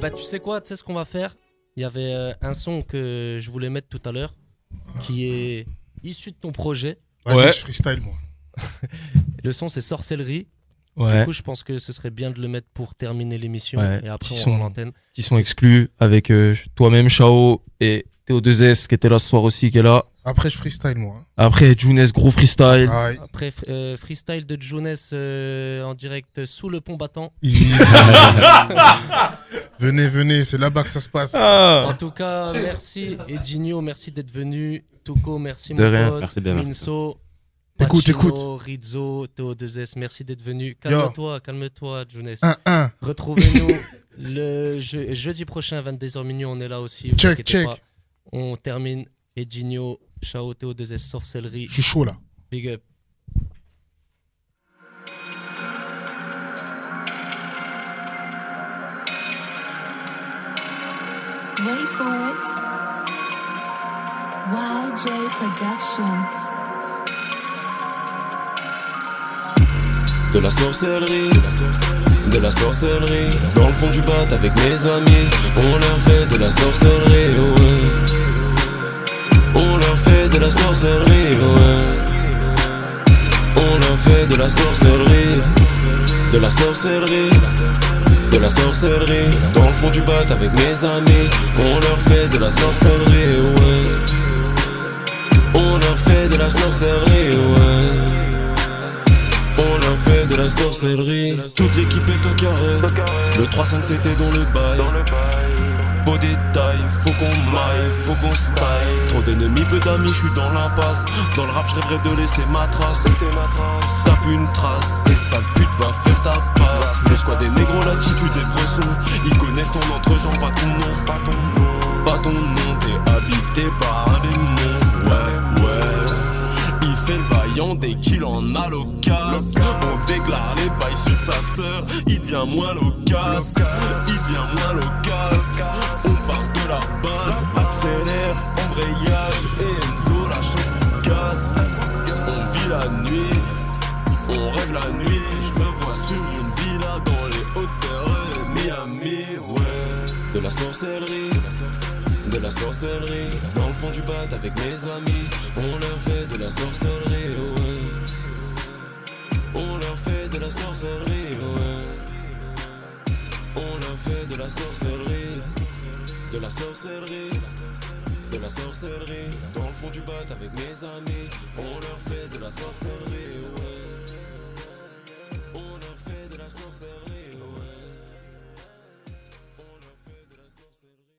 Bah tu sais quoi, tu sais ce qu'on va faire? Il y avait un son que je voulais mettre tout à l'heure qui est issu de ton projet. Vas-y, je freestyle moi. Le son c'est Sorcellerie. Ouais. Du coup je pense que ce serait bien de le mettre pour terminer l'émission et après on rend l'antenne. Qui sont exclus avec toi-même Chao et Théo2S qui était là ce soir aussi qui est là. Après je freestyle moi. Après Younes gros freestyle. Après freestyle de Younes en direct sous le pont battant. Venez, c'est là-bas que ça se passe. En tout cas, merci Edinho, merci d'être venu. Tuko, merci de mon rien. pote. Merci bien, Minso, écoute. Rizzo, Théo2S, merci d'être venu. Calme-toi, Younes. 1-1. Retrouvez-nous le jeudi prochain, 22h minuit, on est là aussi. Check. Pas. On termine. Edinho, Chao, Théo2S, Sorcellerie. Je suis chaud là. Big up. Wait for it. YJ Production. De la sorcellerie, dans le fond du bat avec mes amis, on leur fait de la sorcellerie, ouais. On leur fait de la sorcellerie, ouais. On leur fait de la sorcellerie, de la sorcellerie, dans le fond du bat avec mes amis, on leur fait de la sorcellerie, ouais. On leur fait de la sorcellerie, ouais. On leur fait de la sorcellerie. Toute l'équipe est au carré. Le 3-5 c'était dans le bail. Beau détail, faut qu'on maille, faut qu'on style. Trop d'ennemis, peu d'amis, je suis dans l'impasse. Dans le rap, je rêverais de laisser ma trace. Tape une trace, et sale pute va faire ta passe. Le squad des négros, l'attitude des bressons. Ils connaissent ton entre-gens, pas ton nom. Pas ton nom, t'es habité par un démon. Ouais. Il fait le vaillant dès qu'il en a l'occasion. On déclare les bails sur sa sœur. Il devient moins loquace. On part de la base. Accélère, embrayage. Et Enzo lâche un coup de gaz. On vit la nuit. On rêve la nuit. Je me vois sur une villa dans les hauteurs de Miami. Ouais. De la sorcellerie. Dans le fond du bat avec mes amis, on leur fait de la sorcellerie, ouais. On leur fait de la sorcellerie, ouais. la sorcellerie, de la sorcellerie, de la sorcellerie. Dans le fond du bac avec mes amis, on leur fait de la sorcellerie, ouais.